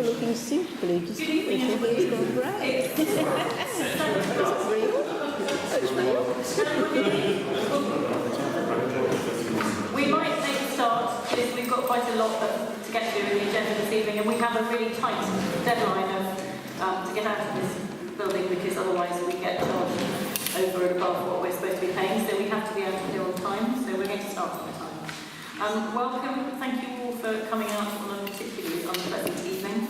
looking simply just everything's gone great. Is it real? It's real. We might make a start because we've got quite a lot to get through in the agenda this evening, and we have a really tight deadline of to get out of this building because otherwise we get charged over and above what we're supposed to be paying. So we have to be out of here on time. So we're going to start on time. Welcome. Thank you all for coming out on a particularly unpleasant evening.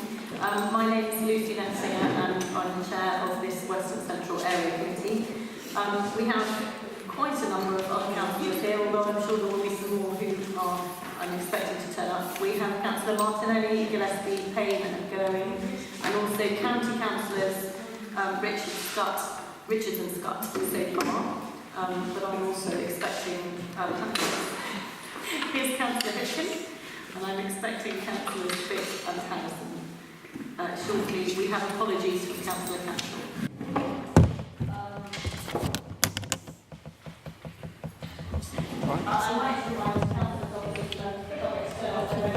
My name is Lucy Lensinger and I'm the chair of this Western Central Area Committee. We have quite a number of other councillors here, although I'm sure there will be some more who are unexpected to turn up. We have Councillor Martinelli, Gillespie, Payne and Goering, and also county councillors Richards and Scott so far, but I'm also expecting here's Councillor Hitchin, and I'm expecting Councillors Fitt and Harrison shortly. We have apologies from Councillor Campbell. I'd like to remind councillors of this external phone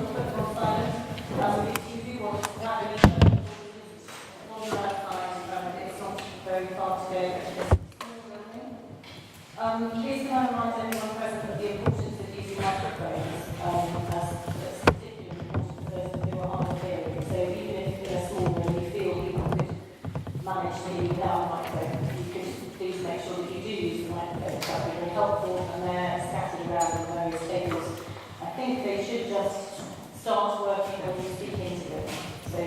or put them on silent. If you do want to have any on the outside, it's not very far to go. Please can I remind everyone present of the importance of using microphones that's particularly important for those who are hard of hearing. So even if in a small room you feel people could manage to use without a microphone, you could please make sure that you do use the microphone. That would be very helpful, and they're scattered around in various tables. I think they should just start working when you speak into them. So.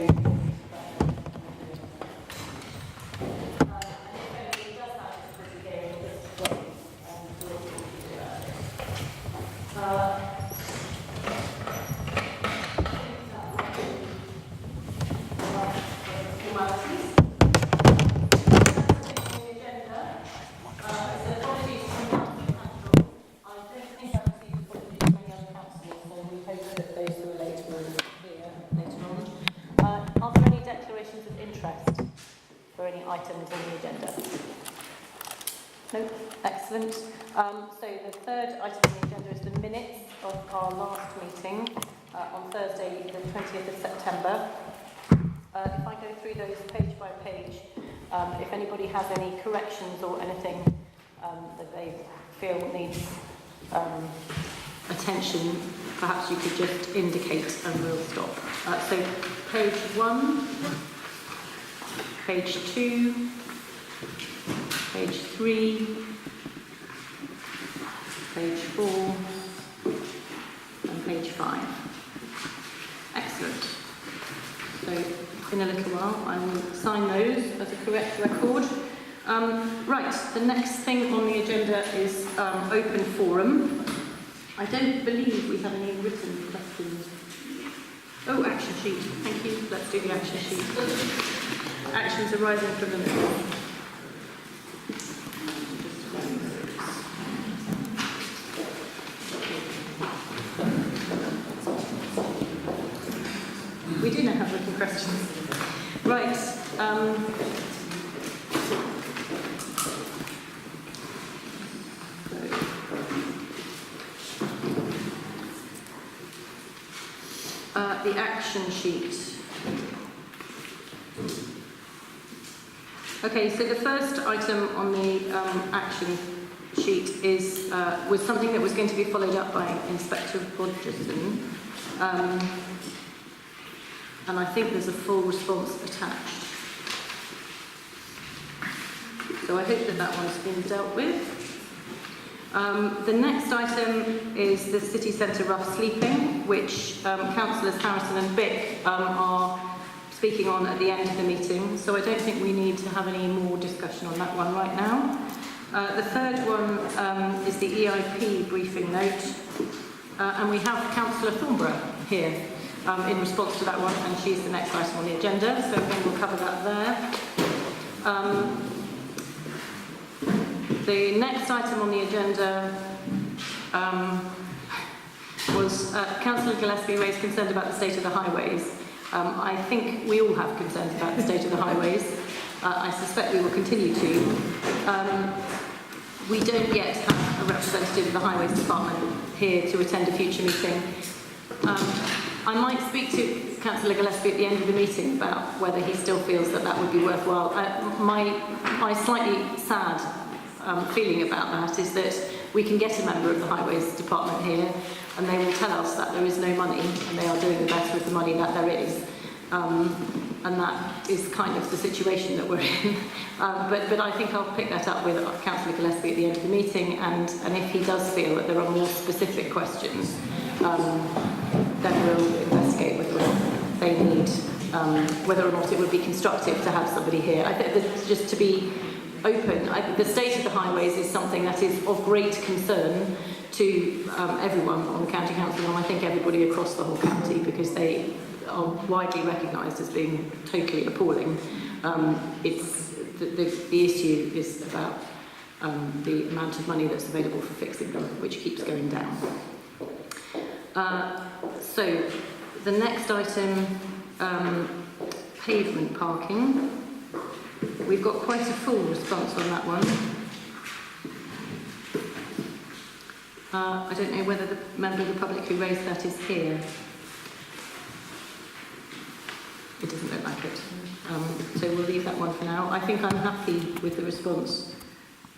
Items on the agenda? No? Excellent. So the third item on the agenda is the minutes of our last meeting on Thursday, the 20th of September. If I go through those page by page, if anybody has any corrections or anything that they feel needs attention, perhaps you could just indicate and we'll stop. So page 1. Page 2, page 3, page 4, and page 5. Excellent. So in a little while I will sign those as a correct record. Right, the next thing on the agenda is open forum. I don't believe we have any written questions. Oh, action sheet. Thank you. Let's do the action sheet. Actions arising from the minutes. We do now have written questions. Right. The action sheet. Okay, so the first item on the action sheet is was something that was going to be followed up by Inspector Bodgerson, and I think there's a full response attached. So I hope that that one's been dealt with. The next item is the city centre rough sleeping, which Councillors Harrison and Bick are speaking on at the end of the meeting, so I don't think we need to have any more discussion on that one right now. The third one is the EIP briefing note, and we have Councillor Thornborough here in response to that one, and she's the next item on the agenda, so again we'll cover that there. The next item on the agenda was Councillor Gillespie raised concern about the state of the highways. I think we all have concerns about the state of the highways. I suspect we will continue to. We don't yet have a representative of the Highways Department here to attend a future meeting. I might speak to Councillor Gillespie at the end of the meeting about whether he still feels that that would be worthwhile. My slightly sad feeling about that is that we can get a member of the Highways Department here and they will tell us that there is no money and they are doing the best with the money that there is. And that is kind of the situation that we're in. But I think I'll pick that up with Councillor Gillespie at the end of the meeting, and if he does feel that there are more specific questions, then we'll investigate whether they need, whether or not it would be constructive to have somebody here. I think that just to be open, the state of the highways is something that is of great concern to everyone on the County Council, and I think everybody across the whole county, because they are widely recognised as being totally appalling. It's the issue is about the amount of money that's available for fixing them, which keeps going down. So the next item, pavement parking. We've got quite a full response on that one. I don't know whether the member of the public who raised that is here. It doesn't look like it. So we'll leave that one for now. I think I'm happy with the response,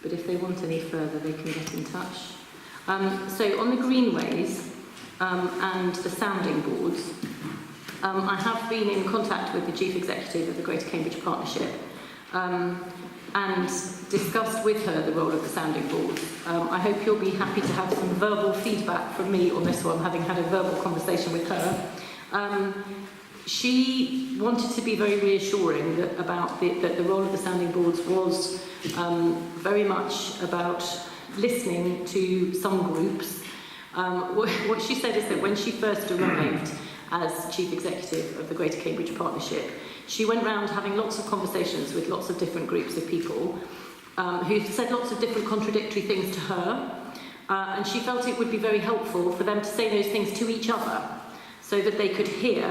but if they want any further, they can get in touch. So on the greenways and the sounding boards, I have been in contact with the Chief Executive of the Greater Cambridge Partnership and discussed with her the role of the sounding boards. I hope you'll be happy to have some verbal feedback from me on this one, having had a verbal conversation with her. She wanted to be very reassuring that the role of the sounding boards was very much about listening to some groups. What she said is that when she first arrived as Chief Executive of the Greater Cambridge Partnership, she went round having lots of conversations with lots of different groups of people who said lots of different contradictory things to her, and she felt it would be very helpful for them to say those things to each other so that they could hear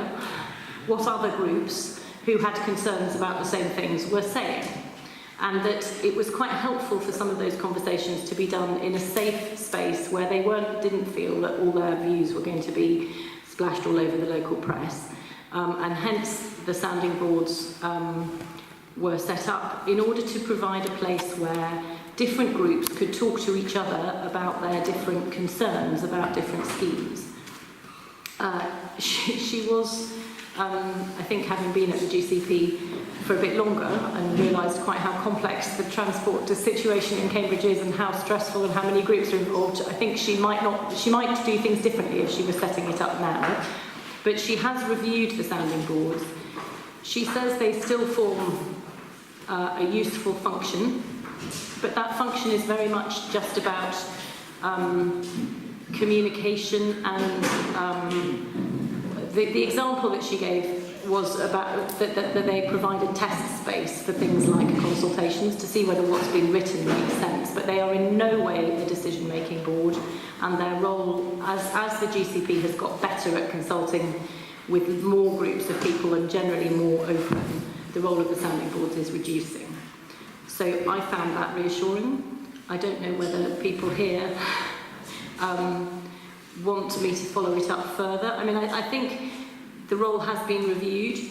what other groups who had concerns about the same things were saying, and that it was quite helpful for some of those conversations to be done in a safe space where they didn't feel that all their views were going to be splashed all over the local press. And hence the sounding boards were set up in order to provide a place where different groups could talk to each other about their different concerns, about different schemes. She was, I think, having been at the GCP for a bit longer and realised quite how complex the transport situation in Cambridge is and how stressful and how many groups are involved. I think she might do things differently if she was setting it up now. But she has reviewed the sounding boards. She says they still form a useful function, but that function is very much just about communication, and the example that she gave was about that they provide a test space for things like consultations to see whether what's been written makes sense, but they are in no way a decision-making board, and their role, as the GCP has got better at consulting with more groups of people and generally more open, the role of the sounding boards is reducing. So I found that reassuring. I don't know whether people here want me to follow it up further. I mean, I think the role has been reviewed.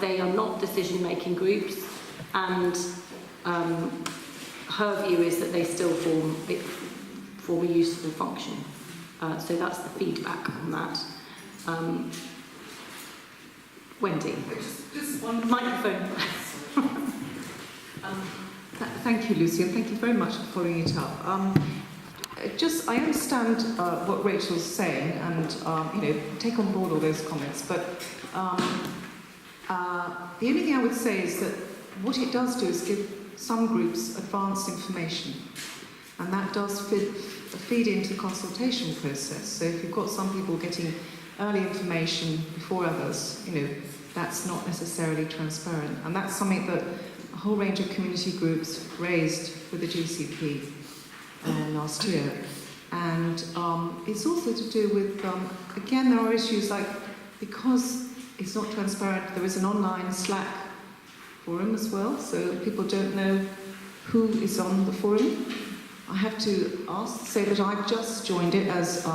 They are not decision-making groups, and her view is that they still form a useful function. So that's the feedback on that. Wendy, just one microphone. Thank you, Lucy, and thank you very much for following it up. I understand what Rachel's saying, and take on board all those comments. But the only thing I would say is that what it does do is give some groups advanced information, and that does feed into the consultation process. So if you've got some people getting early information before others, that's not necessarily transparent, and that's something that a whole range of community groups raised with the GCP last year. And it's also to do with, again, there are issues like, because it's not transparent, there is an online Slack forum as well, so people don't know who is on the forum. I have to say that I've just joined it as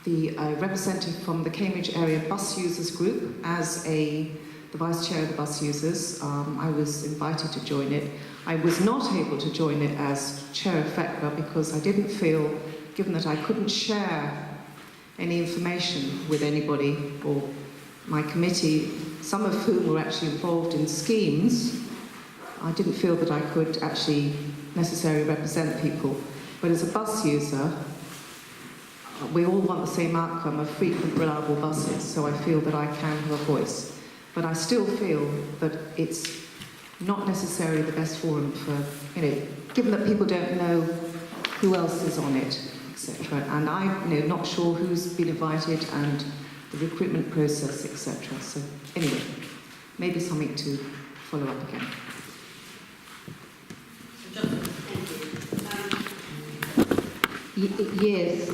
the representative from the Cambridge Area Bus Users Group as the vice chair of the bus users. I was invited to join it. I was not able to join it as chair of FECRA because I didn't feel, given that I couldn't share any information with anybody or my committee, some of whom were actually involved in schemes, I didn't feel that I could actually necessarily represent people. But as a bus user, we all want the same outcome of frequent, reliable buses, so I feel that I can have a voice. But I still feel that it's not necessarily the best forum for, given that people don't know who else is on it, etc. And I'm not sure who's been invited and the recruitment process, etc. So anyway, maybe something to follow up again. Yes,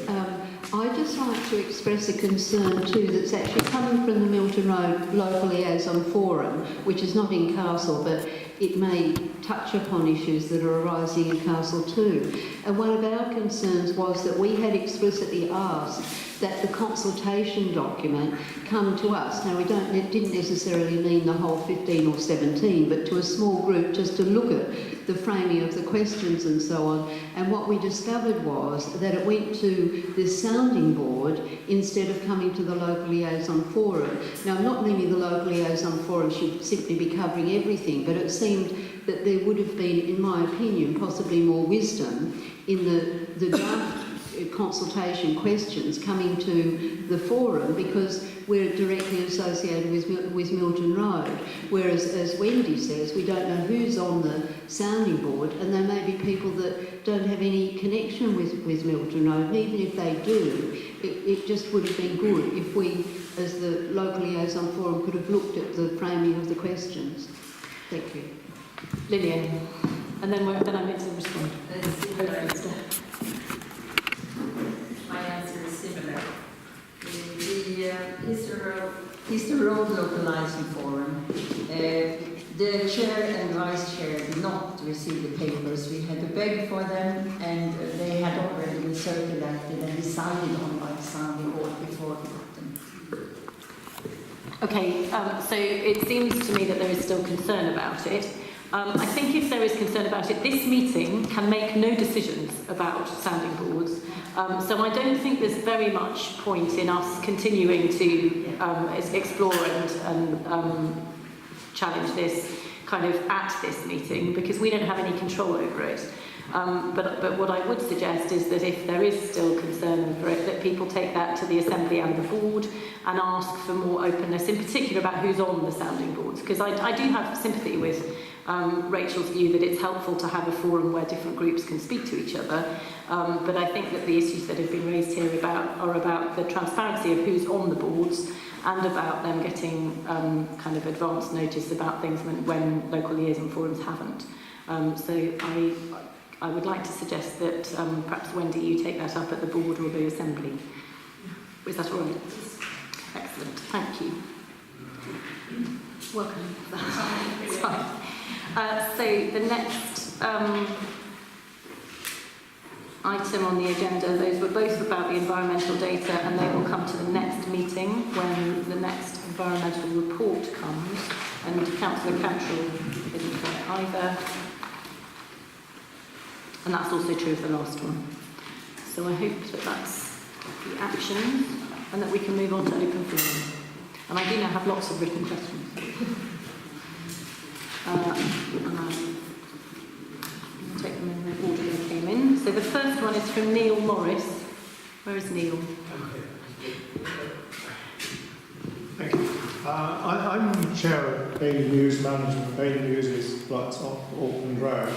I'd just like to express a concern too that's actually coming from the Milton Road Local Liaison Forum, which is not in Castle, but it may touch upon issues that are arising in Castle too. And one of our concerns was that we had explicitly asked that the consultation document come to us. Now, it didn't necessarily mean the whole 15 or 17, but to a small group just to look at the framing of the questions and so on. And what we discovered was that it went to this sounding board instead of coming to the Local Liaison Forum. Now, I'm not meaning the Local Liaison Forum should simply be covering everything, but it seemed that there would have been, in my opinion, possibly more wisdom in the draft consultation questions coming to the forum, because we're directly associated with Milton Road, whereas, as Wendy says, we don't know who's on the sounding board, and there may be people that don't have any connection with Milton Road, and even if they do, it just would have been good if we, as the Local Liaison Forum, could have looked at the framing of the questions. Thank you. Lillian, and then I'm going to respond. My answer is similar. The Easter Road Localising Forum, the chair and vice chair did not receive the papers. We had to beg for them, and they had already been circulated and decided on by the sounding board before we got them. Okay, so it seems to me that there is still concern about it. I think if there is concern about it, this meeting can make no decisions about sounding boards. So I don't think there's very much point in us continuing to explore and challenge this kind of at this meeting, because we don't have any control over it. But what I would suggest is that if there is still concern for it, that people take that to the Assembly and the board and ask for more openness, in particular about who's on the sounding boards. Because I do have sympathy with Rachel's view that it's helpful to have a forum where different groups can speak to each other. But I think that the issues that have been raised here are about the transparency of who's on the boards and about them getting kind of advance notice about things when local liaison forums haven't. So I would like to suggest that perhaps, Wendy, you take that up at the board or the Assembly. Is that all right? Excellent, thank you. Welcome. It's fine. So the next item on the agenda, those were both about the environmental data, and they will come to the next meeting when the next environmental report comes, and Councillor Cantrell isn't there either. And that's also true of the last one. So I hope that that's the action and that we can move on to open forum. And I do now have lots of written questions. I'll take them in the order they came in. So the first one is from Neil Morris. Where is Neil? Thank you. I'm chair of Bailey News Management. Bailey News is flats off Auckland Road.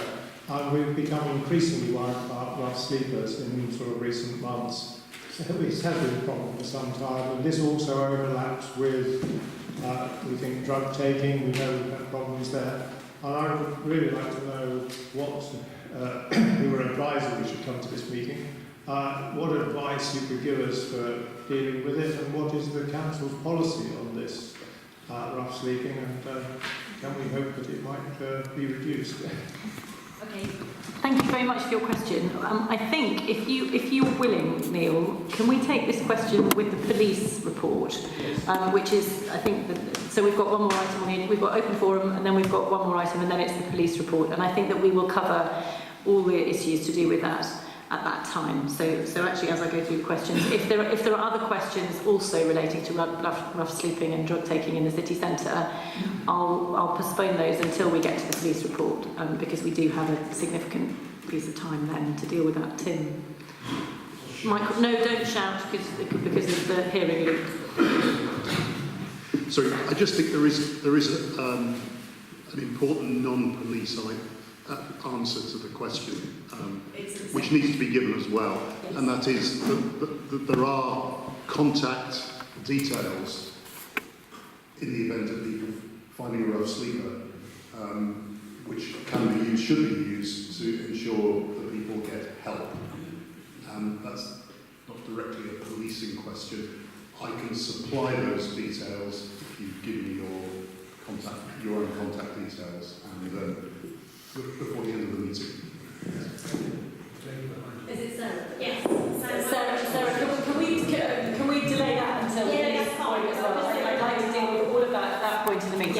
We've become increasingly worried about rough sleepers in sort of recent months. So it's had been a problem for some time, and this also overlaps with, we think, drug taking. We know we've had problems there. And I would really like to know what, we were advised that we should come to this meeting, what advice you could give us for dealing with it, and what is the council's policy on this rough sleeping, and can we hope that it might be reduced? Okay. Thank you very much for your question. I think if you're willing, Neil, can we take this question with the police report, which is, I think, so we've got one more item on here. We've got open forum, and then we've got one more item, and then it's the police report. And I think that we will cover all the issues to do with that at that time. So actually, as I go through the questions, if there are other questions also relating to rough sleeping and drug taking in the city centre, I'll postpone those until we get to the police report, because we do have a significant piece of time then to deal with that. Tim, Michael, no, don't shout because of the hearing loop. Sorry, I just think there is an important non-police answer to the question, which needs to be given as well, yes. And that is that there are contact details in the event of people finding a rough sleeper, which can be used, should be used to ensure that people get help. That's not directly a policing question. I can supply those details if you give me your own contact details, and before the end of the meeting. Is it Sarah? Yes. Sarah, can we delay that until this point as well? I'd like to deal with all of that at that point in the meeting.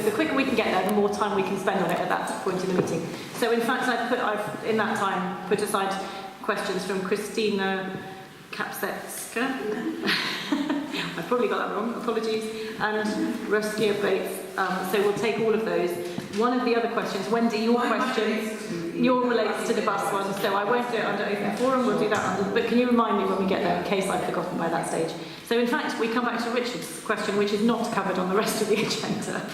The quicker we can get there, the more time we can spend on it at that point in the meeting. So in fact, I've in that time put aside questions from Christina Kapsetska. I've probably got that wrong, apologies, and Ruskia Bates. So we'll take all of those. One of the other questions, Wendy, your relates to the bus one, so I won't do it under open forum, we'll do that under, but can you remind me when we get there in case I've forgotten by that stage? So in fact, we come back to Richard's question, which is not covered on the rest of the agenda.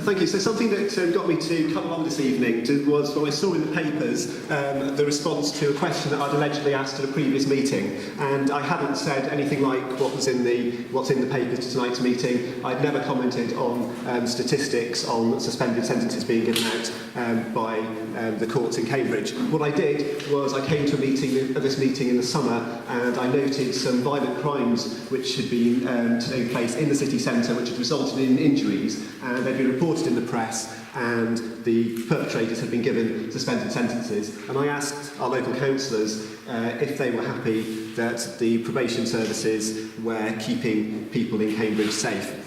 Thank you. So something that got me to come along this evening was when I saw in the papers the response to a question that I'd allegedly asked at a previous meeting, and I hadn't said anything like what's in the papers to tonight's meeting. I'd never commented on statistics on suspended sentences being given out by the courts in Cambridge. What I did was I came to this meeting in the summer, and I noted some violent crimes which had been taking place in the city centre, which had resulted in injuries, and they'd been reported in the press, and the perpetrators had been given suspended sentences. And I asked our local councillors if they were happy that the probation services were keeping people in Cambridge safe.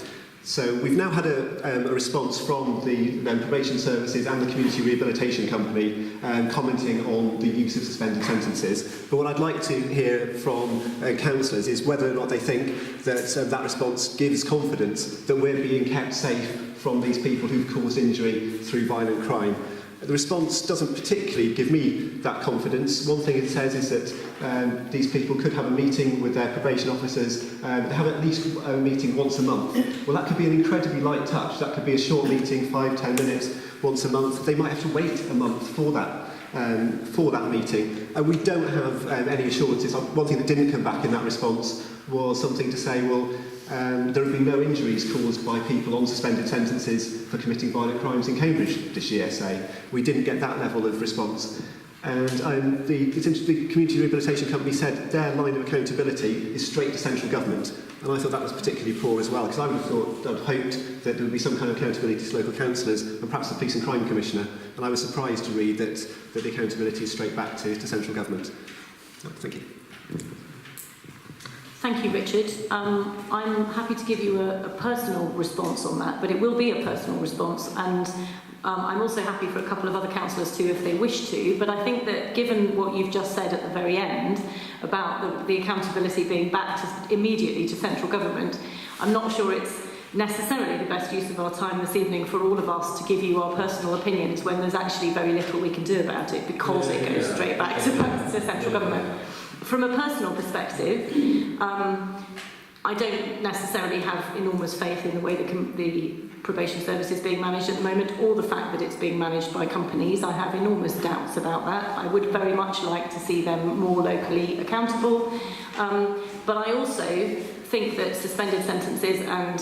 So we've now had a response from the probation services and the community rehabilitation company commenting on the use of suspended sentences. But what I'd like to hear from councillors is whether or not they think that that response gives confidence that we're being kept safe from these people who've caused injury through violent crime. The response doesn't particularly give me that confidence. One thing it says is that these people could have a meeting with their probation officers. They have at least a meeting once a month. Well, that could be an incredibly light touch. That could be a short meeting, 5-10 minutes once a month. They might have to wait a month for that meeting. And we don't have any assurances. One thing that didn't come back in that response was something to say, well, there have been no injuries caused by people on suspended sentences for committing violent crimes in Cambridge this year, say. We didn't get that level of response. And the community rehabilitation company said their line of accountability is straight to central government. And I thought that was particularly poor as well, because I would have hoped that there would be some kind of accountability to local councillors and perhaps the Police and Crime Commissioner. And I was surprised to read that the accountability is straight back to central government. So, thank you. Thank you, Richard. I'm happy to give you a personal response on that, but it will be a personal response, and I'm also happy for a couple of other councillors too if they wish to, but I think that given what you've just said at the very end about the accountability being back immediately to central government, I'm not sure it's necessarily the best use of our time this evening for all of us to give you our personal opinions when there's actually very little we can do about it because it goes straight back to central government. From a personal perspective, I don't necessarily have enormous faith in the way the probation services being managed at the moment, or the fact that it's being managed by companies. I have enormous doubts about that. I would very much like to see them more locally accountable. But I also think that suspended sentences and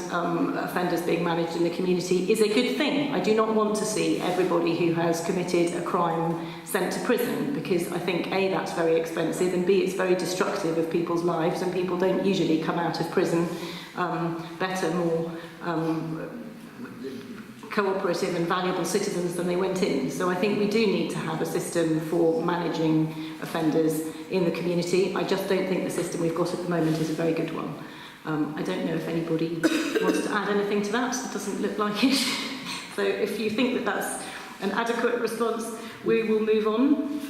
offenders being managed in the community is a good thing. I do not want to see everybody who has committed a crime sent to prison, because I think A, that's very expensive, and B, it's very destructive of people's lives, and people don't usually come out of prison better, more cooperative and valuable citizens than they went in. So I think we do need to have a system for managing offenders in the community. I just don't think the system we've got at the moment is a very good one. I don't know if anybody wants to add anything to that. It doesn't look like it. So if you think that that's an adequate response, we will move on.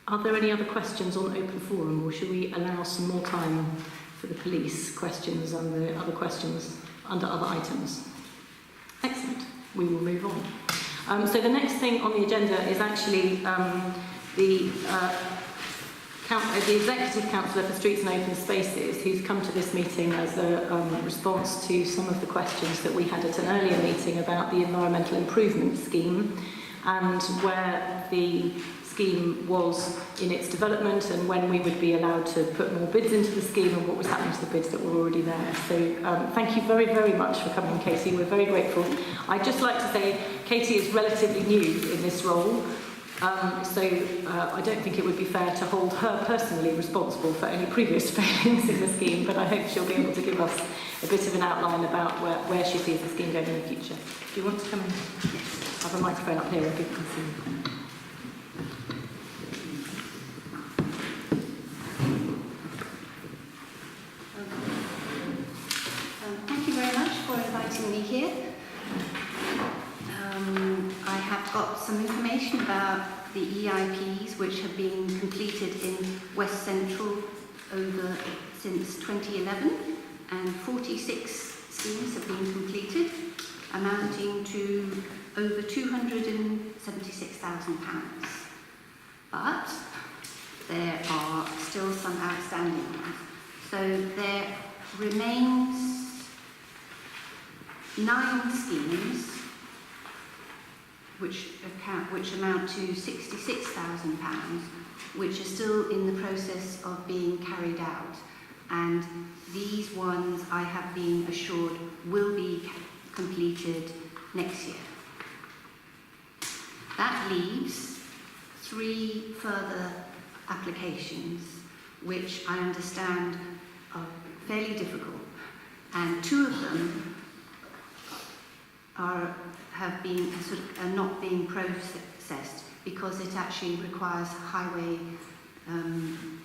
Are there any other questions on open forum, or should we allow some more time for the police questions and the other questions under other items? Excellent. We will move on. So the next thing on the agenda is actually the Executive Councillor for Streets and Open Spaces, who's come to this meeting as a response to some of the questions that we had at an earlier meeting about the Environmental Improvement Scheme and where the scheme was in its development and when we would be allowed to put more bids into the scheme and what was happening to the bids that were already there. So thank you very, very much for coming, Katie. We're very grateful. I'd just like to say Katie is relatively new in this role. So I don't think it would be fair to hold her personally responsible for any previous failings in the scheme, but I hope she'll be able to give us a bit of an outline about where she sees the scheme going in the future. Do you want to come and have a microphone up here if people can see you? Thank you very much for inviting me here. I have got some information about the EIPs which have been completed in West Central since 2011, and 46 schemes have been completed, amounting to over £276,000. But there are still some outstanding ones. So there remains 9 schemes which amount to £66,000, which are still in the process of being carried out. And these ones, I have been assured, will be completed next year. That leaves 3 further applications, which I understand are fairly difficult, and 2 of them are not being processed because it actually requires highway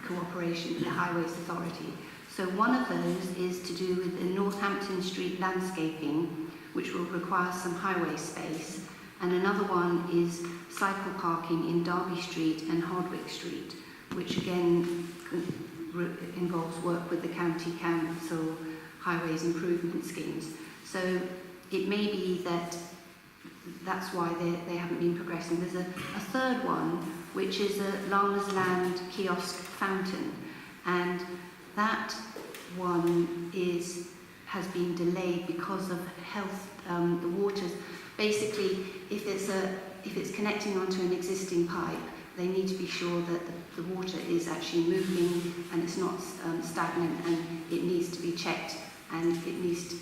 cooperation with the Highways Authority. So one of those is to do with the Northampton Street landscaping, which will require some highway space, and another one is cycle parking in Derby Street and Hardwick Street, which again involves work with the County Council highways improvement schemes. So it may be that that's why they haven't been progressing. There's a third one, which is a Llama's Land kiosk fountain, and that one has been delayed because of health. The waters, basically, if it's connecting onto an existing pipe, they need to be sure that the water is actually moving and it's not stagnant, and it needs to be checked. And if it's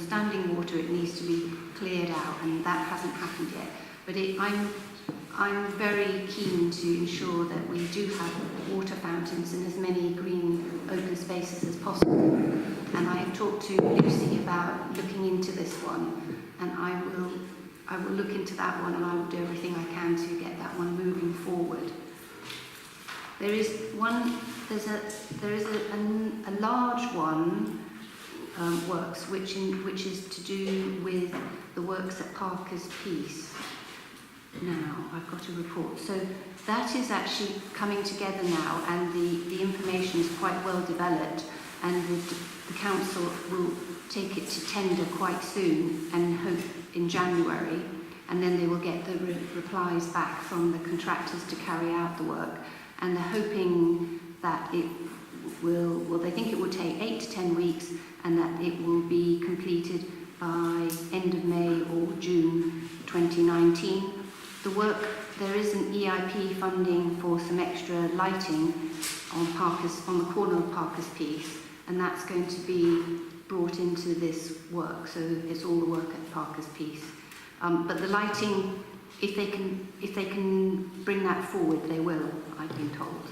standing water, it needs to be cleared out, and that hasn't happened yet. But I'm very keen to ensure that we do have water fountains and as many green open spaces as possible. And I have talked to Lucy about looking into this one, and I will look into that one, and I will do everything I can to get that one moving forward. There is a large one works which is to do with the works at Parker's Peace. Now I've got a report. So that is actually coming together now, and the information is quite well developed, and the council will take it to tender quite soon, and hope in January, and then they will get the replies back from the contractors to carry out the work. And they're hoping that they think it will take 8 to 10 weeks, and that it will be completed by end of May or June 2019. The work, there is an EIP funding for some extra lighting on the corner of Parker's Piece, and that's going to be brought into this work, so it's all the work at Parker's Piece. But the lighting, if they can bring that forward, they will, I've been told.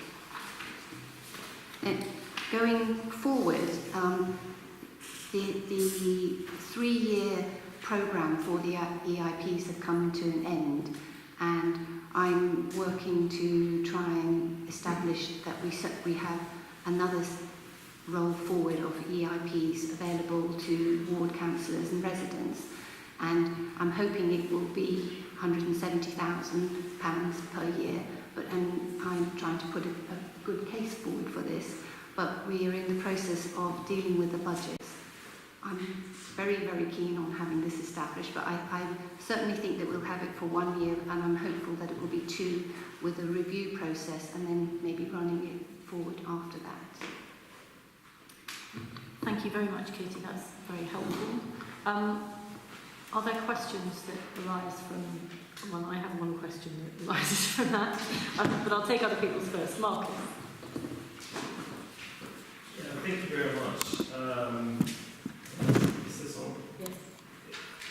Going forward, the 3-year programme for the EIPs have come to an end, and I'm working to try and establish that we have another roll forward of EIPs available to ward councillors and residents, and I'm hoping it will be £170,000 per year, and I'm trying to put a good case forward for this, but we are in the process of dealing with the budgets. I'm very, very keen on having this established, but I certainly think that we'll have it for 1 year, and I'm hopeful that it will be 2 with a review process and then maybe running it forward after that. Thank you very much, Ctte. That's very helpful. Are there questions that arise from... Well, I have one question that arises from that, but I'll take other people's first. Marcus. Yeah, thank you very much. Is this on? Yes.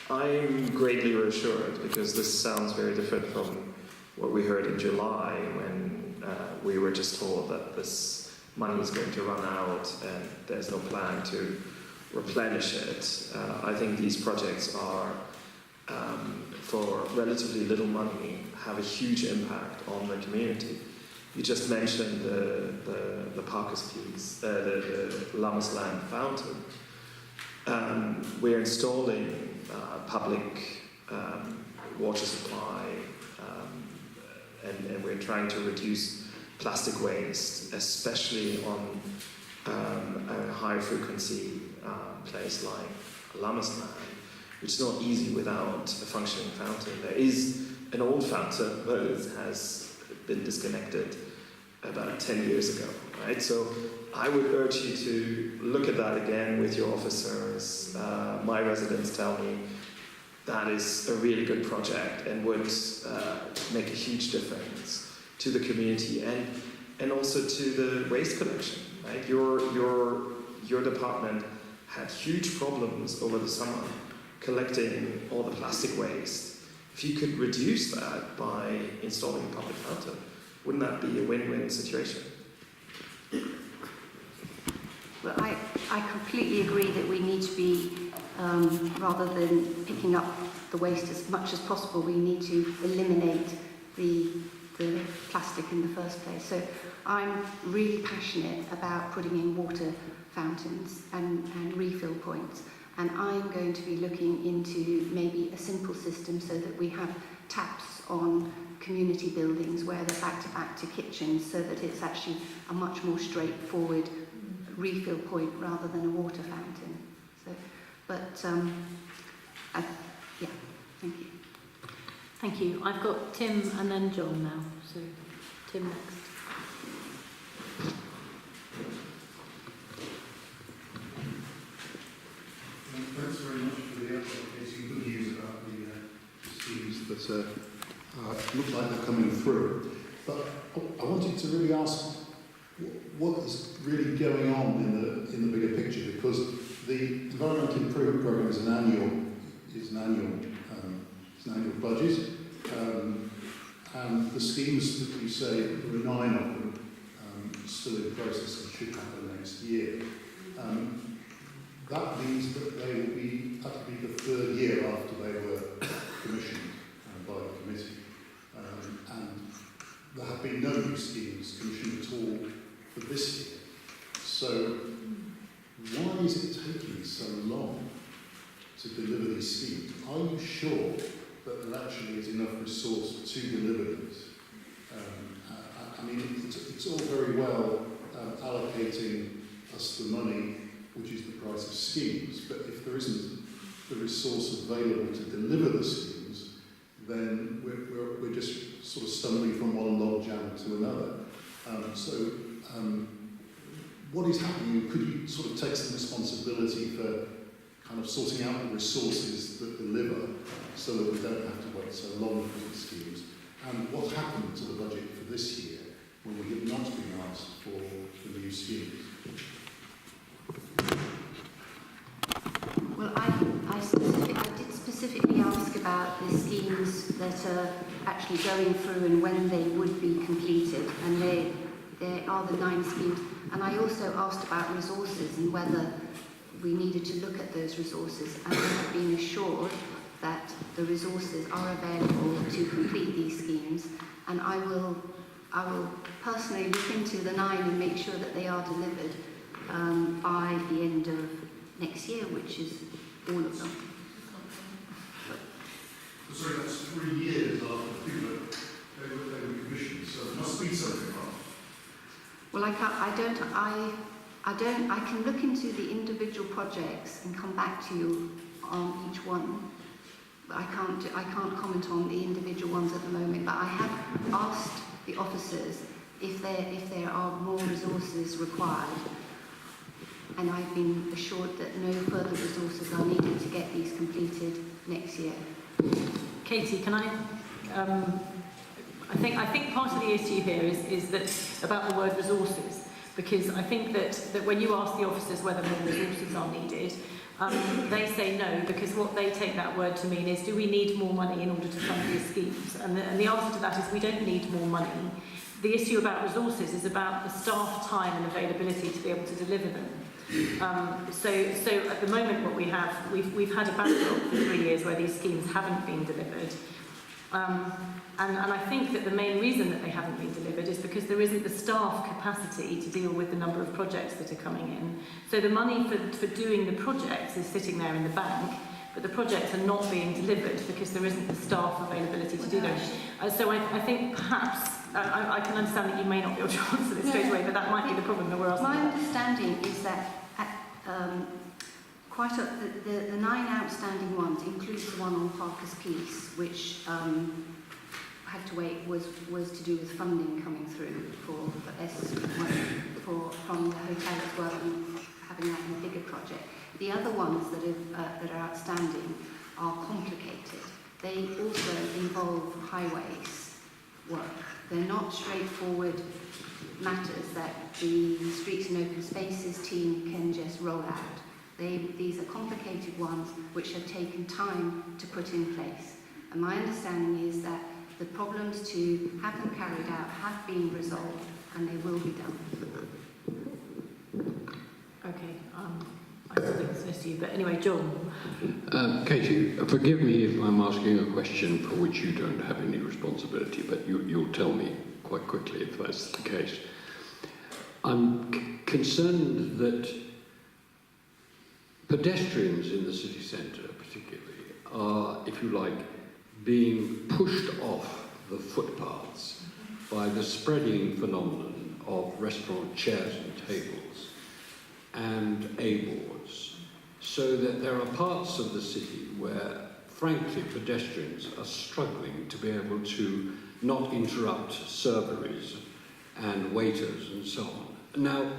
I'm greatly reassured because this sounds very different from what we heard in July when we were just told that this money is going to run out and there's no plan to replenish it. I think these projects are, for relatively little money, have a huge impact on the community. You just mentioned the Parker's Piece, the Lammas Land fountain. We're installing public water supply, and we're trying to reduce plastic waste, especially on a high frequency place like Lammas Land, which is not easy without a functioning fountain. There is an old fountain, but it has been disconnected about 10 years ago, right? So I would urge you to look at that again with your officers. My residents tell me that is a really good project and would make a huge difference to the community and also to the waste collection, right? Your department had huge problems over the summer collecting all the plastic waste. If you could reduce that by installing a public fountain, wouldn't that be a win-win situation? Well, I completely agree that we need to be, rather than picking up the waste as much as possible, we need to eliminate the plastic in the first place. So I'm really passionate about putting in water fountains and refill points. And I'm going to be looking into maybe a simple system so that we have taps on community buildings where they're back to kitchens, so that it's actually a much more straightforward refill point rather than a water fountain. So, but yeah, thank you. Thank you. I've got Tim and then John now. So Tim next. Thanks very much for the update. It's good news about the schemes that look like they're coming through. But I wanted to really ask what is really going on in the bigger picture, because the Environmental Improvement Programme is an annual budget, and the schemes that you say, there are 9 of them still in process and should happen next year. That means that that will be the 3rd year after they were commissioned by the committee. And there have been no new schemes commissioned at all for this year. So why is it taking so long to deliver these schemes? Are you sure that there actually is enough resource to deliver these? I mean, it's all very well allocating us the money, which is the price of schemes, but if there isn't the resource available to deliver the schemes, then we're just sort of stumbling from one log jam to another. So what is happening? Could you sort of take some responsibility for kind of sorting out the resources that deliver so that we don't have to wait so long for these schemes? And what happened to the budget for this year when we have not been asked for the new schemes? Well, I did specifically ask about the schemes that are actually going through and when they would be completed, and there are the 9 schemes. And I also asked about resources and whether we needed to look at those resources, and I have been assured that the resources are available to complete these schemes, and I will personally look into the 9 and make sure that they are delivered by the end of next year, which is all of them. Sorry, that's 3 years after they were commissioned, so there must be something wrong. Well, I can look into the individual projects and come back to you on each one. But I can't comment on the individual ones at the moment. But I have asked the officers if there are more resources required, and I've been assured that no further resources are needed to get these completed next year. Katie, can I? I think part of the issue here is that about the word resources, because I think that when you ask the officers whether more resources are needed, they say no, because what they take that word to mean is, do we need more money in order to fund these schemes? And the answer to that is we don't need more money. The issue about resources is about the staff time and availability to be able to deliver them. So at the moment what we've had a backlog for 3 years where these schemes haven't been delivered. And I think that the main reason that they haven't been delivered is because there isn't the staff capacity to deal with the number of projects that are coming in. So the money for doing the projects is sitting there in the bank, but the projects are not being delivered because there isn't the staff availability to do them. So I think perhaps, I can understand that you may not be able to answer this straight away, but that might be the problem that we're asking. My understanding is that the 9 outstanding ones includes the one on Parker's Piece, which had to wait, was to do with funding coming through from the hotel as well, and having that in a bigger project. The other ones that are outstanding are complicated. They also involve highways work. They're not straightforward matters that the Streets and Open Spaces team can just roll out. These are complicated ones which have taken time to put in place. And my understanding is that the problems to have them carried out have been resolved, and they will be done. Okay, I still think it's an issue, but anyway, John. Katie, forgive me if I'm asking a question for which you don't have any responsibility, but you'll tell me quite quickly if that's the case. I'm concerned that pedestrians in the city centre, particularly, are, if you like, being pushed off the footpaths by the spreading phenomenon of restaurant chairs and tables and A-boards, so that there are parts of the city where, frankly, pedestrians are struggling to be able to not interrupt serveries and waiters and so on. Now,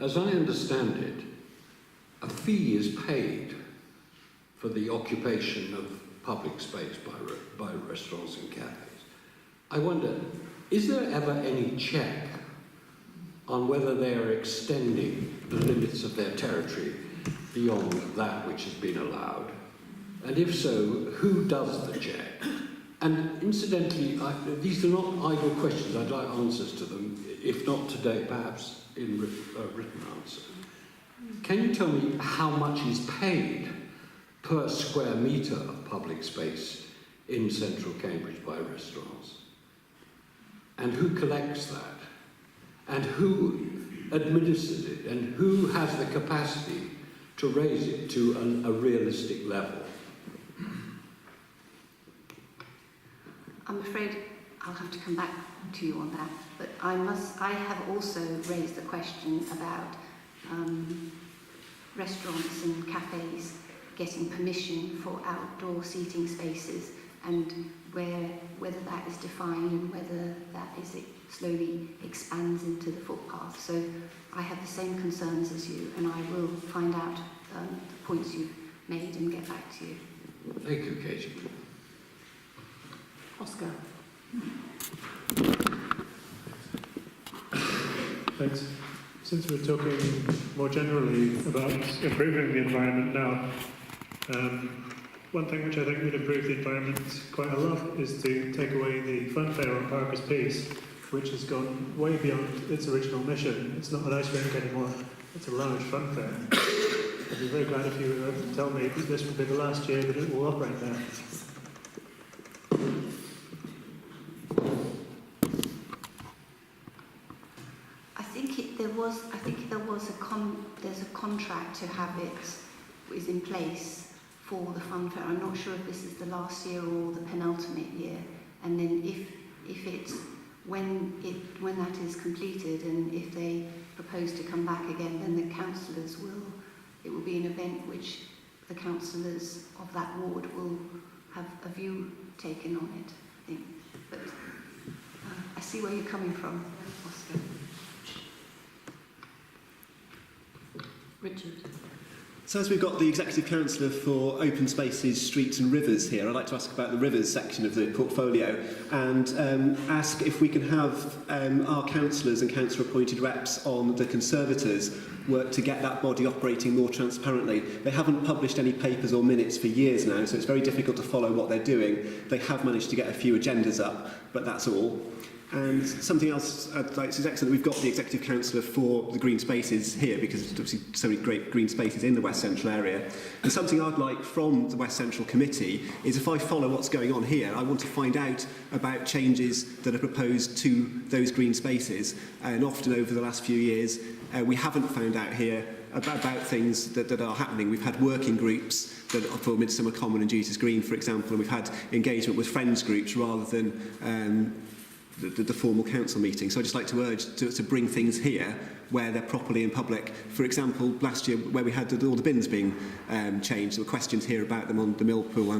as I understand it, a fee is paid for the occupation of public space by restaurants and cafes. I wonder, is there ever any check on whether they are extending the limits of their territory beyond that which has been allowed? And if so, who does the check? And incidentally, these are not idle questions. I'd like answers to them, if not today, perhaps in written answer. Can you tell me how much is paid per square metre of public space in central Cambridge by restaurants? And who collects that? And who administers it? And who has the capacity to raise it to a realistic level? I'm afraid I'll have to come back to you on that, but I have also raised the question about restaurants and cafes getting permission for outdoor seating spaces, and whether that is defined and whether that is slowly expands into the footpath. So I have the same concerns as you, and I will find out the points you've made and get back to you. Thank you, Katie. Oscar. Thanks. Since we're talking more generally about improving the environment now, one thing which I think would improve the environment quite a lot is to take away the funfair on Parker's Piece, which has gone way beyond its original mission. It's not an ice rink anymore, it's a large funfair. I'd be very glad if you were able to tell me that this will be the last year that it will operate there. There's a contract to have it is in place for the fun fair. I'm not sure if this is the last year or the penultimate year. And then if it's when that is completed, and if they propose to come back again, then the councillors it will be an event which the councillors of that ward will have a view taken on it, I think. But I see where you're coming from, Oscar. Richard. So as we've got the Executive Councillor for Open Spaces, Streets and Rivers here, I'd like to ask about the rivers section of the portfolio and ask if we can have our councillors and councillor-appointed reps on the Conservators work to get that body operating more transparently. They haven't published any papers or minutes for years now, so it's very difficult to follow what they're doing. They have managed to get a few agendas up, but that's all. And something else I'd like to say, excellent, we've got the Executive Councillor for the Green Spaces here because there's obviously so many great green spaces in the West Central area. And something I'd like from the West Central Committee is if I follow what's going on here, I want to find out about changes that are proposed to those green spaces. And often over the last few years, we haven't found out here about things that are happening. We've had working groups that are for Midsummer Common and Duties Green, for example, and we've had engagement with friends groups rather than the formal council meeting. So I'd just like to urge to bring things here where they're properly in public. For example, last year where we had all the bins being changed, there were questions here about them on the Millpool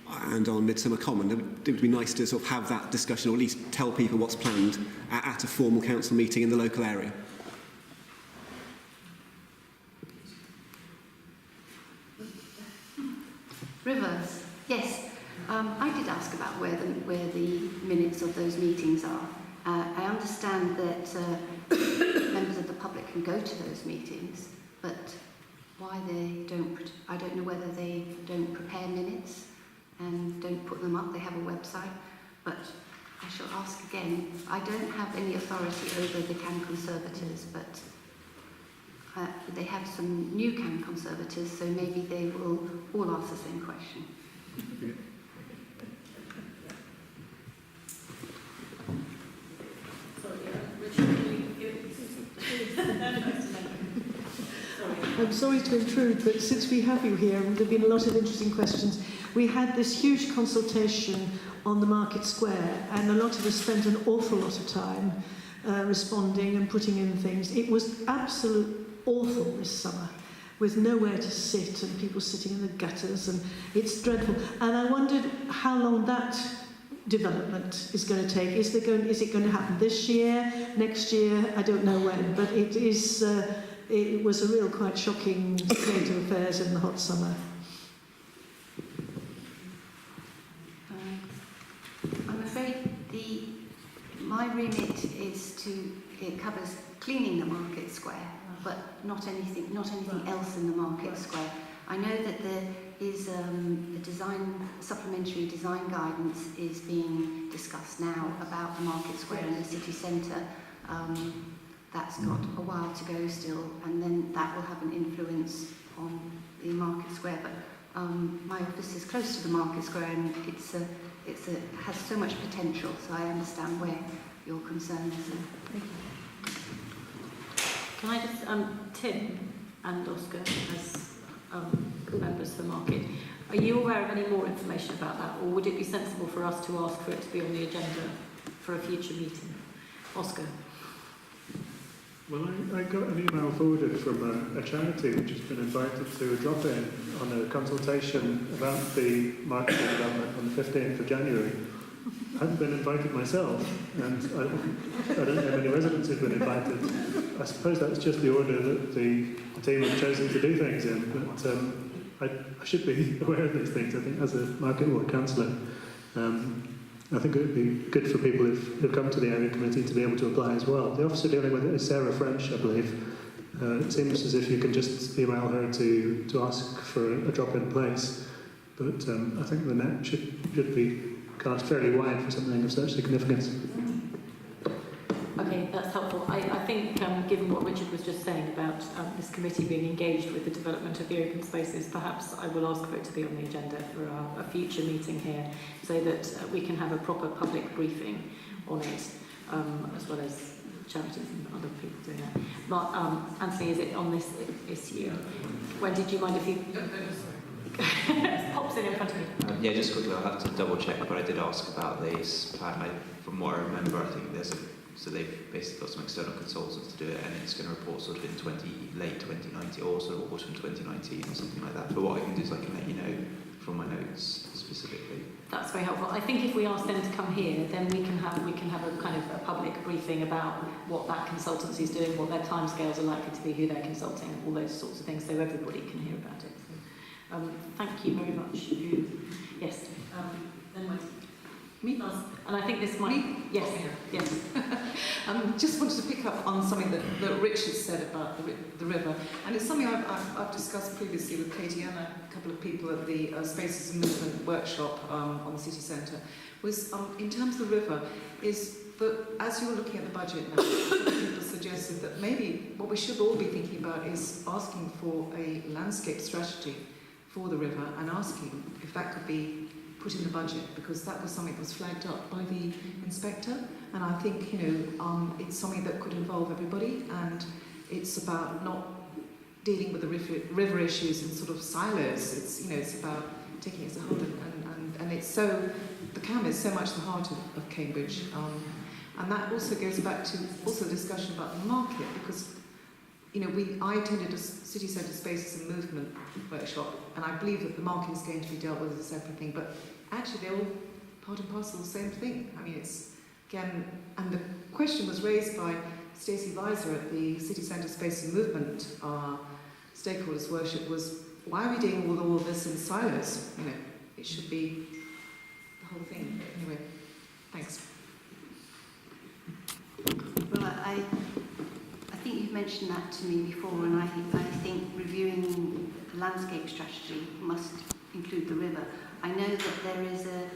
and on Midsummer Common. It would be nice to sort of have that discussion, or at least tell people what's planned at a formal council meeting in the local area. Rivers, yes. I did ask about where the minutes of those meetings are. I understand that members of the public can go to those meetings, but why they don't, I don't know whether they don't prepare minutes and don't put them up. They have a website, but I shall ask again. I don't have any authority over the CAN Conservators, but they have some new CAN Conservators, so maybe they will all ask the same question. I'm sorry to intrude, but since we have you here, and there have been a lot of interesting questions, we had this huge consultation on the Market Square, and a lot of us spent an awful lot of time responding and putting in things. It was absolute awful this summer, with nowhere to sit and people sitting in the gutters, and it's dreadful. And I wondered how long that development is going to take. Is it going to happen this year, next year? I don't know when, but it is. It was a real quite shocking state of affairs in the hot summer. I'm afraid my remit it covers cleaning the Market Square, but not anything else in the Market Square. I know that there is supplementary design guidance is being discussed now about the Market Square and the city centre. That's got a while to go still, and then that will have an influence on the Market Square. But my office is close to the Market Square, and it has so much potential, so I understand where your concern is. Can I just, Tim and Oscar, as members for Market, are you aware of any more information about that, or would it be sensible for us to ask for it to be on the agenda for a future meeting? Oscar. Well, I got an email forwarded from a charity which has been invited to a drop-in on a consultation about the market development on the 15th of January. hadn't been invited myself, and I don't know many residents who've been invited. I suppose that's just the order that the team have chosen to do things in, but I should be aware of these things. I think as a Market Ward councillor, I think it would be good for people who've come to the area committee to be able to apply as well. The officer dealing with it is Sarah French, I believe. It seems as if you can just email her to ask for a drop-in place, but I think the net should be cast fairly wide for something of such significance. Okay, that's helpful. I think, given what Richard was just saying about this committee being engaged with the development of the open spaces, perhaps I will ask for it to be on the agenda for a future meeting here, so that we can have a proper public briefing on it, as well as charities and other people doing that. But, Anthony, is it on this issue? Wendy, do you mind if you... pops in front of me. Yeah, just quickly, I'll have to double check, but I did ask about this plan. From what I remember, I think so they've basically got some external consultants to do it, and it's going to report sort of in late 2019 or sort of autumn 2019 or something like that. But what I can do is I can let you know from my notes specifically. That's very helpful. I think if we ask them to come here, then we can have a kind of a public briefing about what that consultancy is doing, what their timescales are likely to be, who they're consulting, all those sorts of things, so everybody can hear about it. So, thank you very much. Yes. Then Wendy. Me? And I think this might... Me? Yes. Yes. Just wanted to pick up on something that Richard said about the river, and it's something I've discussed previously with Ctte and a couple of people at the Spaces and Movement workshop on the city centre, was in terms of the river, is that as you're looking at the budget now, people suggested that maybe what we should all be thinking about is asking for a landscape strategy for the river, and asking if that could be put in the budget, because that was something that was flagged up by the inspector, and I think it's something that could involve everybody, and it's about not dealing with the river issues in sort of silos. It's about taking it as a whole, and it's so, the CAM is so much the heart of Cambridge, and that also goes back to also the discussion about the market, because I attended a city centre spaces and movement workshop, and I believe that the market is going to be dealt with as a separate thing, but actually they're all part and parcel of the same thing. I mean, it's, again, and the question was raised by Stacey Visor at the city centre spaces and movement stakeholders workshop, was, why are we dealing with all of this in silos? It should be the whole thing. But anyway, thanks. Well, I think you've mentioned that to me before, and I think reviewing the landscape strategy must include the river. I know that there is a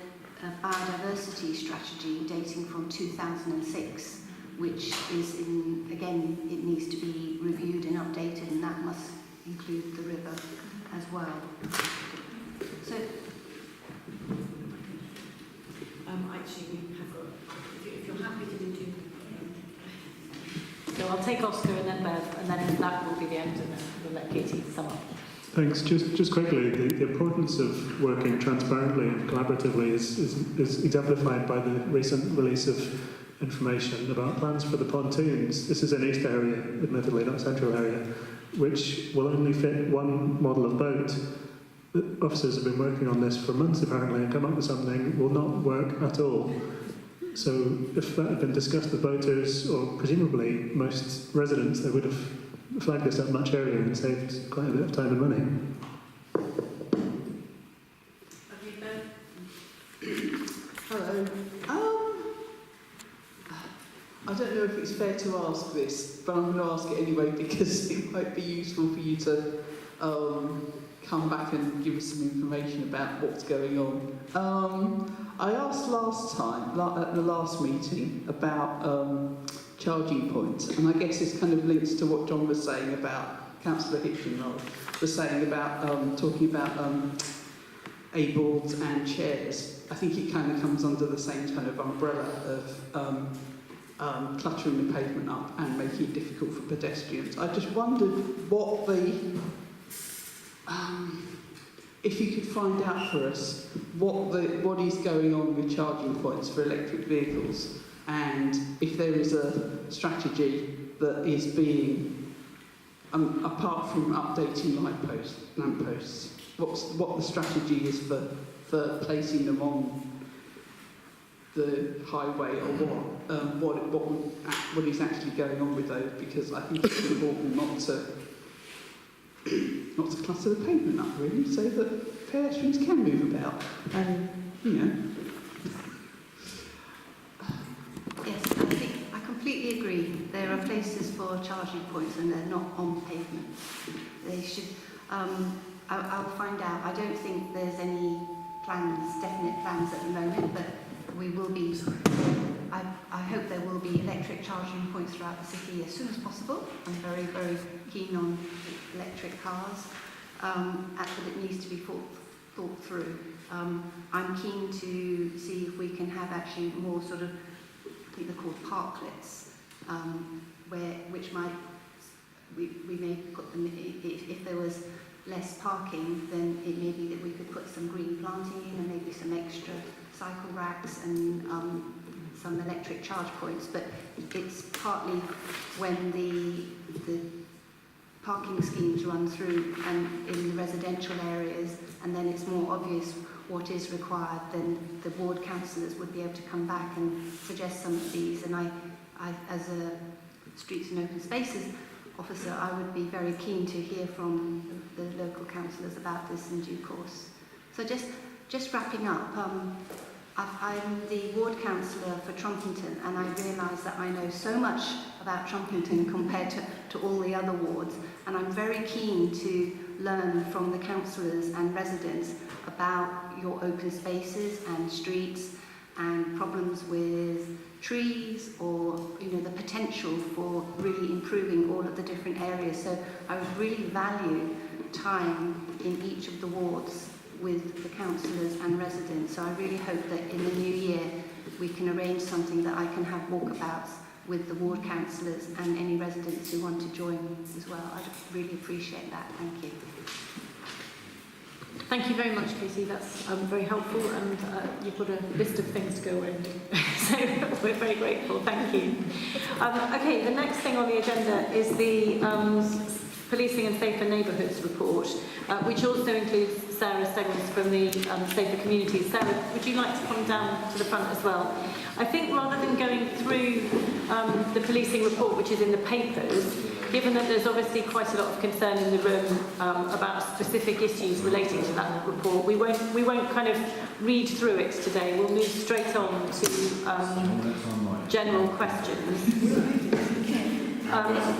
biodiversity strategy dating from 2006, which is again, it needs to be reviewed and updated, and that must include the river as well. So, actually, we have got, if you're happy to do two. So I'll take Oscar and then Bev, and then that will be the end, and then we'll let Katie sum up. Thanks. Just quickly, the importance of working transparently and collaboratively is exemplified by the recent release of information about plans for the pontoons. This is an east area, admittedly not central area, which will only fit one model of boat. The officers have been working on this for months apparently, and come up with something will not work at all. So if that had been discussed with voters, or presumably most residents, they would have flagged this up much earlier and saved quite a bit of time and money. Hello. I don't know if it's fair to ask this, but I'm going to ask it anyway because it might be useful for you to come back and give us some information about what's going on. I asked last time, at the last meeting, about charging points, and I guess this kind of links to what John was saying about, Councillor Hitchin was saying about talking about A-boards and chairs. I think it kind of comes under the same kind of umbrella of cluttering the pavement up and making it difficult for pedestrians. I just wondered what if you could find out for us what is going on with charging points for electric vehicles, and if there is a strategy that is being, apart from updating lampposts, what the strategy is for placing them on the highway or what is actually going on with those, because I think it's important not to clutter the pavement up really, so that pedestrians can move about and Yes, I completely agree. There are places for charging points and they're not on pavement. They should. I'll find out. I don't think there's any definite plans at the moment, but we will be. I hope there will be electric charging points throughout the city as soon as possible. I'm very, very keen on electric cars, but it needs to be thought through. I'm keen to see if we can have actually more sort of, I think they're called parklets, which might, we may put them, if there was less parking, then it may be that we could put some green planting in and maybe some extra cycle racks and some electric charge points. But it's partly when the parking schemes run through and in the residential areas, and then it's more obvious what is required, then the ward councillors would be able to come back and suggest some of these. And I as a Streets and Open Spaces officer, I would be very keen to hear from the local councillors about this in due course. So just wrapping up, I'm the ward councillor for Trumpington, and I realise that I know so much about Trumpington compared to all the other wards, and I'm very keen to learn from the councillors and residents about your open spaces and streets and problems with trees, or the potential for really improving all of the different areas. So I would really value time in each of the wards with the councillors and residents. So I really hope that in the new year we can arrange something that I can have walkabouts with the ward councillors and any residents who want to join as well. I'd really appreciate that. Thank you. Thank you very much, Ctte. That's very helpful, and you've got a list of things to go away and do. So we're very grateful. Thank you. Okay, the next thing on the agenda is the Policing and Safer Neighbourhoods report, which also includes Sarah Steggles from the Safer Communities. Sarah, would you like to come down to the front as well? I think rather than going through the policing report, which is in the papers, given that there's obviously quite a lot of concern in the room about specific issues relating to that report, we won't kind of read through it today. We'll move straight on to general questions.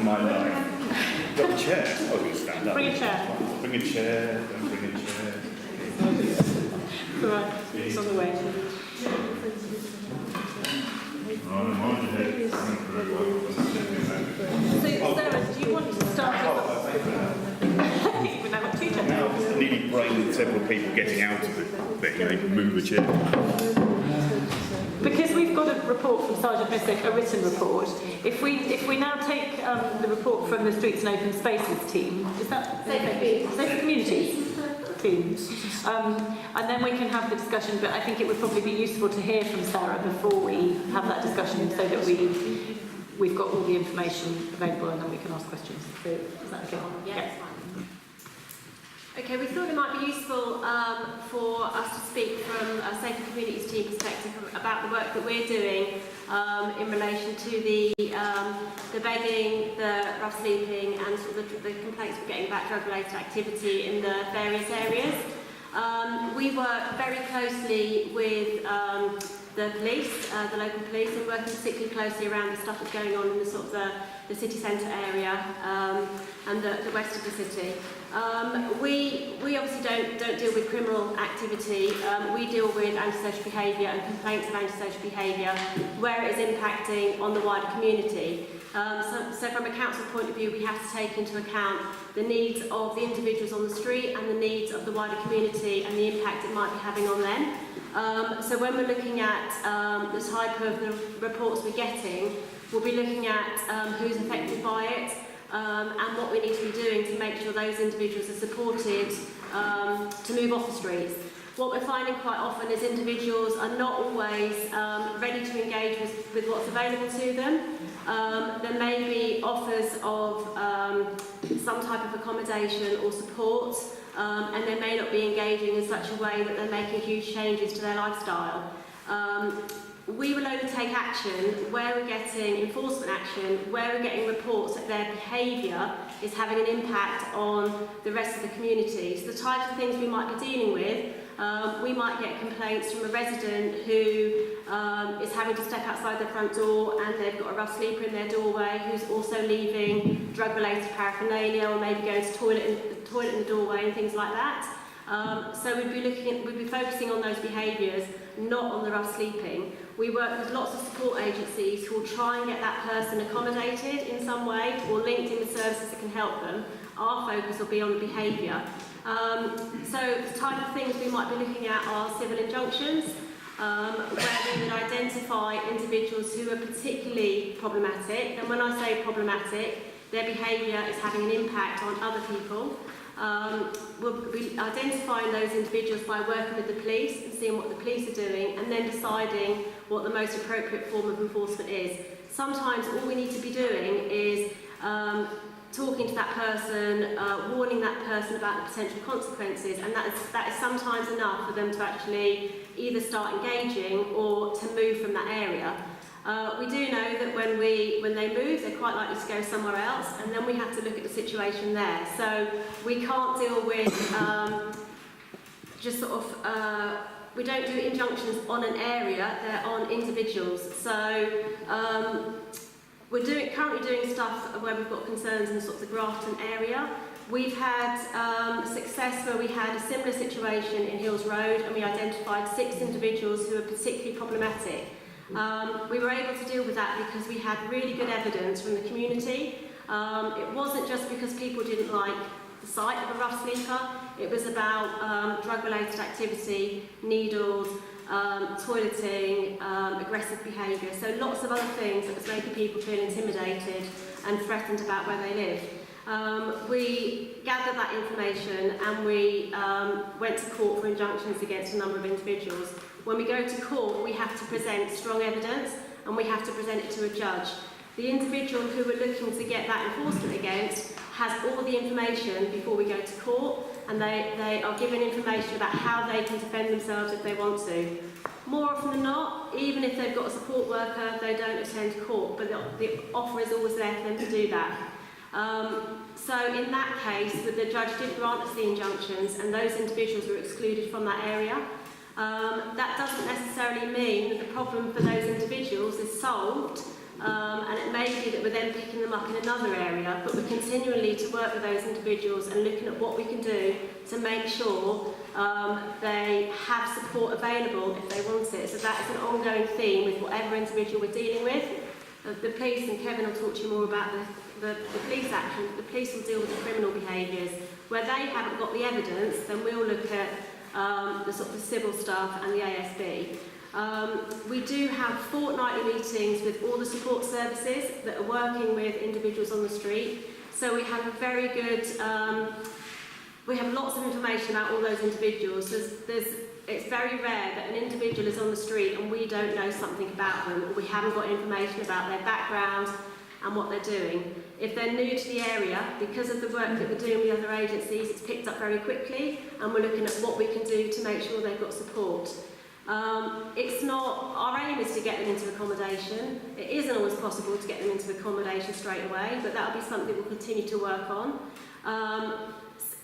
My life. Got a chair. Oh, you stand up. Bring a chair. Bring a chair. Don't bring a chair. All right, it's on the way. So, Sarah, do you want to start with... We've now got two chairs. Now, I nearly brained several people getting out of it, but move a chair. Because we've got a report from Sergeant Missick, a written report, if we now take the report from the Streets and Open Spaces team, is that Safer Communities team, and then we can have the discussion, but I think it would probably be useful to hear from Sarah before we have that discussion, so that we've got all the information available and then we can ask questions. So, is that okay? Yeah. Okay, we thought it might be useful for us to speak from a Safer Communities team perspective about the work that we're doing in relation to the bedding, the rough sleeping, and sort of the complaints we're getting about drug-related activity in the various areas. We work very closely with the police, the local police, and working particularly closely around the stuff that's going on in the sort of the city centre area and the west of the city. We obviously don't deal with criminal activity. We deal with antisocial behaviour and complaints of antisocial behaviour where it is impacting on the wider community. So from a council point of view, we have to take into account the needs of the individuals on the street and the needs of the wider community and the impact it might be having on them. So when we're looking at the type of the reports we're getting, we'll be looking at who's affected by it, and what we need to be doing to make sure those individuals are supported to move off the streets. What we're finding quite often is individuals are not always ready to engage with what's available to them. There may be offers of some type of accommodation or support, and they may not be engaging in such a way that they're making huge changes to their lifestyle. we will only take action where we're getting enforcement action, where we're getting reports that their behaviour is having an impact on the rest of the community. So the types of things we might be dealing with, we might get complaints from a resident who is having to step outside their front door and they've got a rough sleeper in their doorway who's also leaving drug-related paraphernalia or maybe going to the toilet in the doorway and things like that. So we'd be focusing on those behaviours, not on the rough sleeping. We work with lots of support agencies who will try and get that person accommodated in some way or linked in with services that can help them. Our focus will be on the behaviour. So the type of things we might be looking at are civil injunctions, where we would identify individuals who are particularly problematic. And when I say problematic, their behaviour is having an impact on other people. We'll be identifying those individuals by working with the police and seeing what the police are doing and then deciding what the most appropriate form of enforcement is. Sometimes all we need to be doing is talking to that person, warning that person about the potential consequences, and that is sometimes enough for them to actually either start engaging or to move from that area. We do know that when they move, they're quite likely to go somewhere else, and then we have to look at the situation there. So we can't deal with just sort of, we don't do injunctions on an area, they're on individuals. So we're currently doing stuff where we've got concerns in sort of the Grafton area. We've had success where we had a similar situation in Hills Road and we identified 6 individuals who are particularly problematic. We were able to deal with that because we had really good evidence from the community. It wasn't just because people didn't like the sight of a rough sleeper, it was about drug-related activity, needles, toileting, aggressive behaviour, so lots of other things that was making people feel intimidated and threatened about where they live. We gathered that information and we went to court for injunctions against a number of individuals. When we go to court, we have to present strong evidence and we have to present it to a judge. The individual who we're looking to get that enforcement against has all the information before we go to court, and they are given information about how they can defend themselves if they want to. More often than not, even if they've got a support worker, they don't attend court, but the offer is always there for them to do that. So in that case, the judge did grant us the injunctions and those individuals were excluded from that area. That doesn't necessarily mean that the problem for those individuals is solved, and it may be that we're then picking them up in another area, but we're continually to work with those individuals and looking at what we can do to make sure they have support available if they want it. So that is an ongoing theme with whatever individual we're dealing with. The police, and Kevin will talk to you more about the police action, the police will deal with the criminal behaviours. Where they haven't got the evidence, then we'll look at the sort of the civil stuff and the ASB. We do have fortnightly meetings with all the support services that are working with individuals on the street. So we have a very good, we have lots of information about all those individuals. It's very rare that an individual is on the street and we don't know something about them, or we haven't got information about their background and what they're doing. If they're new to the area, because of the work that we're doing with other agencies, it's picked up very quickly, and we're looking at what we can do to make sure they've got support. It's not, our aim is to get them into accommodation. It isn't always possible to get them into accommodation straight away, but that'll be something we'll continue to work on.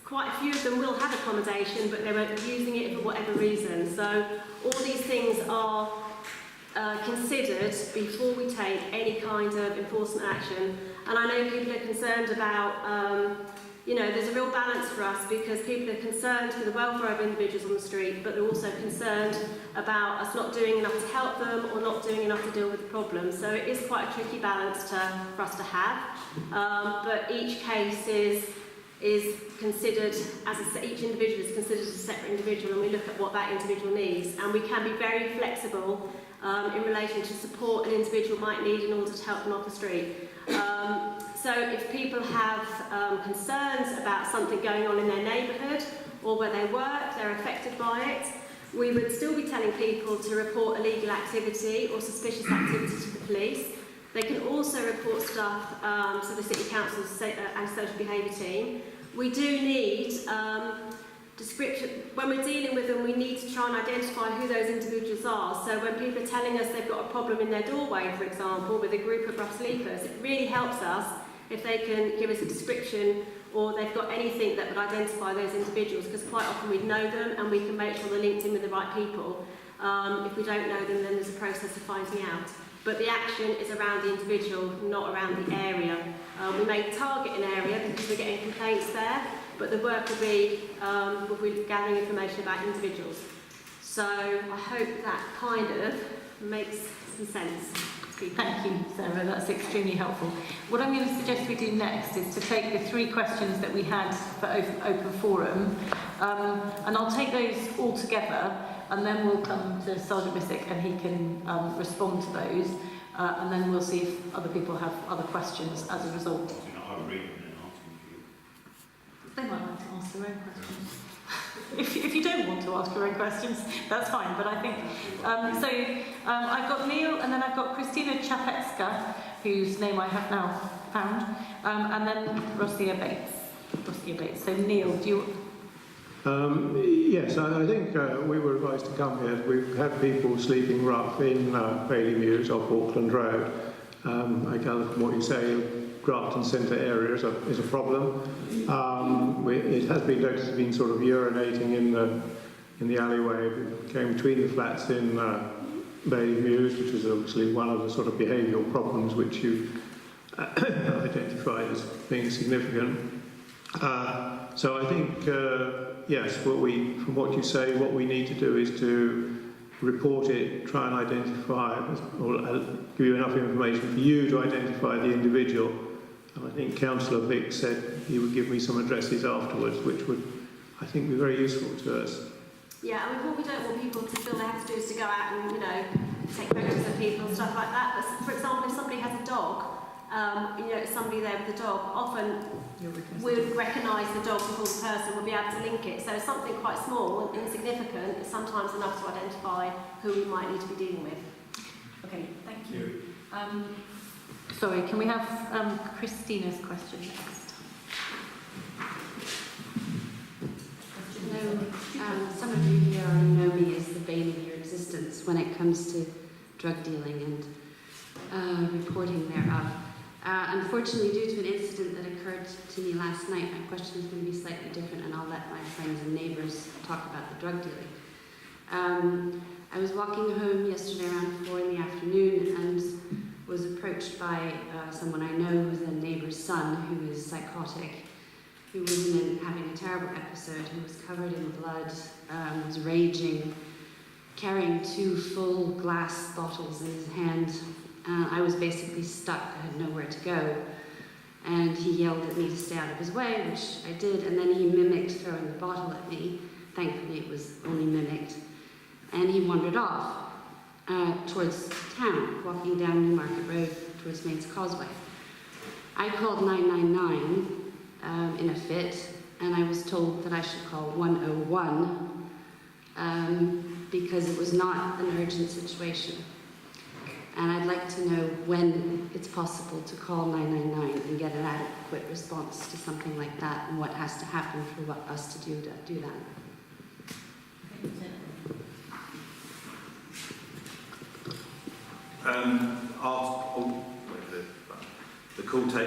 Quite a few of them will have accommodation, but they won't be using it for whatever reason. So all these things are considered before we take any kind of enforcement action. And I know people are concerned about, you know, there's a real balance for us because people are concerned for the welfare of individuals on the street, but they're also concerned about us not doing enough to help them or not doing enough to deal with the problem. So it is quite a tricky balance for us to have. But each case is considered each individual is considered as a separate individual, and we look at what that individual needs, and we can be very flexible in relation to support an individual might need in order to help them off the street. So if people have concerns about something going on in their neighbourhood or where they work, they're affected by it, we would still be telling people to report illegal activity or suspicious activity to the police. They can also report stuff to the City Council's Antisocial Behaviour team. We do need description, when we're dealing with them, we need to try and identify who those individuals are. So when people are telling us they've got a problem in their doorway, for example, with a group of rough sleepers, it really helps us if they can give us a description or they've got anything that would identify those individuals, because quite often we know them and we can make sure they're linked in with the right people. If we don't know them, then there's a process of finding out. But the action is around the individual, not around the area. We may target an area because we're getting complaints there, but the work will be gathering information about individuals. So I hope that kind of makes some sense. Thank you, Sarah, that's extremely helpful. What I'm going to suggest we do next is to take the 3 questions that we had for open forum, and I'll take those all together, and then we'll come to Sergeant Missick and he can respond to those, and then we'll see if other people have other questions as a result. They might like to ask their own questions. If you don't want to ask your own questions, that's fine. But I think I've got Neil, and then I've got Christina Chapetska, whose name I have now found, and then Rosia Bates. So Neil, do you? Yes, I think we were advised to come here. We've had people sleeping rough in Bailey Mews off Auckland Road. I gather from what you say, Grafton Centre area is a problem. It has been noticed as being sort of urinating in the alleyway. It came between the flats in Bailey Mews, which is obviously one of the sort of behavioural problems which you identified as being significant. So I think, yes, from what you say, what we need to do is to report it, try and identify, or give you enough information for you to identify the individual. And I think Councillor Vick said he would give me some addresses afterwards, which would, I think, be very useful to us. Yeah, I mean, what we don't want people to feel they have to do is to go out and, take photos of people and stuff like that. But, for example, if somebody has a dog, somebody there with a dog, often we would recognise the dog before the person would be able to link it. So something quite small and insignificant is sometimes enough to identify who we might need to be dealing with. Okay, thank you. Sorry, can we have Christina's question next? Hello. Some of you here know me as the bane of your existence when it comes to drug dealing and reporting thereof. Unfortunately, due to an incident that occurred to me last night, my question is going to be slightly different, and I'll let my friends and neighbours talk about the drug dealing. I was walking home yesterday around 4 in the afternoon and was approached by someone I know who's a neighbour's son who is psychotic, who was having a terrible episode, who was covered in blood, was raging, carrying 2 full glass bottles in his hand. I was basically stuck, I had nowhere to go. And he yelled at me to stay out of his way, which I did, and then he mimicked throwing the bottle at me. Thankfully it was only mimicked. And he wandered off towards town, walking down Newmarket Road towards Maid's Causeway. I called 999 in a fit, and I was told that I should call 101 because it was not an urgent situation. And I'd like to know when it's possible to call 999 and get an adequate response to something like that, and what has to happen for us to do that.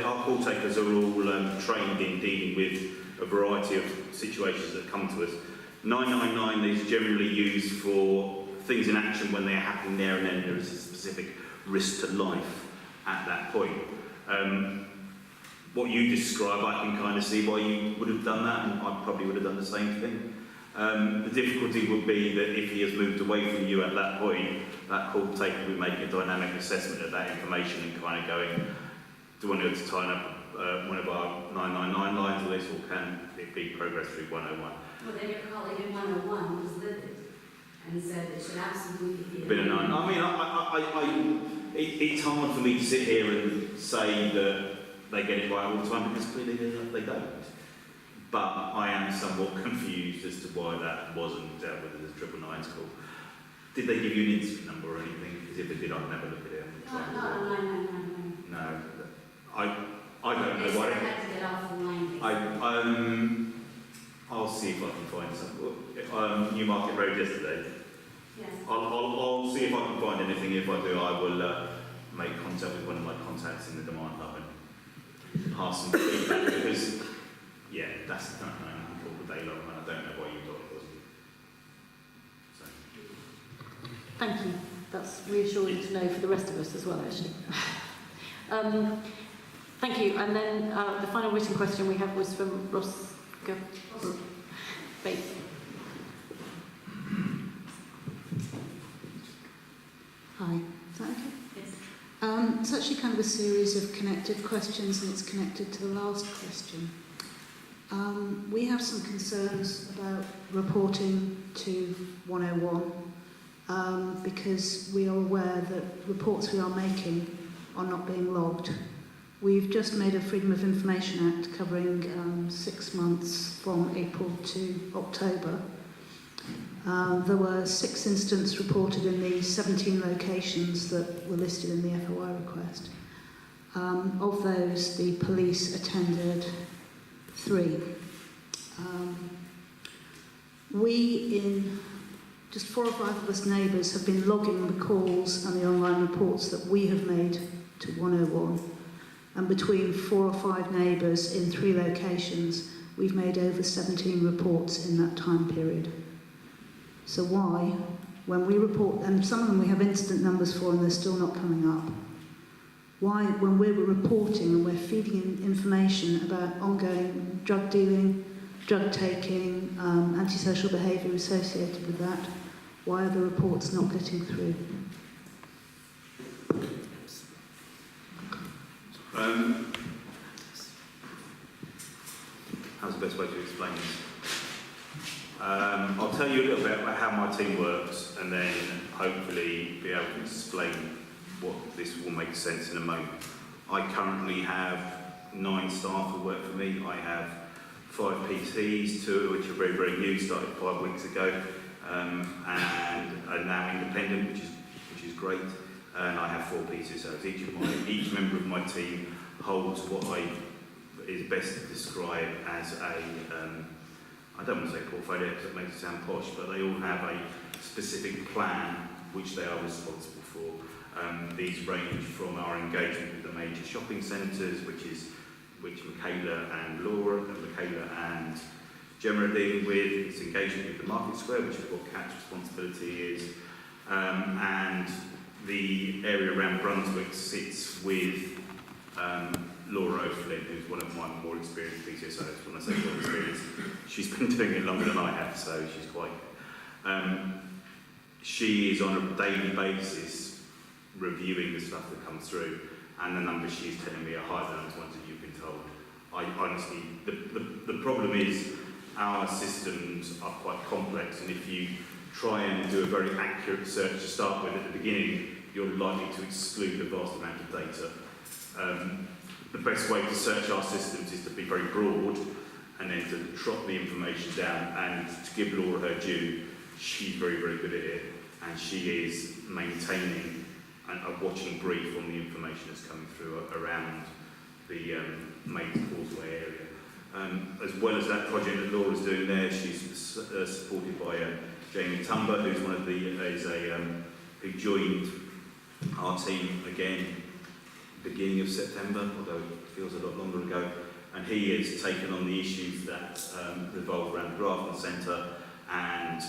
Our call takers are all trained in dealing with a variety of situations that come to us. 999 is generally used for things in action when they're happening there and then. There is a specific risk to life at that point. What you describe, I can kind of see why you would have done that, and I probably would have done the same thing. The difficulty would be that if he has moved away from you at that point, that call taker will be making a dynamic assessment of that information and kind of going, do I need to tie up one of our 999 lines or this, or can it be progressed through 101? Well, then your colleague in 101 was livid and said it should absolutely be Been a 9. I mean, it's hard for me to sit here and say that they get it right all the time, because clearly they don't. But I am somewhat confused as to why that wasn't dealt with as a 999's call. Did they give you an incident number or anything? Because if they did, I'd never look at it. No, I don't know why. They had to get off the line. I'll see if I can find some. Newmarket Road yesterday. Yes. I'll see if I can find anything. If I do, I will make contact with one of my contacts in the demand hub and pass some feedback because, yeah, that's the kind of thing I call the day long and I don't know what you thought it was. So. Thank you. That's reassuring to know for the rest of us as well, actually. Thank you. And then the final written question we have was from Ross Bates. Hi, is that okay? Yes. It's actually kind of a series of connected questions and it's connected to the last question. We have some concerns about reporting to 101 because we are aware that reports we are making are not being logged. We've just made a Freedom of Information Act covering 6 months from April to October. There were 6 incidents reported in the 17 locations that were listed in the FOI request. Of those, the police attended 3. Just 4 or 5 of us neighbours have been logging the calls and the online reports that we have made to 101. And between 4 or 5 neighbours in 3 locations, we've made over 17 reports in that time period. So why, when we report, and some of them we have incident numbers for and they're still not coming up, why, when we're reporting and we're feeding in information about ongoing drug dealing, drug taking, antisocial behaviour associated with that, why are the reports not getting through? How's the best way to explain this? I'll tell you a little bit about how my team works and then hopefully be able to explain what this will make sense in a moment. I currently have 9 staff who work for me. I have 5 PTs, 2 which are very, very new, started 5 weeks ago, and are now independent, which is great. And I have 4 PTs, so each member of my team holds what is best to describe as a I don't want to say portfolio because it makes it sound posh, but they all have a specific plan which they are responsible for. These range from our engagement with the major shopping centres, which Michaela and Laura, and Michaela and Gemma are dealing with. It's engagement with the Market Square, which is what Cat's responsibility is. And the area around Brunswick sits with Laura O'Flynn, who's one of my more experienced PCSOs. When I say more experienced, she's been doing it longer than I have, so she's quite... she is on a daily basis reviewing the stuff that comes through, and the numbers she's telling me are higher than the ones that you've been told. I honestly... The problem is our systems are quite complex, and if you try and do a very accurate search to start with at the beginning, you're likely to exclude a vast amount of data. The best way to search our systems is to be very broad and then to trot the information down, and to give Laura her due, she's very, very good at it, and she is maintaining a watching brief on the information that's coming through around the main causeway area. As well as that project that Laura's doing there, she's supported by Jamie Tumber, who's one of who joined our team again beginning of September, although it feels a lot longer ago, and he has taken on the issues that revolve around the Grafton Centre, and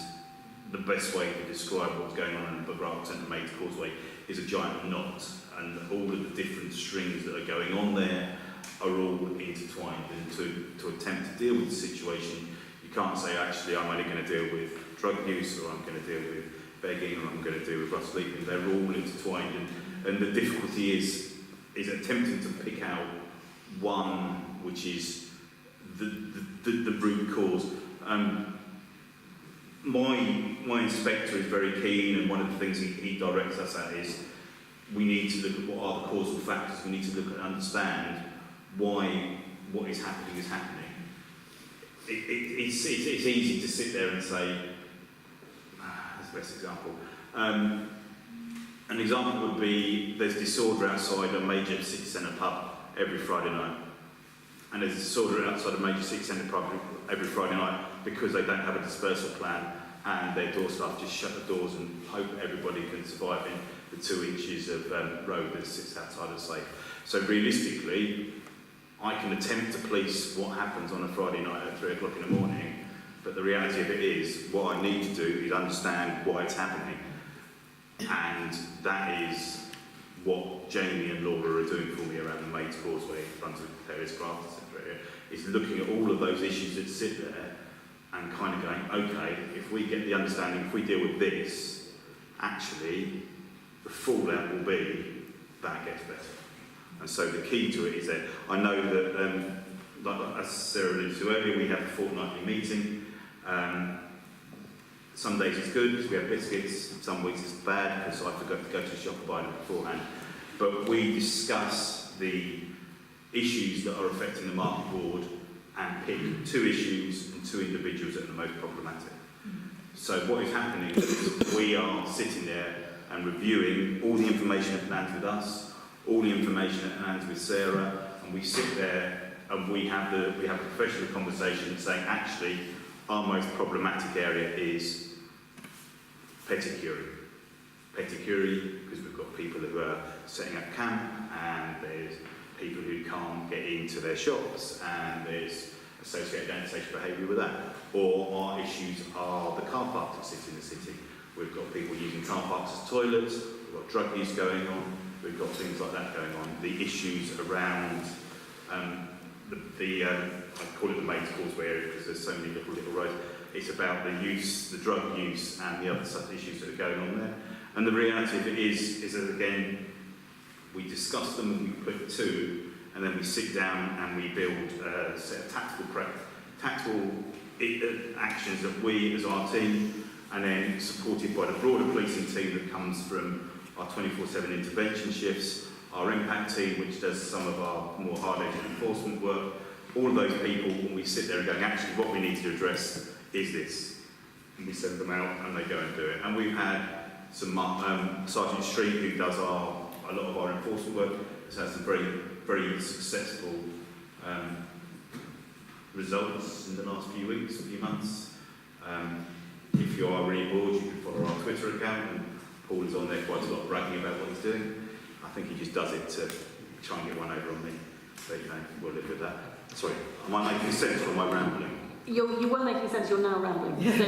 the best way to describe what's going on in the Grafton Centre Maid's Causeway is a giant knot, and all of the different strings that are going on there are all intertwined, and to attempt to deal with the situation, you can't say, actually, I'm only going to deal with drug use, or I'm going to deal with begging, or I'm going to deal with rough sleeping. They're all intertwined, and the difficulty is attempting to pick out one which is the root cause. My inspector is very keen, and one of the things he directs us at is we need to look at what are the causal factors. We need to look at and understand why what is happening is happening. It's easy to sit there and say, that's the best example. An example would be there's disorder outside a major city centre pub every Friday night. and there's a disorder outside a major city centre every Friday night because they don't have a dispersal plan and their door staff just shut the doors and hope everybody can survive in the 2 inches of road that sits outside of safe. So realistically, I can attempt to police what happens on a Friday night at 3 o'clock in the morning, but the reality of it is what I need to do is understand why it's happening. And that is what Jamie and Laura are doing for me around the Maids Causeway, Brunswick, Paris, Craft, etc. is looking at all of those issues that sit there and kind of going, okay, if we get the understanding, if we deal with this, actually the fallout will be that gets better. And so the key to it is that I know that, like as Sarah alluded to earlier, we have a fortnightly meeting. Some days it's good because we have biscuits, some weeks it's bad because I forgot to go to the shop and buy them beforehand. But we discuss the issues that are affecting the market board and pick 2 issues and 2 individuals that are the most problematic. So what is happening is we are sitting there and reviewing all the information that lands with us, all the information that lands with Sarah, and we sit there and we have a professional conversation saying, actually, our most problematic area is Ctte. Ctte, because we've got people who are setting up camp, and there's people who can't get into their shops, and there's associated antisocial behaviour with that. Or our issues are the car parks that sit in the city. We've got people using car parks as toilets, we've got drug use going on, we've got things like that going on. The issues around I call it the Maids Causeway area because there's so many little roads. It's about the use, the drug use, and the other such issues that are going on there. And the reality of it is that again, we discuss them and we put 2, and then we sit down and we build a set of tactical actions that we as our team, and then supported by the broader policing team that comes from our 24/7 intervention shifts, our impact team, which does some of our more hard-edged enforcement work. All of those people, when we sit there and going, actually, what we need to address is this. And we send them out and they go and do it. And we've had some Sergeant Street, who does a lot of our enforcement work, has had some very, very successful results in the last few weeks, few months. If you are really bored, you can follow our Twitter account, and Paul is on there quite a lot bragging about what he's doing. I think he just does it to try and get one over on me. So, you know, we'll live with that. Sorry, am I making sense from my rambling? You were making sense, you're now rambling. So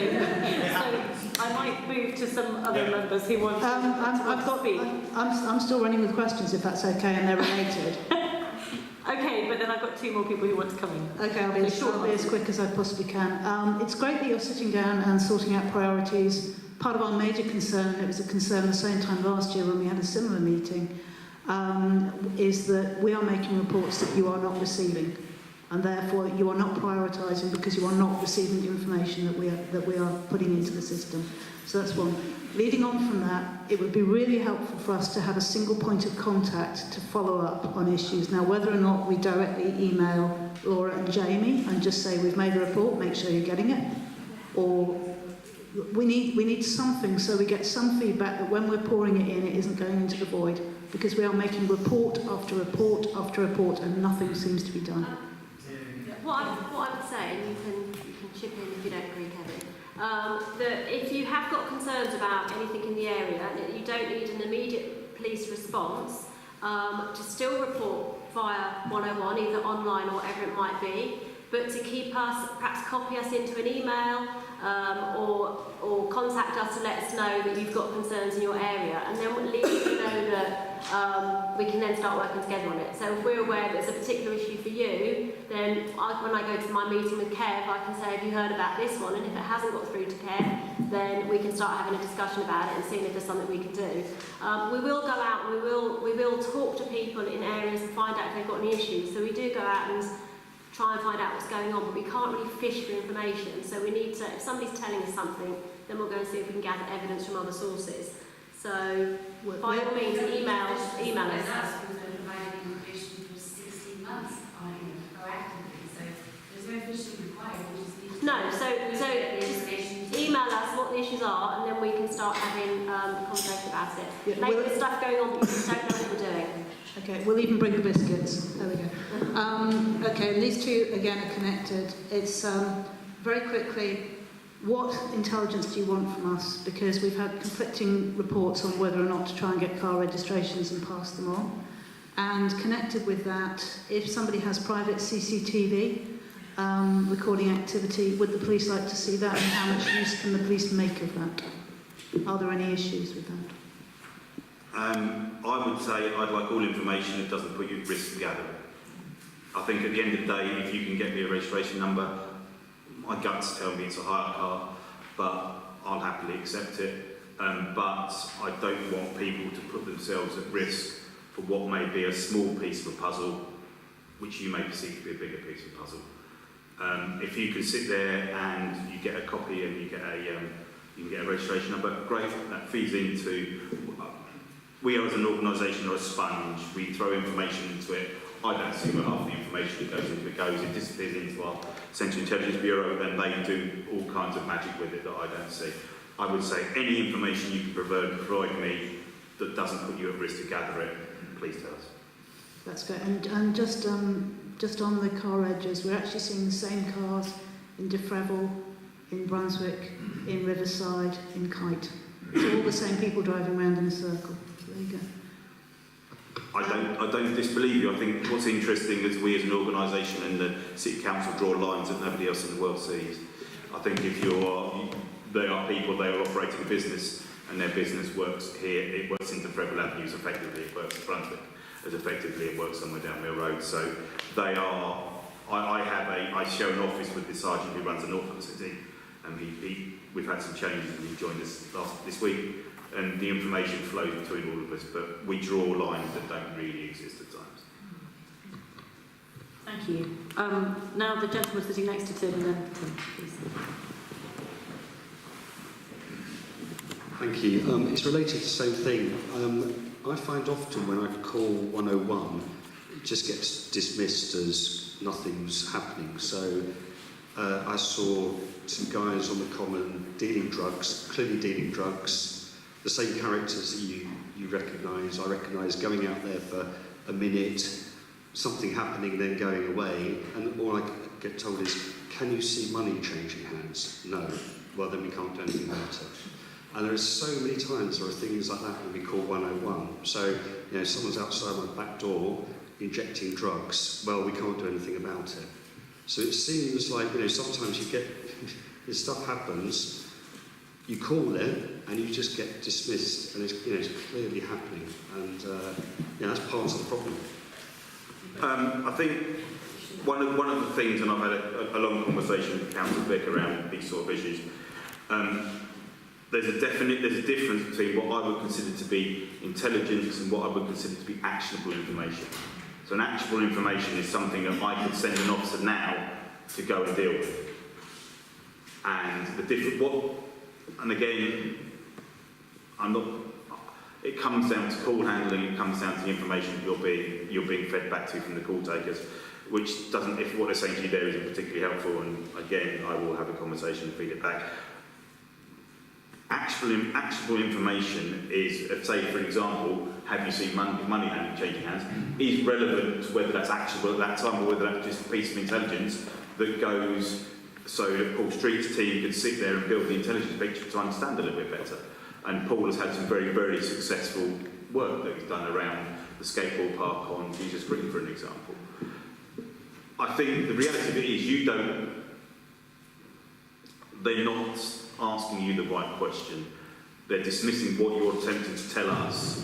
I might move to some other members who want to speak. I'm still running with questions, if that's okay, and they're related. Okay, but then I've got 2 more people who want to come in. Okay, I'll be as quick as I possibly can. It's great that you're sitting down and sorting out priorities. Part of our major concern, and it was a concern the same time last year when we had a similar meeting, is that we are making reports that you are not receiving, and therefore you are not prioritising because you are not receiving the information that we are putting into the system. So that's one. Leading on from that, it would be really helpful for us to have a single point of contact to follow up on issues. Now, whether or not we directly email Laura and Jamie and just say we've made a report, make sure you're getting it, or we need something so we get some feedback that when we're pouring it in, it isn't going into the void, because we are making report after report after report and nothing seems to be done. What I would say, and you can chip in if you don't agree, Kevin, that if you have got concerns about anything in the area, that you don't need an immediate police response, to still report via 101, either online or whatever it might be, but to keep us, perhaps copy us into an email, or contact us to let us know that you've got concerns in your area, and then at least we know that we can then start working together on it. So if we're aware that it's a particular issue for you, then when I go to my meeting with Kev, I can say, have you heard about this one? And if it hasn't got through to Kev, then we can start having a discussion about it and seeing if there's something we can do. We will go out and we will talk to people in areas and find out if they've got any issues. So we do go out and try and find out what's going on, but we can't really fish for information. So we need to, if somebody's telling us something, then we'll go and see if we can gather evidence from other sources. So by all means, email us. Providing information for 16 months proactively, so there's no fishing required. No, so just email us what the issues are, and then we can start having a conversation about it. Maybe there's stuff going on, but we just don't know what we're doing. Okay, we'll even bring the biscuits. There we go. Okay, and these two, again, are connected. It's very quickly, what intelligence do you want from us? Because we've had conflicting reports on whether or not to try and get car registrations and pass them on. And connected with that, if somebody has private CCTV recording activity, would the police like to see that, and how much use can the police make of that? Are there any issues with that? I would say I'd like all information that doesn't put you at risk to gather it. I think at the end of the day, if you can get me a registration number, my guts tell me it's a hire car, but I'll happily accept it. But I don't want people to put themselves at risk for what may be a small piece of a puzzle, which you may perceive to be a bigger piece of a puzzle. If you can sit there and you get a copy and you can get a registration number, great, that feeds into... We are as an organisation are a sponge, we throw information into it. I don't see where half the information that goes into it goes. It disappears into our Central Intelligence Bureau and they do all kinds of magic with it that I don't see. I would say any information you can provide me that doesn't put you at risk to gather it, please tell us. That's great. And just on the car edges, we're actually seeing the same cars in Defrevel, in Brunswick, in Riverside, in Ctte. It's all the same people driving around in a circle. So there you go. I don't disbelieve you. I think what's interesting is we as an organisation and the City Council draw lines that nobody else in the world sees. I think if they are people, they are operating a business and their business works here, it works into Defrevel Avenues effectively, it works in Brunswick as effectively it works somewhere down Mill Road. So they are, I share an office with the sergeant who runs the Norfolk City and we've had some changes and he joined us this week. And the information flows between all of us, but we draw lines that don't really exist at times. Thank you. Now the gentleman sitting next to Tim, and then Tim, please. Thank you. It's related to the same thing. I find often when I call 101, it just gets dismissed as nothing's happening. So I saw some guys on the common dealing drugs, clearly dealing drugs. The same characters that you recognise, I recognise going out there for a minute, something happening, then going away, and all I get told is, can you see money changing hands? No. Well, then we can't do anything about it. And there are so many times there are things like that when we call 101. So, someone's outside my back door injecting drugs. Well, we can't do anything about it. So it seems like, sometimes you get, this stuff happens, you call them and you just get dismissed, and it's clearly happening, and that's part of the problem. I think one of the things, and I've had a long conversation with Councillor Vick around these sort of issues. There's a difference between what I would consider to be intelligence and what I would consider to be actionable information. So an actionable information is something that I could send an officer now to go and deal with. And and again, it comes down to call handling, it comes down to the information that you're being fed back to from the call takers, which doesn't, if what they're saying to you there isn't particularly helpful, and again, I will have a conversation and feed it back. Actionable information is, say for example, have you seen money changing hands, is relevant to whether that's actionable at that time or whether that's just a piece of intelligence that goes so that Paul Street's team can sit there and build the intelligence picture to understand a little bit better. And Paul has had some very, very successful work that he's done around the skateboard park on Jesus Green, for an example. I think the reality of it is they're not asking you the right question. They're dismissing what you're attempting to tell us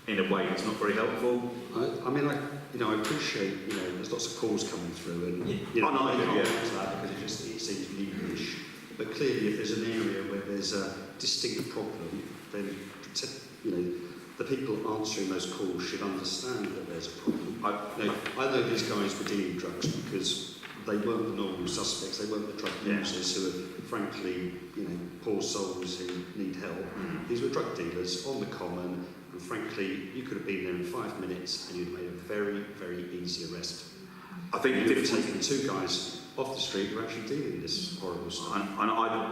in a way that's not very helpful. I appreciate, there's lots of calls coming through, and I can't answer that because it seems legal-ish. But clearly, if there's an area where there's a distinct problem, then the people answering those calls should understand that there's a problem. I know these guys were dealing drugs because they weren't the normal suspects, they weren't the drug users who are, frankly, poor souls who need help. These were drug dealers on the common, and frankly, you could have been there in 5 minutes and you'd made a very, very easy arrest. I think you'd have taken 2 guys off the street who are actually dealing this horrible stuff.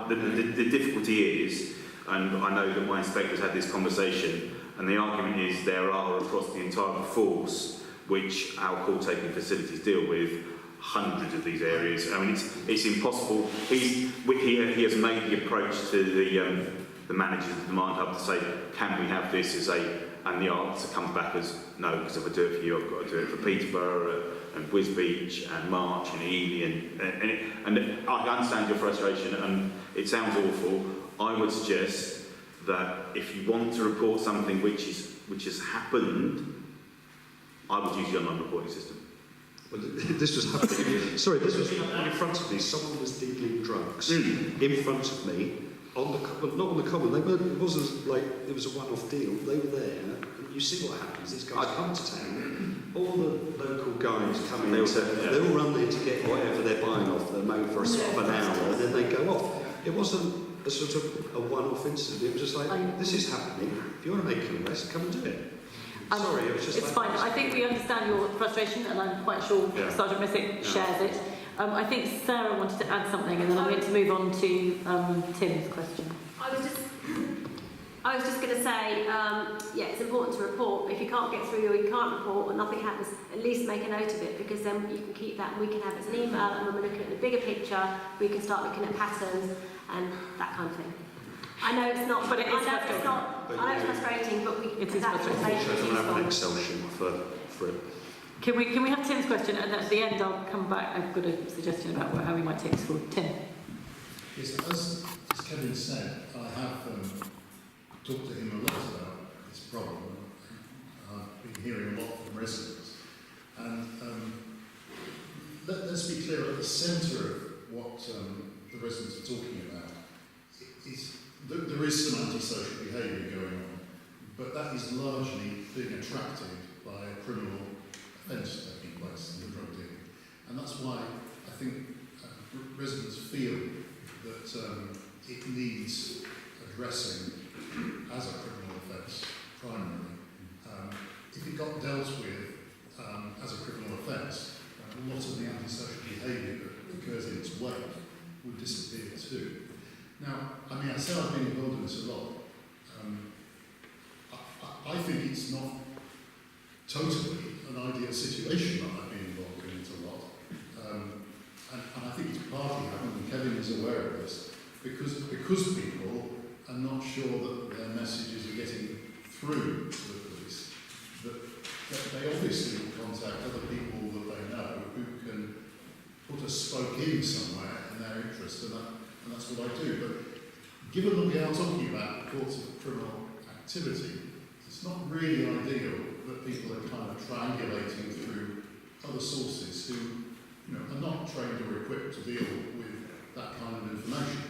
The difficulty is, and I know that my inspectors had this conversation, And the argument is there are across the entire force, which our call-taking facilities deal with, hundreds of these areas. I mean, it's impossible. He has made the approach to the managers of the Demand Hub to say, can we have this as a, and the answer comes back as no, because if I do it for you, I've got to do it for Peterborough and Wisbech and March and Ely, and I understand your frustration, and it sounds awful. I would suggest that if you want to report something which has happened, I would use the online reporting system. Well, this was happening. Sorry, this was happening in front of me. Someone was dealing drugs in front of me. On the not on the common. It wasn't like it was a one-off deal. They were there. You see what happens. These guys come to town. All the local guys come in. They all run there to get whatever they're buying off them over for a sort of an hour, and then they go off. It wasn't a sort of a one-off incident. It was just like, this is happening. If you want to make an arrest, come and do it. Sorry, it was just. It's fine. I think we understand your frustration, and I'm quite sure Sergeant Missick shares it. I think Sarah wanted to add something, and then I'm going to move on to Tim's question. I was just going to say, yeah, it's important to report. But if you can't get through or you can't report or nothing happens, at least make a note of it, because then you can keep that and we can have it as an email, and when we're looking at the bigger picture, we can start looking at patterns and that kind of thing. I know it's not, but it is frustrating. I know it's frustrating, but It is frustrating. I don't have an Excel sheet for it. Can we have Tim's question, and at the end I'll come back. I've got a suggestion about how we might take this forward. Tim. Yes, as Kevin said, I have talked to him a lot about this problem. I've been hearing a lot from residents, and let's be clear, at the centre of what the residents are talking about is there is some antisocial behaviour going on, but that is largely being attracted by a criminal offence taking place in the drug dealing. And that's why I think residents feel that it needs addressing as a criminal offence, primarily. If it got dealt with as a criminal offence, a lot of the antisocial behaviour that occurs in its wake would disappear too. Now, I mean, I say I've been involved in this a lot. I think it's not totally an ideal situation that I've been involved in it a lot. And I think it's partly happened, and Kevin is aware of this, because people are not sure that their messages are getting through to the police, that they obviously will contact other people that they know who can put a spoke in somewhere in their interest, and that's what I do. But given that we are talking about reports of criminal activity, it's not really ideal that people are kind of triangulating through other sources who are not trained or equipped to deal with that kind of information.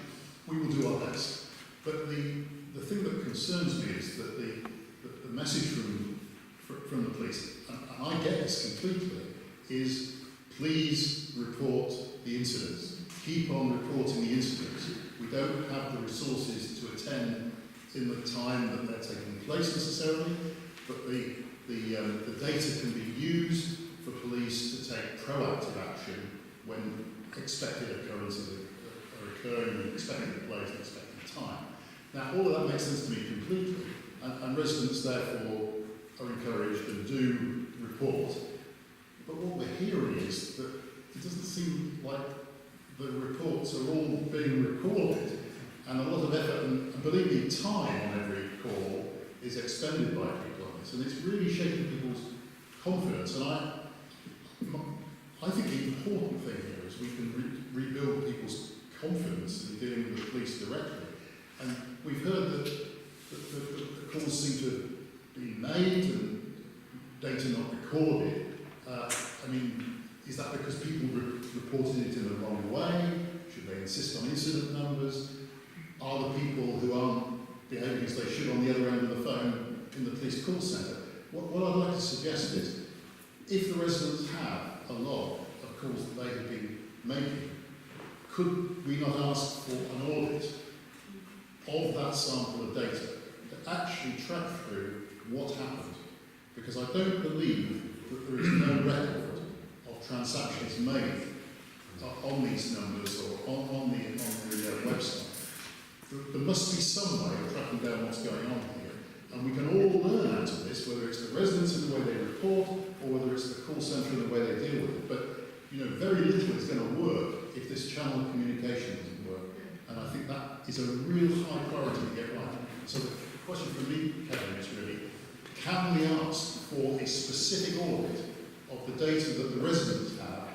We will do our best. But the thing that concerns me is that the message from the police, and I get this completely, is please report the incidents. Keep on reporting the incidents. We don't have the resources to attend in the time that they're taking place necessarily, but the data can be used for police to take proactive action when expected occurrences are occurring in expected place and expected time. Now, all of that makes sense to me completely, and residents therefore are encouraged and do report. But what we're hearing is that it doesn't seem like the reports are all being recorded, and a lot of effort and believe me, time on every call is expended by people on this, and it's really shaking people's confidence. And I think the important thing here is we can rebuild people's confidence in dealing with the police directly. And we've heard that the calls seem to have been made and data not recorded. I mean, is that because people reported it in the wrong way? Should they insist on incident numbers? Are the people who aren't behaving as they should on the other end of the phone in the police call centre? What I'd like to suggest is, if the residents have a log of calls that they have been making, could we not ask for an audit of that sample of data to actually track through what happened? Because I don't believe that there is no record of transactions made on these numbers or on the website. There must be some way of tracking down what's going on here. And we can all learn out of this, whether it's the residents in the way they report, or whether it's the call centre in the way they deal with it. But, you know, very little is going to work if this channel of communication doesn't work. And I think that is a real high priority to get right. So the question for me, Kevin, is really, can we ask for a specific audit of the data that the residents have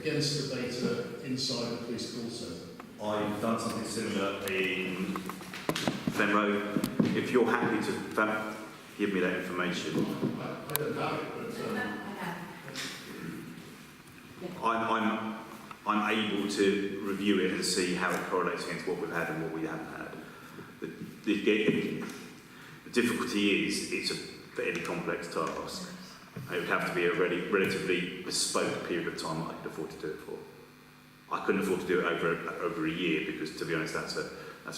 against the data inside the police call centre? I've done something similar in Fen Road. If you're happy to give me that information. I don't have it, but I'm able to review it and see how it correlates against what we've had and what we haven't had. The difficulty is it's a fairly complex task. It would have to be a relatively bespoke period of time that I could afford to do it for. I couldn't afford to do it over a year because, to be honest, that's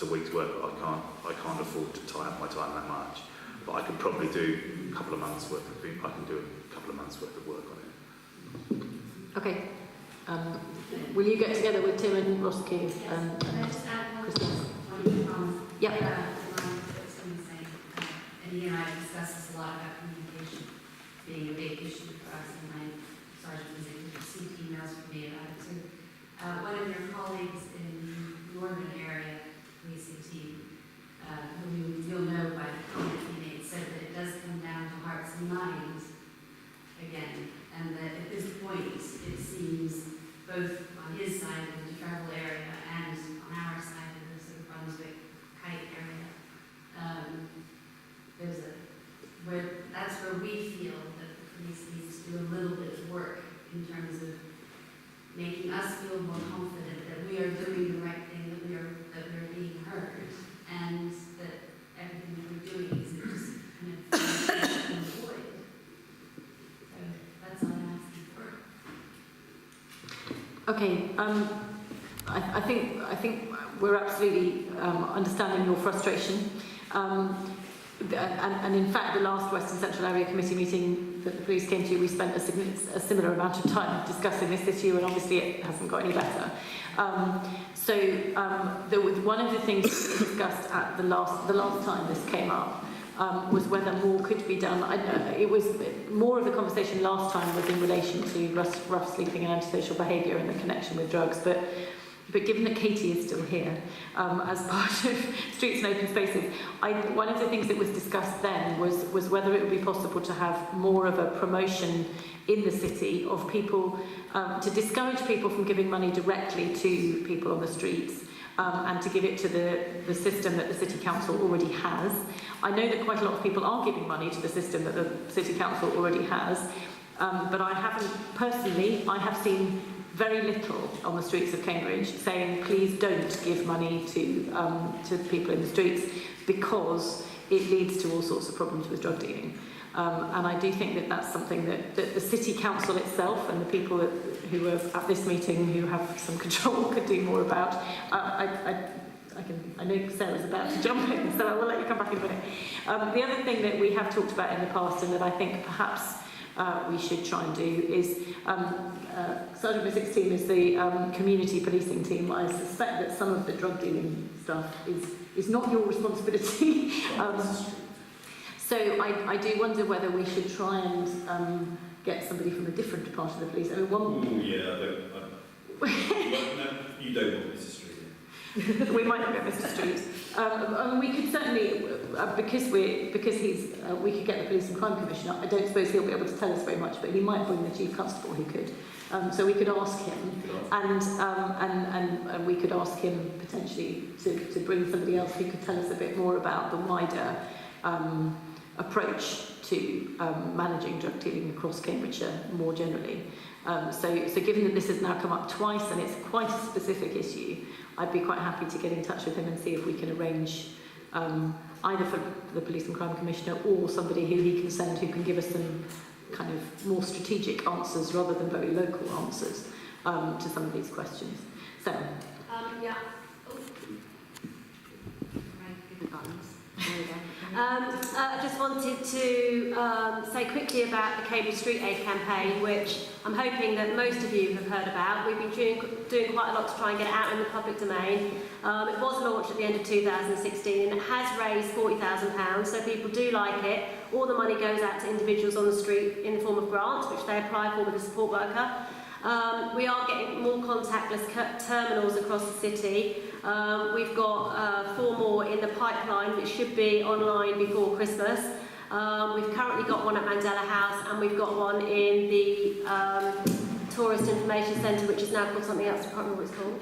a week's work. I can't afford to tie up my time that much. But I could probably do a couple of months worth of I can do a couple of months worth of work on it. Okay. Will you get together with Tim and Roski and Christine? Yep. And he and I discussed this a lot about communication being a big issue for us, and my sergeant was able to receive emails from me about it too. One of your colleagues in the northern area, Ctte, who you'll know by the comment he made, said that it does come down to hearts and minds again, and that at this point it seems both on his side of the travel area and on our side of the sort of Brunswick Ctte area, that's where we feel that the police needs to do a little bit of work in terms of making us feel more confident that we are doing the right thing, that we're being heard, and that everything that we're doing is just kind of in the void. So that's all I'm asking for. Okay. I think we're absolutely understanding your frustration. And in fact, the last Western Central Area Committee meeting that the police came to, we spent a similar amount of time discussing this issue, and obviously it hasn't got any better. There was one of the things we discussed at the last time this came up was whether more could be done. It was more of the conversation last time was in relation to rough sleeping and antisocial behaviour and the connection with drugs, but given that Ctte is still here as part of Streets and Open Spaces, one of the things that was discussed then was whether it would be possible to have more of a promotion in the city of people, to discourage people from giving money directly to people on the streets, and to give it to the system that the City Council already has. I know that quite a lot of people are giving money to the system that the City Council already has, but I have seen very little on the streets of Cambridge saying, please don't give money to people in the streets because it leads to all sorts of problems with drug dealing. And I do think that that's something that the City Council itself and the people who are at this meeting who have some control could do more about. I know Sarah's about to jump in, so I will let you come back in a minute. The other thing that we have talked about in the past and that I think perhaps we should try and do is Sergeant Missick's team is the community policing team. I suspect that some of the drug dealing stuff is not your responsibility. So I do wonder whether we should try and get somebody from a different part of the police. I mean, you don't want Mr. Street. We might not get Mr. Street. We could certainly, we could get the Police and Crime Commissioner. I don't suppose he'll be able to tell us very much, but he might bring the Chief Constable who could. So we could ask him, and we could ask him potentially to bring somebody else who could tell us a bit more about the wider approach to managing drug dealing across Cambridgeshire more generally. So given that this has now come up twice and it's quite a specific issue, I'd be quite happy to get in touch with him and see if we can arrange either for the Police and Crime Commissioner or somebody who he can send who can give us some kind of more strategic answers rather than very local answers to some of these questions. So. Yeah. I just wanted to say quickly about the Cambridge Street Aid campaign, which I'm hoping that most of you have heard about. We've been doing quite a lot to try and get it out in the public domain. It was launched at the end of 2016 and it has raised £40,000, so people do like it. All the money goes out to individuals on the street in the form of grants, which they apply for with a support worker. We are getting more contactless terminals across the city. We've got 4 more in the pipeline, which should be online before Christmas. We've currently got one at Mandela House, and we've got one in the Tourist Information Centre, which is now called something else. I can't remember what it's called.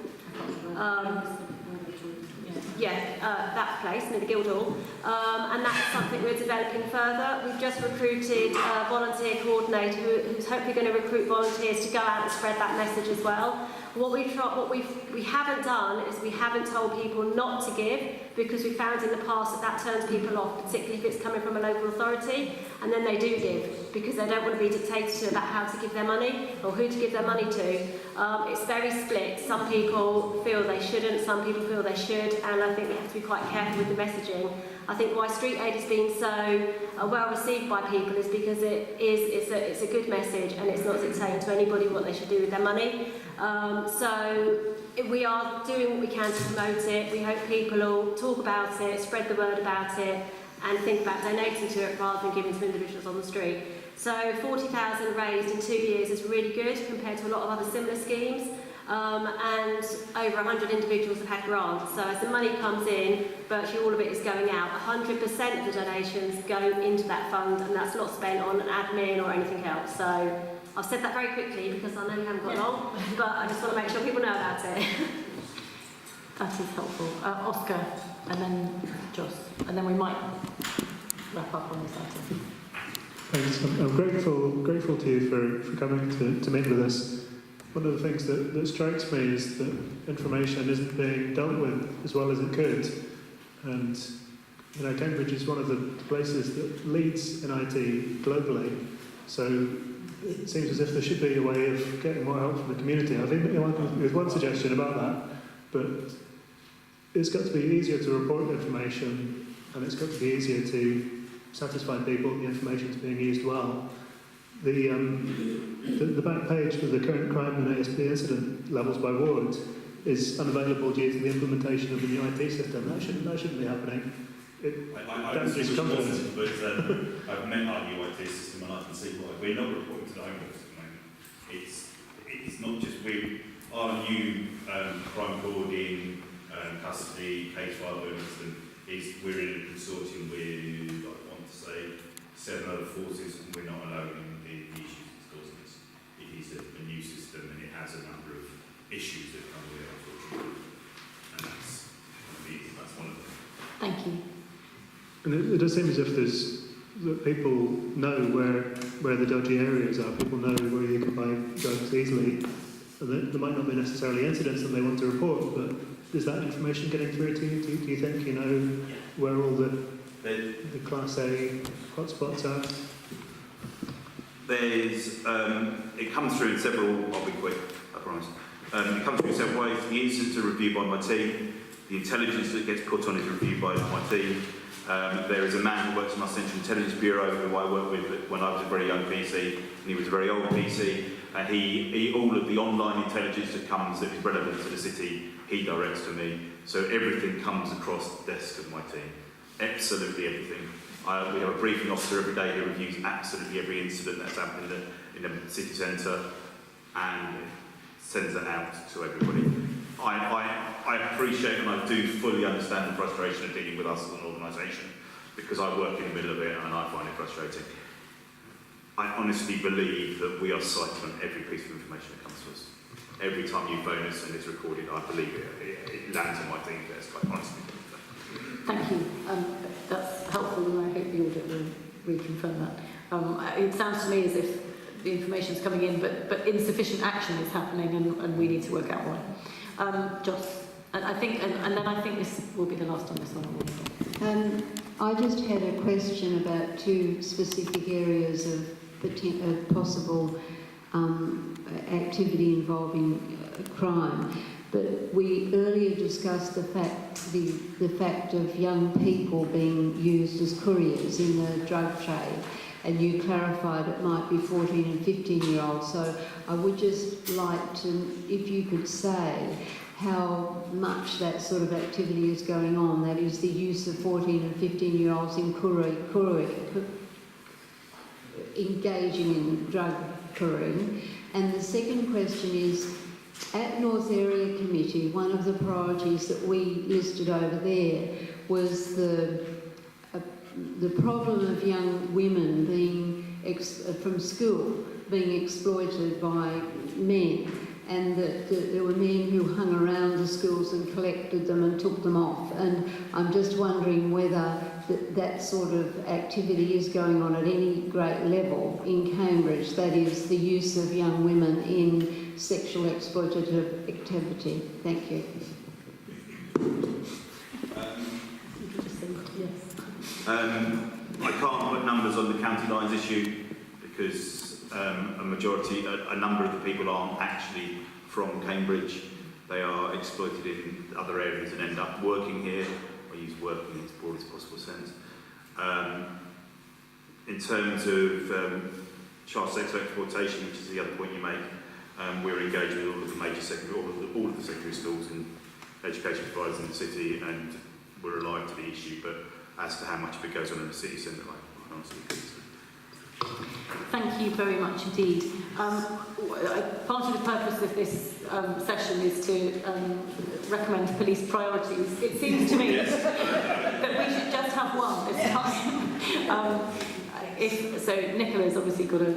That place near the Guildhall, and that's something we're developing further. We've just recruited a volunteer coordinator who's hopefully going to recruit volunteers to go out and spread that message as well. What we haven't done is we haven't told people not to give, because we found in the past that turns people off, particularly if it's coming from a local authority, and then they do give because they don't want to be dictated to about how to give their money or who to give their money to. It's very split. Some people feel they shouldn't, some people feel they should, and I think we have to be quite careful with the messaging. I think why Street Aid is being so well received by people is because it's a good message, and it's not dictating to anybody what they should do with their money. So we are doing what we can to promote it. We hope people will talk about it, spread the word about it, and think about donating to it rather than giving to individuals on the street. So 40,000 raised in 2 years is really good compared to a lot of other similar schemes. And over 100 individuals have had grants. So as the money comes in, virtually all of it is going out. 100% of the donations go into that fund, and that's not spent on admin or anything else. So I've said that very quickly because I know we haven't got long, but I just want to make sure people know about it. That is helpful. Oscar, and then Joss, and then we might wrap up on this item. Thanks. I'm grateful to you for coming to meet with us. One of the things that strikes me is that information isn't being dealt with as well as it could. And Cambridge is one of the places that leads in IT globally. So it seems as if there should be a way of getting more help from the community. I think there's one suggestion about that, but it's got to be easier to report information, and it's got to be easier to satisfy people that the information is being used well. The back page with the current crime and ASP incident levels by ward is unavailable due to the implementation of the new IT system. That shouldn't be happening. I can see which was, but I've met our new IT system, and I can see why we're not reporting to the Home Office at the moment. It's not just our new crime coordinating, custody, case file incident is we're in a consortium with, I want to say, 7 other forces, and we're not alone in the issues it's causing us. It is a new system, and it has a number of issues that come with it, unfortunately. And that's one of them. Thank you. And it does seem as if that people know where the dodgy areas are. People know where you can buy drugs easily. And there might not be necessarily incidents that they want to report, but is that information getting through to you? Do you think you know where all the Class A hotspots are? It comes through in several, I'll be quick, I promise. It comes through in several ways. The incidents are reviewed by my team. The intelligence that gets put on is reviewed by my team. There is a man who works in our Central Intelligence Bureau who I worked with when I was a very young PC, and he was a very old PC. And he all of the online intelligence that comes that is relevant to the city, he directs to me. So everything comes across the desk of my team. Absolutely everything. We have a briefing officer every day who reviews absolutely every incident that's happened in the city centre and sends it out to everybody. I appreciate and I do fully understand the frustration of dealing with us as an organisation, because I work in the middle of it and I find it frustrating. I honestly believe that we are cited on every piece of information that comes to us. Every time you phone us and it's recorded, I believe it lands on my team desk, quite honestly. Thank you. That's helpful, and I hope the audit will reconfirm that. It sounds to me as if the information is coming in, but insufficient action is happening, and we need to work out why. Joss, and then I think this will be the last time this one. I just had a question about 2 specific areas of possible activity involving crime. But we earlier discussed the fact of young people being used as couriers in the drug trade, and you clarified it might be 14 and 15-year-olds. So I would just like to, if you could say how much that sort of activity is going on, that is the use of 14 and 15-year-olds in engaging in drug couriering. And the second question is, at North Area Committee, one of the priorities that we listed over there was the problem of young women being from school being exploited by men, and that there were men who hung around the schools and collected them and took them off. And I'm just wondering whether that sort of activity is going on at any great level in Cambridge, that is, the use of young women in sexual exploitative activity. Thank you. I can't put numbers on the county lines issue because a number of the people aren't actually from Cambridge. They are exploited in other areas and end up working here. I use working in its broadest possible sense. In terms of child sexual exploitation, which is the other point you make, we're engaged with all of the major all of the secondary schools and education providers in the city, and we're alive to the issue. But as to how much of it goes on in the city centre, I honestly couldn't say. Thank you very much indeed. Part of the purpose of this session is to recommend police priorities. It seems to me that we should just have one this time. So Nicola's obviously got a...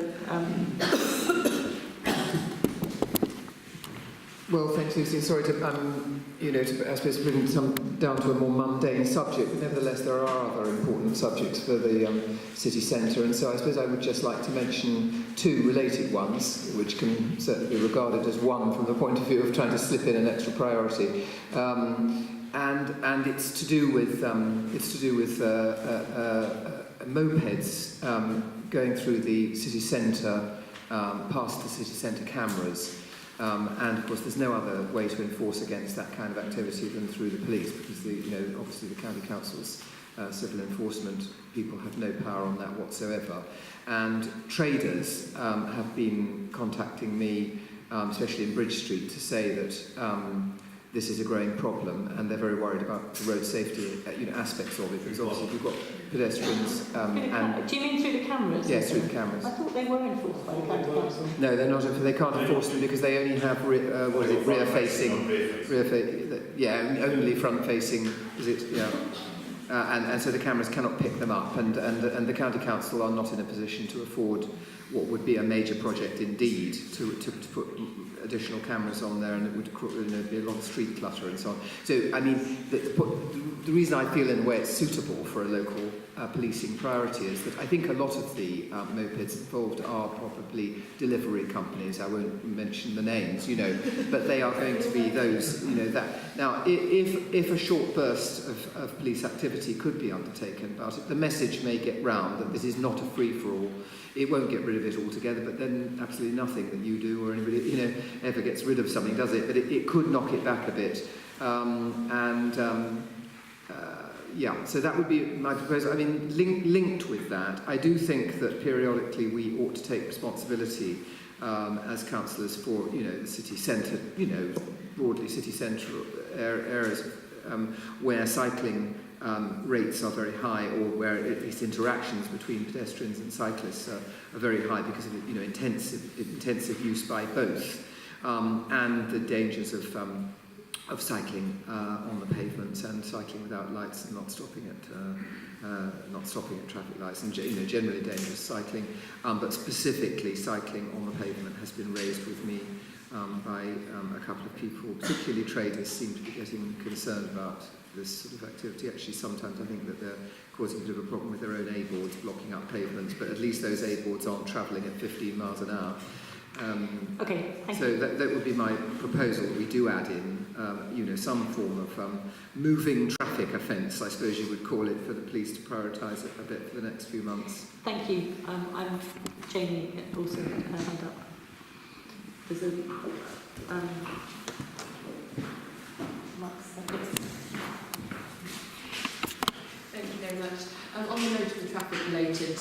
Well, thanks, Lucy. Sorry to, I suppose bring some down to a more mundane subject, but nevertheless there are other important subjects for the city centre, and so I suppose I would just like to mention two related ones, which can certainly be regarded as one from the point of view of trying to slip in an extra priority, and it's to do with mopeds going through the city centre, past the city centre cameras. And of course, there's no other way to enforce against that kind of activity than through the police, because obviously the county council's civil enforcement people have no power on that whatsoever. And traders have been contacting me, especially in Bridge Street, to say that this is a growing problem, and they're very worried about the road safety aspects of it, because obviously you've got pedestrians and... Do you mean through the cameras? Yes, through the cameras. I thought they were enforced by the county council. No, they're not. They can't enforce them because they only have rear-facing. Only front-facing. Is it? Yeah. And so the cameras cannot pick them up, and the county council are not in a position to afford what would be a major project indeed to put additional cameras on there, and it would be a lot of street clutter and so on. So, I mean, the reason I feel in a way it's suitable for a local policing priority is that I think a lot of the mopeds involved are probably delivery companies. I won't mention the names, but they are going to be those, that. Now, if a short burst of police activity could be undertaken about it, the message may get round that this is not a free-for-all. It won't get rid of it altogether, but then absolutely nothing that you do or anybody, ever gets rid of something, does it? But it could knock it back a bit. So that would be my proposal. I mean, linked with that, I do think that periodically we ought to take responsibility as councillors for, the city centre, broadly city centre areas where cycling rates are very high, or where at least interactions between pedestrians and cyclists are very high because of intensive use by both, and the dangers of cycling on the pavements and cycling without lights and not stopping at traffic lights, and generally dangerous cycling, but specifically cycling on the pavement has been raised with me by a couple of people, particularly traders seem to be getting concerned about this sort of activity. Actually, sometimes I think that they're causing a bit of a problem with their own A-boards blocking up pavements, but at least those A-boards aren't travelling at 15 miles an hour. Okay, thank you. So that would be my proposal, that we do add in, some form of moving traffic offence, I suppose you would call it, for the police to prioritise it a bit for the next few months. Thank you. I'm Jamie, also her hand up. There's a... much. On the note of the traffic-related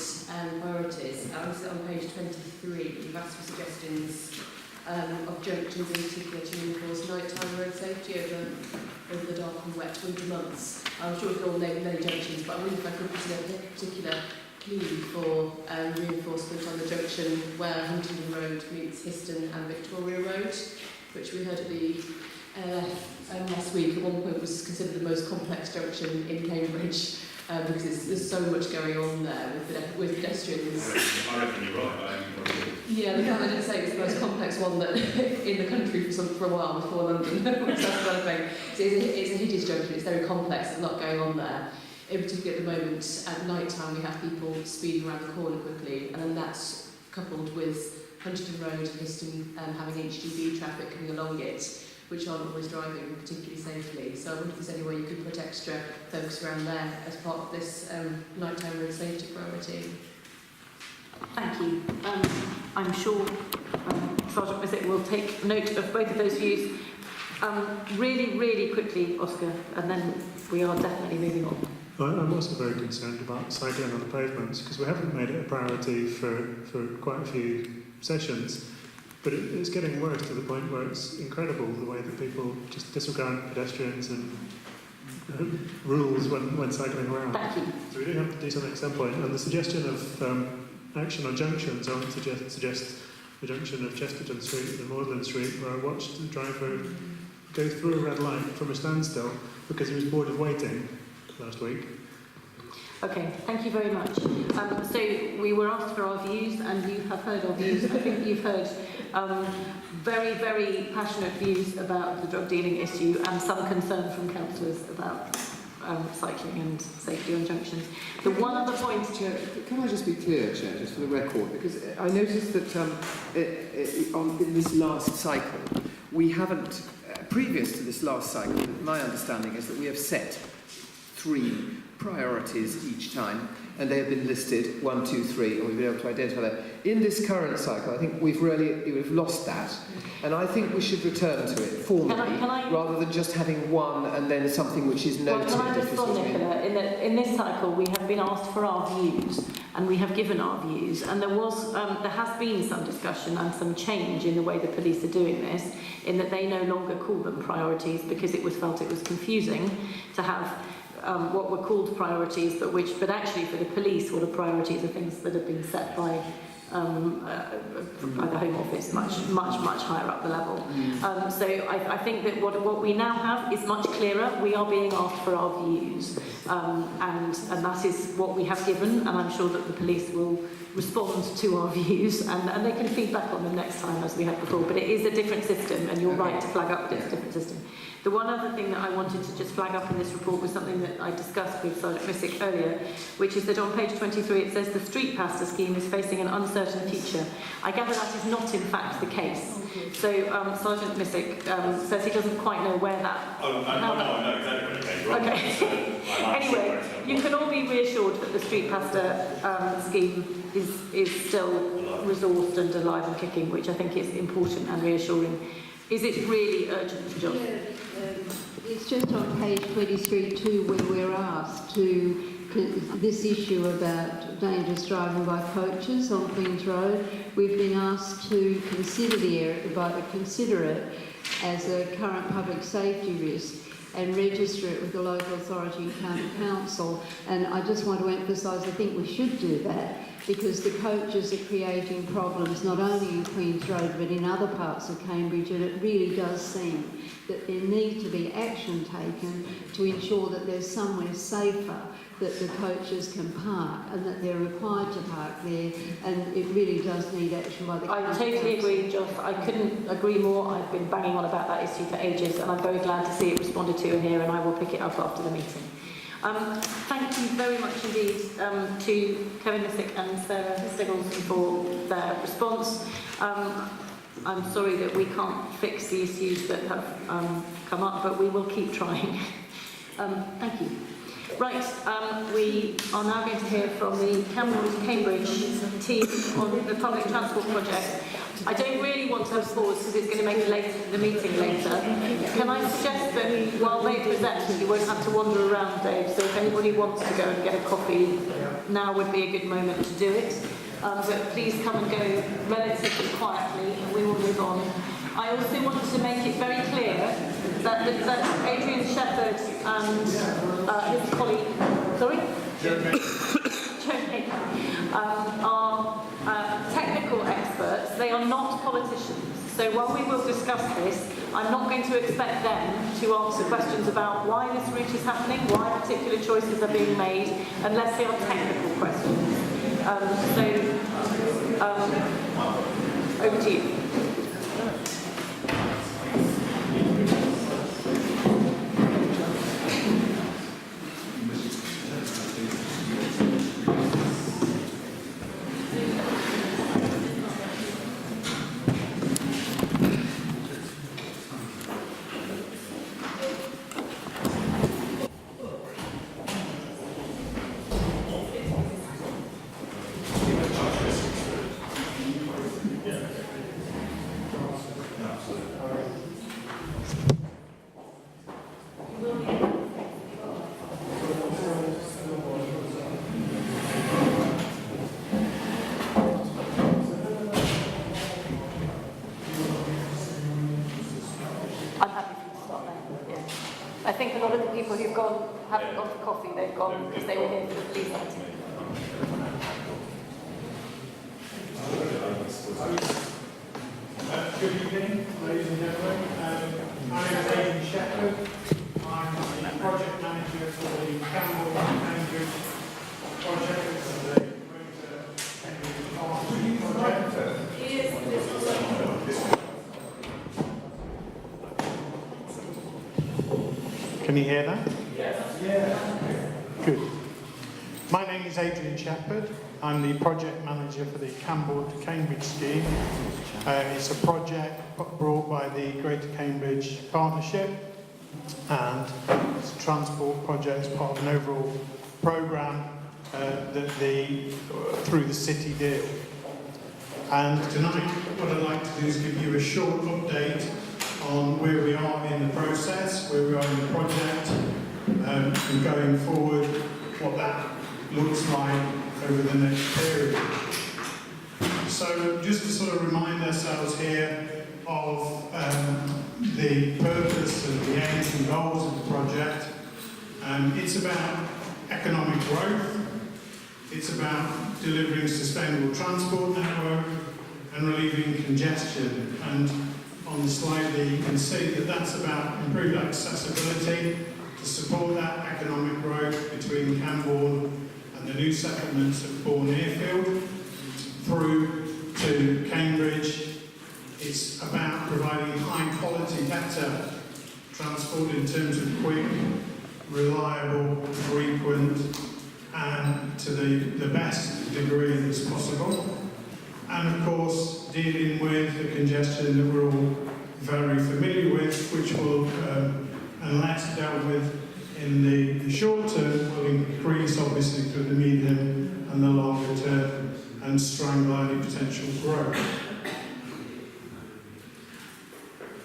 priorities, on page 23, you've asked for suggestions of junctions in particular to reinforce nighttime road safety over the dark and wet winter months. I'm sure we can all name many junctions, but I wonder if I could put a particular plea for reinforcement on the junction where Huntingdon Road meets Histon and Victoria Road, which we heard at the last week at one point was considered the most complex junction in Cambridge because there's so much going on there with pedestrians. I reckon you're right. Yeah, the government did say it was the most complex one that in the country for a while before London, which that's another thing. So it's a hideous junction, it's very complex, there's a lot going on there. In particular at the moment, at night time we have people speeding around the corner quickly, and then that's coupled with Huntingdon Road and Histon having HGV traffic coming along it, which aren't always driving particularly safely. So I wonder if there's any way you could put extra focus around there as part of this nighttime road safety priority. Thank you. I'm sure Sergeant Missick will take note of both of those views. Really, really quickly, Oscar, and then we are definitely moving on. I'm also very concerned about cycling on the pavements because we haven't made it a priority for quite a few sessions, but it's getting worse to the point where it's incredible the way that people just disregard pedestrians and rules when cycling around. Thank you. So we do have to do something at some point. And the suggestion of action on junctions, I would suggest the junction of Chesterton Street and Magdalen Street, where I watched the driver go through a red light from a standstill because he was bored of waiting last week. Okay, thank you very much. So we were asked for our views, and you have heard our views. I think you've heard very, very passionate views about the drug dealing issue and some concern from councillors about cycling and safety on junctions. The one other point... Chair, can I just be clear, Chair, just for the record, because I noticed that in this last cycle, we haven't, previous to this last cycle, my understanding is that we have set 3 priorities each time, and they have been listed 1, 2, 3, and we've been able to identify that. In this current cycle, I think we've lost that, and I think we should return to it formally, rather than just having one and then something which is noted. Well, can I respond, Nicola? In this cycle, we have been asked for our views, and we have given our views, and there has been some discussion and some change in the way the police are doing this, in that they no longer call them priorities because it was felt it was confusing to have what were called priorities, but actually for the police, what are priorities are things that have been set by the Home Office, much higher up the level. So I think that what we now have is much clearer. We are being asked for our views, and that is what we have given, and I'm sure that the police will respond to our views, and they can feed back on them next time as we had before. But it is a different system, and you're right to flag up that it's a different system. The one other thing that I wanted to just flag up in this report was something that I discussed with Sergeant Missick earlier, which is that on page 23 it says the street pastor scheme is facing an uncertain future. I gather that is not in fact the case. So Sergeant Missick says he doesn't quite know where that... I know exactly what it came from. Okay. Anyway, you can all be reassured that the street pastor scheme is still resourced and alive and kicking, which I think is important and reassuring. Is it really urgent, John? Yeah, it's just on page 23 too, where we're asked to this issue about dangerous driving by coaches on Queen's Road. We've been asked to consider consider it as a current public safety risk and register it with the local authority and county council. And I just want to emphasise, I think we should do that, because the coaches are creating problems not only in Queen's Road but in other parts of Cambridge, and it really does seem that there needs to be action taken to ensure that there's somewhere safer that the coaches can park and that they're required to park there, and it really does need action by the I totally agree, Joss. I couldn't agree more. I've been banging on about that issue for ages, and I'm very glad to see it responded to here, and I will pick it up after the meeting. Thank you very much indeed to Kevin Missick and Sarah Stiggles for their response. I'm sorry that we can't fix the issues that have come up, but we will keep trying. Thank you. Right, we are now going to hear from the Cambridge team on the public transport project. I don't really want to have pause because it's going to make the meeting later. Can I suggest that while they present, you won't have to wander around, Dave, so if anybody wants to go and get a coffee, now would be a good moment to do it. But please come and go relatively quietly and we will move on. I also want to make it very clear that Adrian Shepherd and his colleague, Jeremy, are technical experts. They are not politicians. So while we will discuss this, I'm not going to expect them to answer questions about why this route is happening, why particular choices are being made, unless they are technical questions. Over to you. I think a lot of the people who've haven't gone for coffee, they've gone because they were here for the police meeting. Good evening, ladies and gentlemen. My name is Adrian Shepherd. I'm the project manager for the Campbell Cambridge project. This is the Greater Cambridge project. Can you hear that? Yes. Yeah. Good. My name is Adrian Shepherd. I'm the project manager for the Campbell to Cambridge scheme. It's a project brought by the Greater Cambridge Partnership, and it's a transport project as part of an overall programme through the city deal. And tonight, what I'd like to do is give you a short update on where we are in the process, where we are in the project, and going forward, what that looks like over the next period. So just to sort of remind ourselves here of the purpose and the aims and goals of the project, it's about economic growth, it's about delivering sustainable transport network and relieving congestion. And on the slide there you can see that that's about improved accessibility to support that economic growth between Cambourne and the new settlements of Bourne Airfield through to Cambridge. It's about providing high quality, better transport in terms of quick, reliable, frequent, and to the best degree as possible. And of course, dealing with the congestion that we're all very familiar with, which will, unless dealt with in the short term, will increase obviously through the medium and the longer term and strangle any potential growth.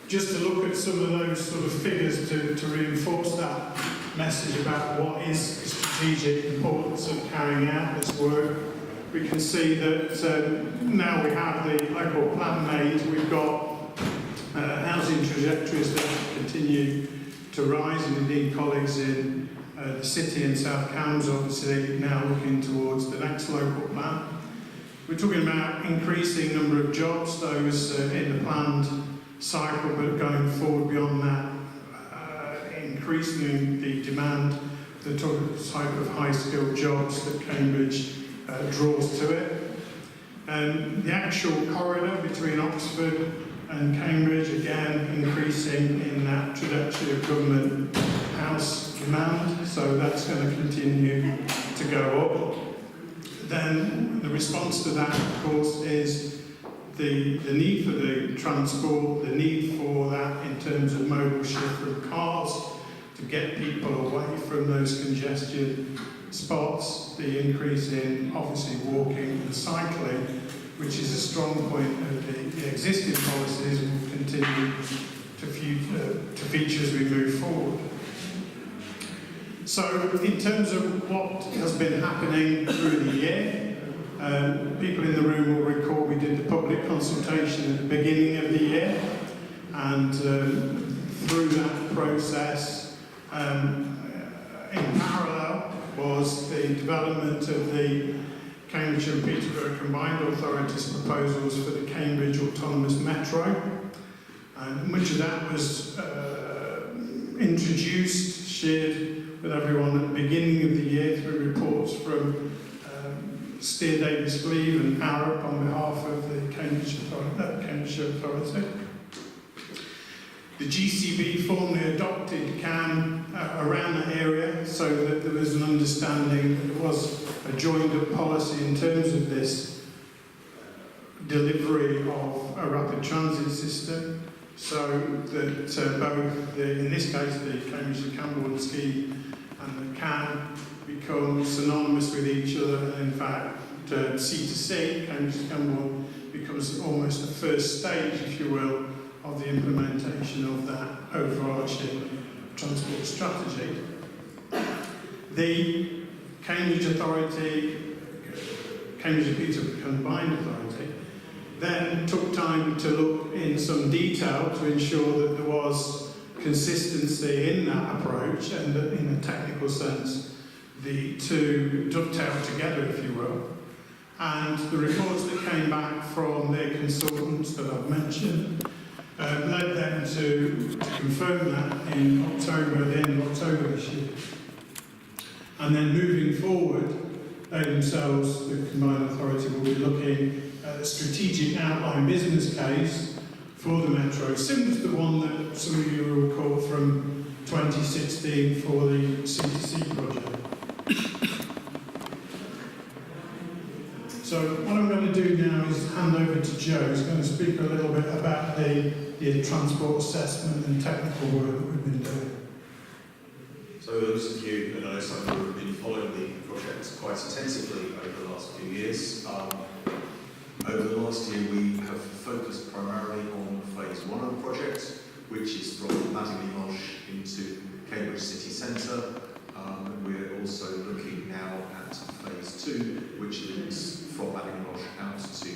Just to look at some of those sort of figures to reinforce that message about what is the strategic importance of carrying out this work, we can see that now we have the local plan made, we've got housing trajectories that continue to rise, and indeed colleagues in the city and South Cambs obviously now looking towards the next local plan. We're talking about increasing number of jobs, those in the planned cycle, but going forward beyond that, increasing the demand, the type of high-skilled jobs that Cambridge draws to it. The actual corridor between Oxford and Cambridge, again, increasing in that trajectory of government house demand, so that's going to continue to go up. Then the response to that, of course, is the need for the transport, the need for that in terms of mobile shift from cars to get people away from those congestion spots, the increase in obviously walking and cycling, which is a strong point of the existing policies and will continue to feature as we move forward. So, in terms of what has been happening through the year, people in the room will recall we did the public consultation at the beginning of the year, and through that process, in parallel was the development of the Cambridge and Peterborough Combined Authorities proposals for the Cambridge Autonomous Metro, and much of that was introduced, shared with everyone at the beginning of the year through reports from Steer Davis-Cleave and Arup on behalf of the Cambridgeshire Authority. The GCB formally adopted CAM around that area so that there was an understanding that there was a joined-up policy in terms of this delivery of a rapid transit system, so that both, in this case, the Cambridge and Camborne scheme and the CAM become synonymous with each other, and in fact, Ctte, Cambridge and Camborne, becomes almost the first stage, if you will, of the implementation of that overarching transport strategy. The Cambridge Authority, Cambridge and Peterborough Combined Authority, then took time to look in some detail to ensure that there was consistency in that approach and that in a technical sense the two dovetail together, if you will. And the reports that came back from their consultants that I've mentioned led them to confirm that in October, the end of October this year. And then moving forward, they themselves, the Combined Authority, will be looking at a strategic outline business case for the Metro, similar to the one that some of you will recall from 2016 for the Ctte project. So what I'm going to do now is hand over to Joe, who's going to speak a little bit about the transport assessment and technical work that we've been doing. So those of you that know some who have been following the project quite intensively over the last few years, over the last year we have focused primarily on phase 1 of the project, which is from Madingley into Cambridge city centre. We're also looking now at phase 2, which links from Madingley out to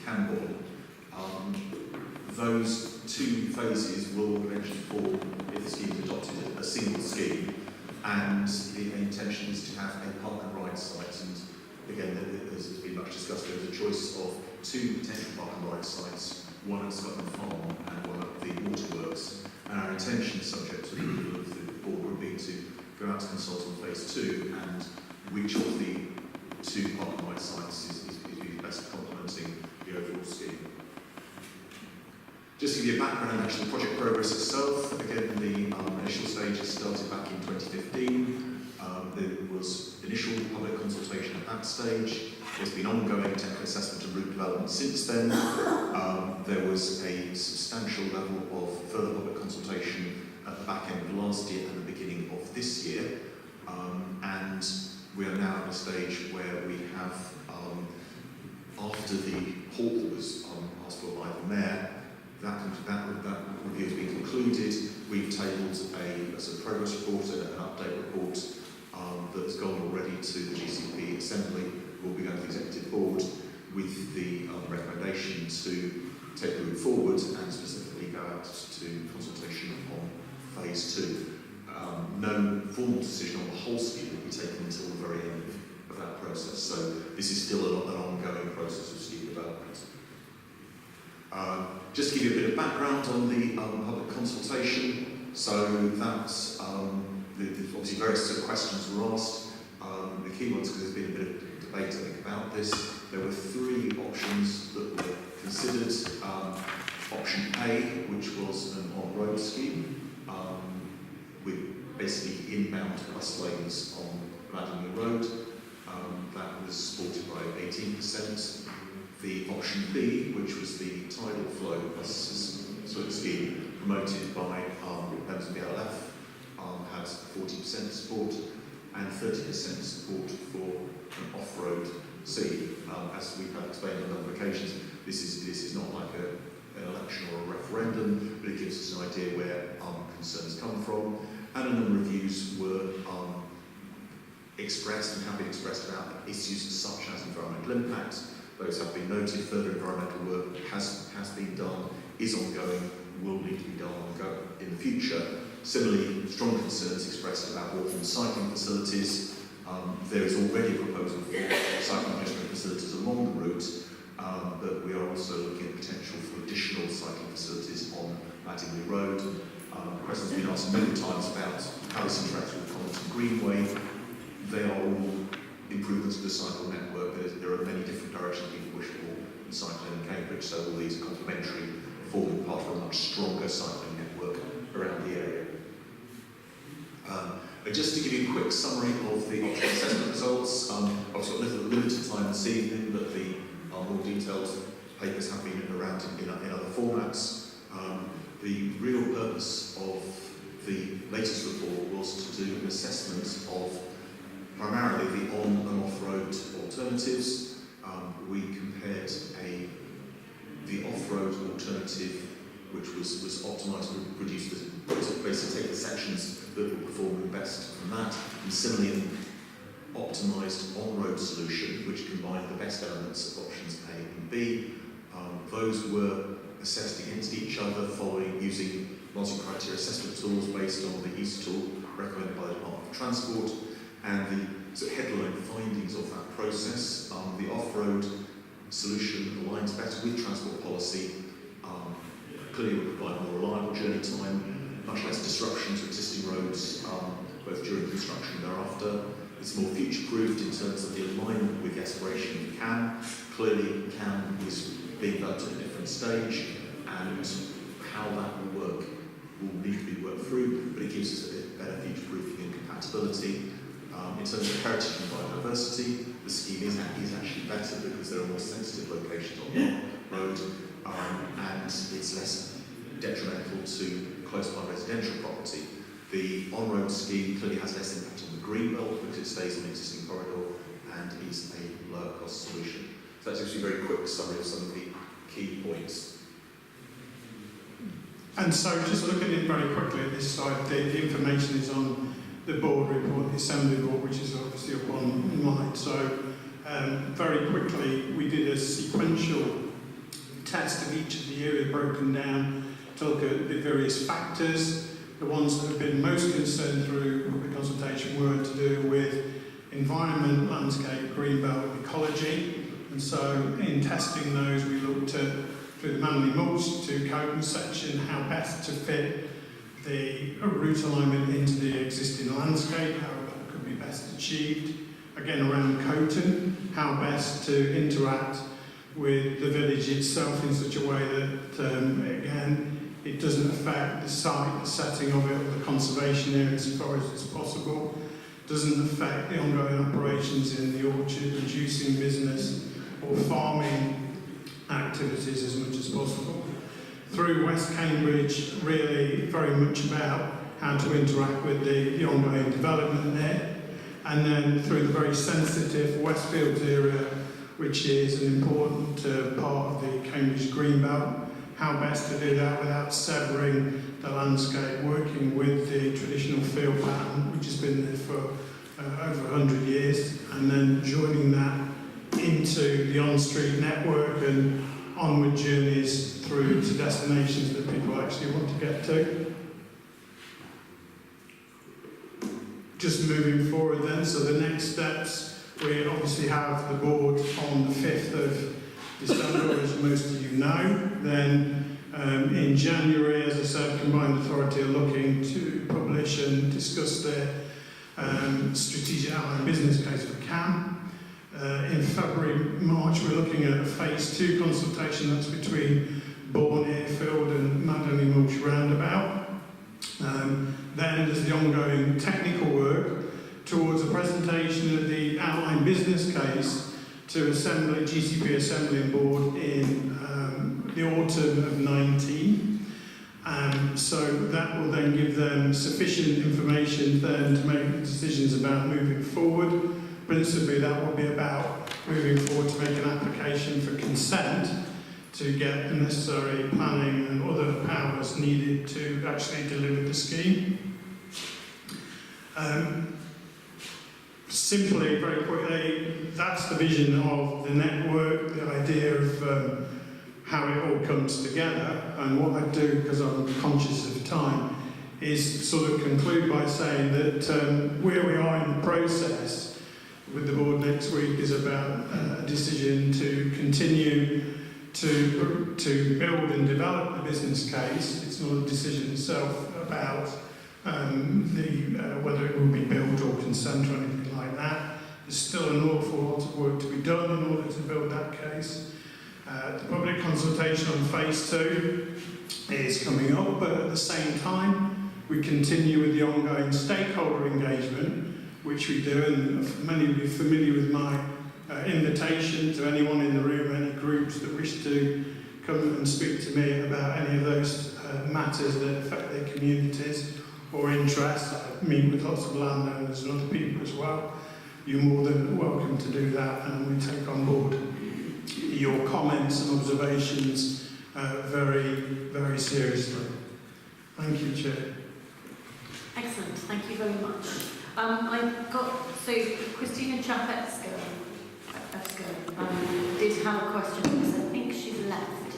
Camborne. Those two phases will eventually form, if the scheme is adopted, a single scheme, and the intention is to have a partner rights site. And again, as has been much discussed, there is a choice of two potential partner rights sites, one at Scotland Farm and one at the waterworks. And our intention, subject to the approval of the board, would be to go out to consult on phase 2 and which of the two partner rights sites is best complementing the overall scheme. Just to give you a background, actually, the project progress itself, again, the initial stages started back in 2015. There was initial public consultation at that stage. There's been ongoing technical assessment and route development since then. There was a substantial level of further public consultation at the back end of last year and the beginning of this year. And we are now at a stage where we have, after the halt was asked for by the Mayor, that review has been concluded. We've tabled a sort of progress report and an update report that's gone already to the GCP Assembly. We'll be going to the Executive Board with the recommendation to take the route forward and specifically go out to consultation on phase 2. No formal decision on the whole scheme will be taken until the very end of that process. So this is still an ongoing process of scheme development. Just to give you a bit of background on the public consultation. So that's obviously various sort of questions were asked. The key ones, because there's been a bit of debate, I think, about this. There were 3 options that were considered. Option A, which was an on-road scheme, with basically inbound bus lanes on Madingley Road. That was supported by 18%. The option B, which was the tidal flow bus scheme promoted by members of the LF, had 40% support and 30% support for an off-road see. As we've had explained on a number of occasions, this is not like an election or a referendum, but it gives us an idea where concerns come from. And a number of views were expressed and have been expressed about issues such as environmental impact. Those have been noted. Further environmental work has been done, is ongoing, will need to be done in the future. Similarly, strong concerns expressed about walking and cycling facilities. There is already a proposal for cycling management facilities along the route, but we are also looking at potential for additional cycling facilities on Mattingley Road. Questions have been asked many times about how this interacts with Commons Greenway. They are all improvements to the cycle network. There are many different directions people wish for in cycling in Cambridge, so all these are complementary, forming part of a much stronger cycling network around the area. Just to give you a quick summary of the optional assessment results, I've got limited time this evening, but the more detailed papers have been around in other formats. The real purpose of the latest report was to do an assessment of primarily the on and off-road alternatives. We compared the off-road alternative, which was optimised to produce basically take the sections that will perform best from that, and similarly an optimised on-road solution, which combined the best elements of options A and B. Those were assessed against each other using multi-criteria assessment tools based on the EASE tool recommended by the Department of Transport, and the headline findings of that process. The off-road solution aligns better with transport policy, clearly will provide more reliable journey time, much less disruption to existing roads, both during construction and thereafter. It's more future-proofed in terms of the alignment with the aspiration of CAM. Clearly, CAM is being developed at a different stage, and how that will work will need to be worked through, but it gives us a bit better future-proofing and compatibility. In terms of heritage and biodiversity, the scheme is actually better because there are more sensitive locations on the road, and it's less detrimental to close-by residential property. The on-road scheme clearly has less impact on the green belt because it stays on the existing corridor and is a lower-cost solution. So that's actually a very quick summary of some of the key points. And so, just looking at it very quickly at this slide, the information is on the board report, the Assembly board, which is obviously up online. So, very quickly, we did a sequential test of each of the areas broken down to look at the various factors. The ones that have been most concerned through the consultation were to do with environment, landscape, greenbelt, and ecology. And so, in testing those, we looked at through the Manley Mulch to Coton section how best to fit the route alignment into the existing landscape, how that could be best achieved. Again, around Coton, how best to interact with the village itself in such a way that, again, it doesn't affect the site, the setting of it, or the conservation area as far as it's possible. Doesn't affect the ongoing operations in the orchard, reducing business or farming activities as much as possible. Through West Cambridge, really very much about how to interact with the ongoing development there. And then through the very sensitive Westfields area, which is an important part of the Cambridge Greenbelt, how best to do that without severing the landscape, working with the traditional field pattern, which has been there for over 100 years, and then joining that into the on-street network and onward journeys through to destinations that people actually want to get to. Just moving forward then, so the next steps, we obviously have the board on the 5th of December, as most of you know. Then in January, as I said, Combined Authority are looking to publish and discuss their strategic outline business case for CAM. In February, March, we're looking at a phase 2 consultation that's between Bourne Airfield and Maddenley Mulch Roundabout. Then there's the ongoing technical work towards a presentation of the outline business case to GCP Assembly and Board in the autumn of 19. So that will then give them sufficient information then to make decisions about moving forward. Principally, that will be about moving forward to make an application for consent to get the necessary planning and other powers needed to actually deliver the scheme. Simply, very quickly, that's the vision of the network, the idea of how it all comes together. And what I do, because I'm conscious of time, is sort of conclude by saying that where we are in the process with the board next week is about a decision to continue to build and develop the business case. It's not a decision itself about whether it will be built or consent or anything like that. There's still an awful lot of work to be done in order to build that case. The public consultation on phase 2 is coming up, but at the same time we continue with the ongoing stakeholder engagement, which we do, and many of you are familiar with my invitation to anyone in the room, any groups that wish to come and speak to me about any of those matters that affect their communities or interests. I meet with lots of landowners and other people as well. You're more than welcome to do that, and we take on board your comments and observations very, very seriously. Thank you, Chair. Excellent, thank you very much. I've got, so Christina Chapetsko did have a question, because I think she's left.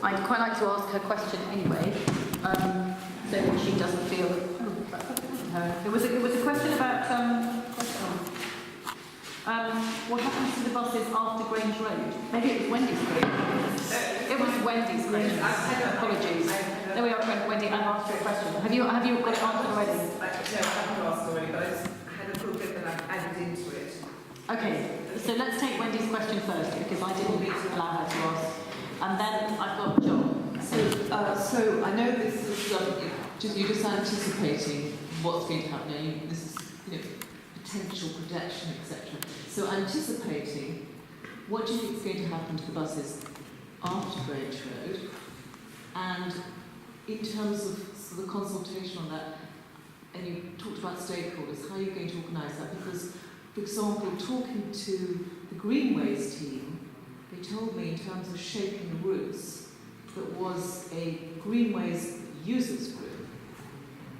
I'd quite like to ask her question anyway, so that she doesn't feel... It was a question about what happens to the buses after Grange Road? Maybe it was Wendy's question. It was Wendy's question. Apologies. There we are, Wendy. I've asked you a question. Have you got it answered already? No, I haven't asked already, but I had a little bit that I've added into it. Okay, so let's take Wendy's question first, because I didn't allow her to ask. And then I've got John. So I know this is you're just anticipating what's going to happen. This is potential projection, etc. So anticipating, what do you think is going to happen to the buses after Grange Road? And in terms of the consultation on that, and you talked about stakeholders, how are you going to organise that? Because, for example, talking to the Greenways team, they told me in terms of shaping the routes, there was a Greenways users group,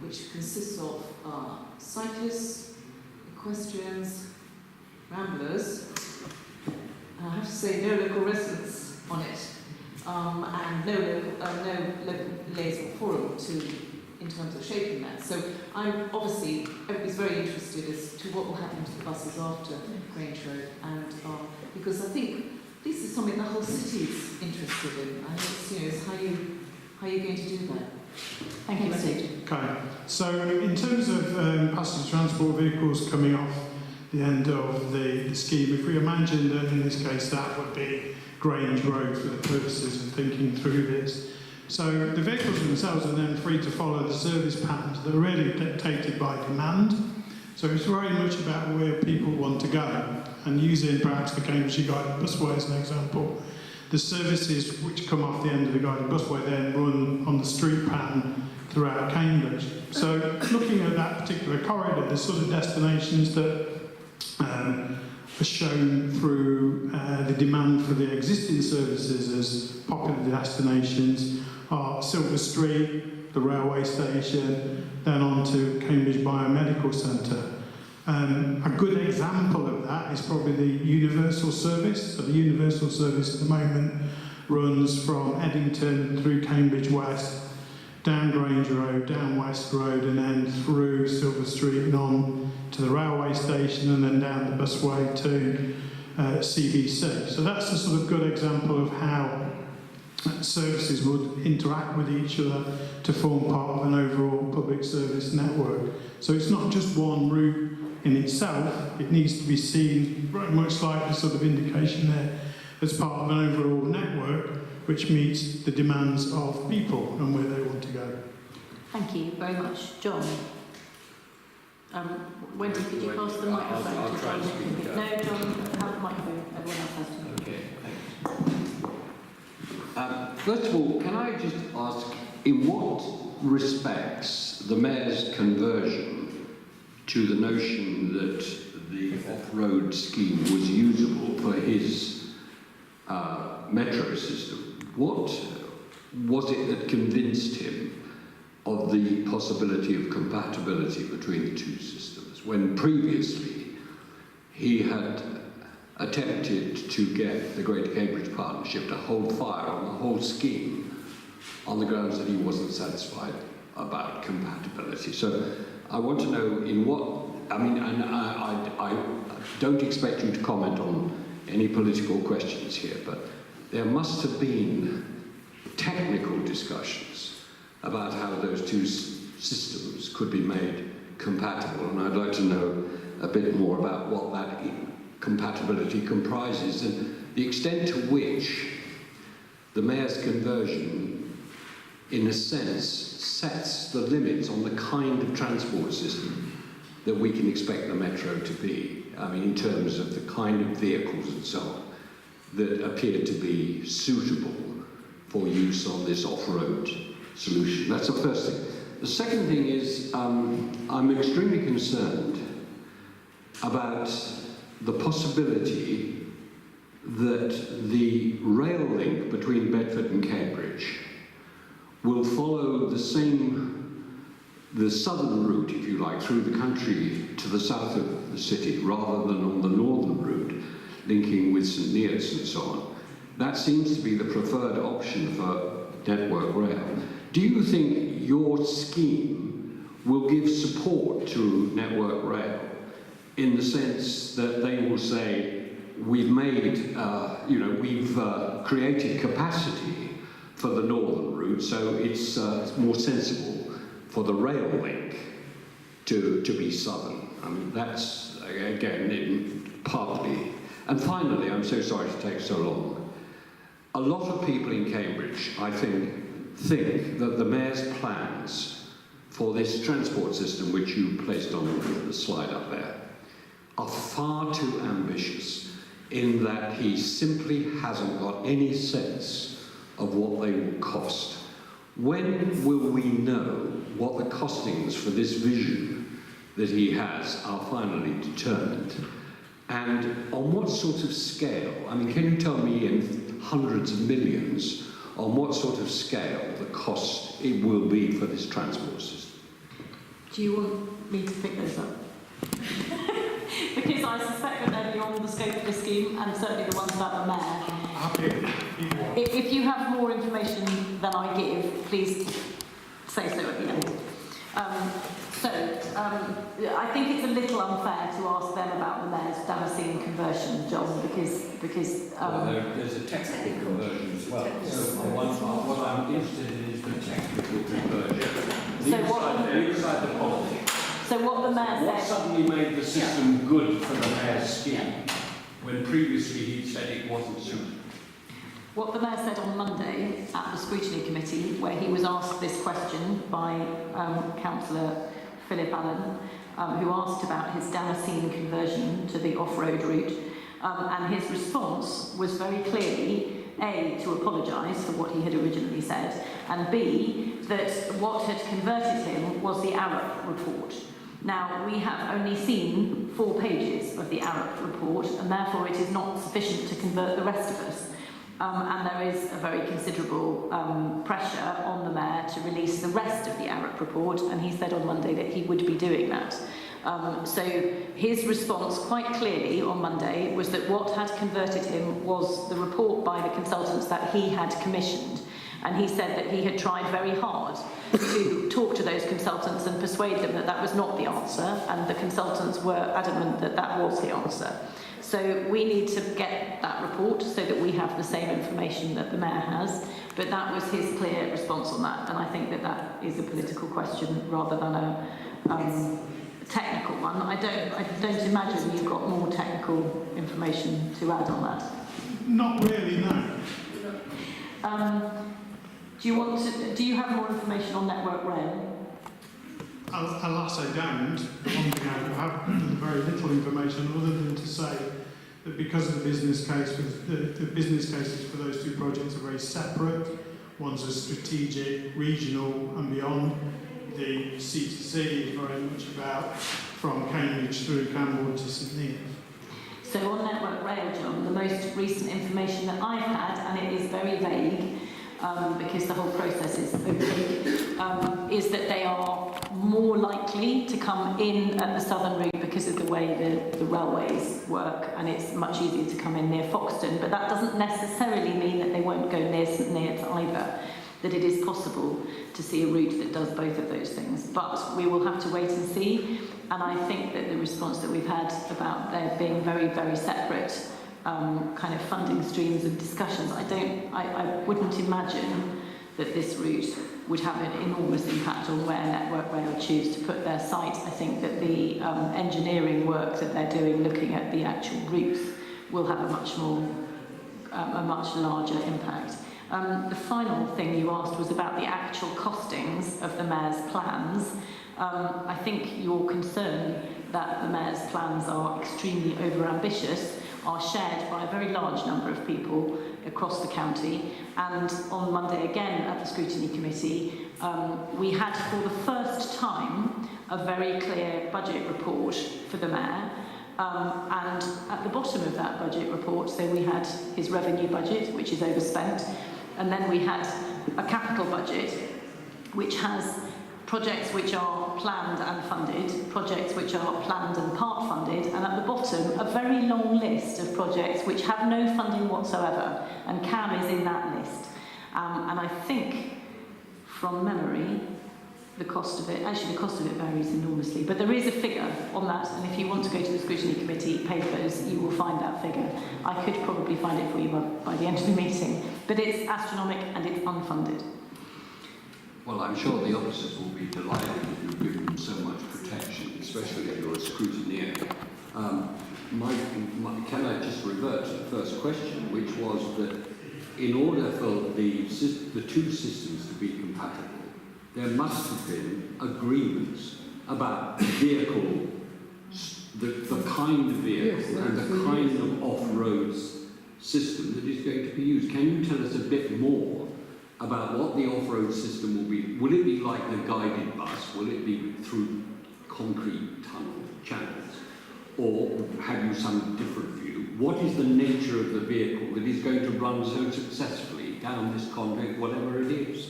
which consists of cyclists, equestrians, ramblers, and I have to say no local residents on it, and no local liaison forum in terms of shaping that. So I'm obviously, everybody's very interested as to what will happen to the buses after Grange Road, and because I think this is something the whole city is interested in, and it's how are you going to do that? Thank you, Steve. Okay, so in terms of passenger transport vehicles coming off the end of the scheme, if we imagine that in this case that would be Grange Road for the purposes of thinking through this. So the vehicles themselves are then free to follow the service patterns that are really dictated by demand. So it's very much about where people want to go. And using perhaps the Cambridgeshire Guided Busway as an example, the services which come off the end of the guided busway then run on the street pattern throughout Cambridge. So looking at that particular corridor, the sort of destinations that are shown through the demand for the existing services as popular destinations are Silver Street, the railway station, then on to Cambridge Biomedical Centre. A good example of that is probably the Universal Service. So the Universal Service at the moment runs from Eddington through Cambridge West, down Grange Road, down West Road, and then through Silver Street and on to the railway station, and then down the busway to CBC. So that's a sort of good example of how services would interact with each other to form part of an overall public service network. So it's not just one route in itself, it needs to be seen very much like the sort of indication there as part of an overall network which meets the demands of people and where they want to go. Thank you very much. John? Wendy, could you pass the microphone I'll to try John? and speak up. No, John, have the microphone. Everyone else has to. Okay, thanks. First of all, can I just ask, in what respects the Mayor's conversion to the notion that the off-road scheme was usable for his metro system. What was it that convinced him of the possibility of compatibility between the two systems, when previously he had attempted to get the Greater Cambridge Partnership to hold fire on the whole scheme on the grounds that he wasn't satisfied about compatibility? So I want to know in what, I mean, and I don't expect you to comment on any political questions here, but there must have been technical discussions about how those two systems could be made compatible, and I'd like to know a bit more about what that compatibility comprises and the extent to which the mayor's conversion, in a sense, sets the limits on the kind of transport system that we can expect the metro to be. I mean, in terms of the kind of vehicles and so on that appear to be suitable for use on this off-road solution. That's the first thing. The second thing is I'm extremely concerned about the possibility that the rail link between Bedford and Cambridge will follow the southern route, if you like, through the country to the south of the city, rather than on the northern route, linking with St Neots and so on. That seems to be the preferred option for Network Rail. Do you think your scheme will give support to Network Rail in the sense that they will say, we've made, we've created capacity for the northern route, so it's more sensible for the rail link to be southern? I mean, that's, again, partly. And finally, I'm so sorry to take so long, a lot of people in Cambridge, I think that the mayor's plans for this transport system, which you placed on the slide up there, are far too ambitious in that he simply hasn't got any sense of what they will cost. When will we know what the costings for this vision that he has are finally determined? And on what sort of scale? I mean, can you tell me in hundreds of millions on what sort of scale the cost it will be for this transport system? Do you want me to pick those up? Because I suspect that they're beyond the scope of the scheme, and certainly the ones about the mayor. If you have more information than I give, please say so at the end. I think it's a little unfair to ask them about the mayor's Damascene conversion, John, because there's a technical conversion as well. So what I'm interested in is the technical conversion. Inside the politics. So what the mayor said... What suddenly made the system good for the mayor's scheme, when previously he said it wasn't suitable? What the mayor said on Monday at the scrutiny committee, where he was asked this question by Councillor Philip Allen, who asked about his Damascene conversion to the off-road route, and his response was very clearly, A, to apologise for what he had originally said, and B, that what had converted him was the Arup report. Now, we have only seen 4 pages of the Arup report, and therefore it is not sufficient to convert the rest of us. And there is a very considerable pressure on the mayor to release the rest of the Arup report, and he said on Monday that he would be doing that. So his response quite clearly on Monday was that what had converted him was the report by the consultants that he had commissioned. And he said that he had tried very hard to talk to those consultants and persuade them that that was not the answer, and the consultants were adamant that that was the answer. So we need to get that report so that we have the same information that the mayor has, but that was his clear response on that, and I think that that is a political question rather than a technical one. I don't imagine you've got more technical information to add on that. Not really, no. Do you have more information on Network Rail? Alas, I don't. The one thing I have very little information other than to say that because of the business case, the business cases for those 2 projects are very separate. One's a strategic, regional and beyond. The Ctte is very much about from Cambridge through Cambourne to St Neots. So on Network Rail, John, the most recent information that I've had, and it is very vague, because the whole process is opaque, is that they are more likely to come in at the southern route because of the way the railways work, and it's much easier to come in near Foxton, but that doesn't necessarily mean that they won't go near St Neots either, that it is possible to see a route that does both of those things. But we will have to wait and see, and I think that the response that we've had about there being very, very separate kind of funding streams and discussions, I wouldn't imagine that this route would have an enormous impact on where Network Rail choose to put their site. I think that the engineering work that they're doing, looking at the actual routes, will have a much larger impact. The final thing you asked was about the actual costings of the Mayor's plans. I think your concern that the Mayor's plans are extremely over-ambitious are shared by a very large number of people across the county, and on Monday again at the Scrutiny Committee we had for the first time a very clear budget report for the Mayor, and at the bottom of that budget report, so we had his revenue budget, which is overspent, and then we had a capital budget which has projects which are planned and funded, projects which are planned and part funded, and at the bottom, a very long list of projects which have no funding whatsoever, and CAM is in that list. And I think, from memory, the cost of it varies enormously, but there is a figure on that, and if you want to go to the Scrutiny Committee papers, you will find that figure. I could probably find it for you by the end of the meeting, but it's astronomical and it's unfunded. Well, I'm sure the officers will be delighted that you've given them so much protection, especially if you're a scrutineer. Can I just revert to the first question, which was that in order for the two systems to be compatible, there must have been agreements about vehicle, the kind of vehicle and the kind of off-road system that is going to be used. Can you tell us a bit more about what the off-road system will be? Will it be like the guided bus? Will it be through concrete tunnel channels? Or have you some different view? What is the nature of the vehicle that is going to run so successfully down this conduit, whatever it is?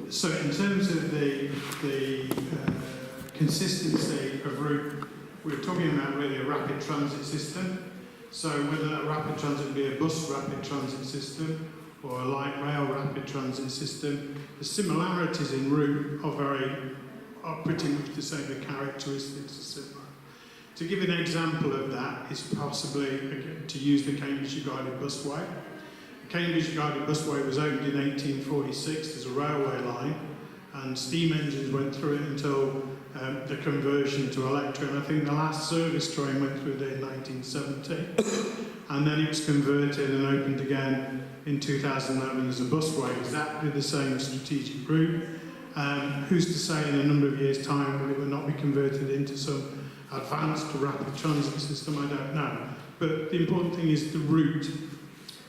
So in terms of the consistency of route, we're talking about really a rapid transit system. So whether that rapid transit be a bus rapid transit system or a light rail rapid transit system, the similarities in route are pretty much the same, the characteristics are similar. To give an example of that is possibly to use the Cambridge Guided Busway. The Cambridge Guided Busway was opened in 1846 as a railway line, and steam engines went through it until the conversion to electric, and I think the last service train went through there in 1970, and then it was converted and opened again in 2011 as a busway, exactly the same strategic route. Who's to say in a number of years' time it will not be converted into some advanced rapid transit system? I don't know. But the important thing is the route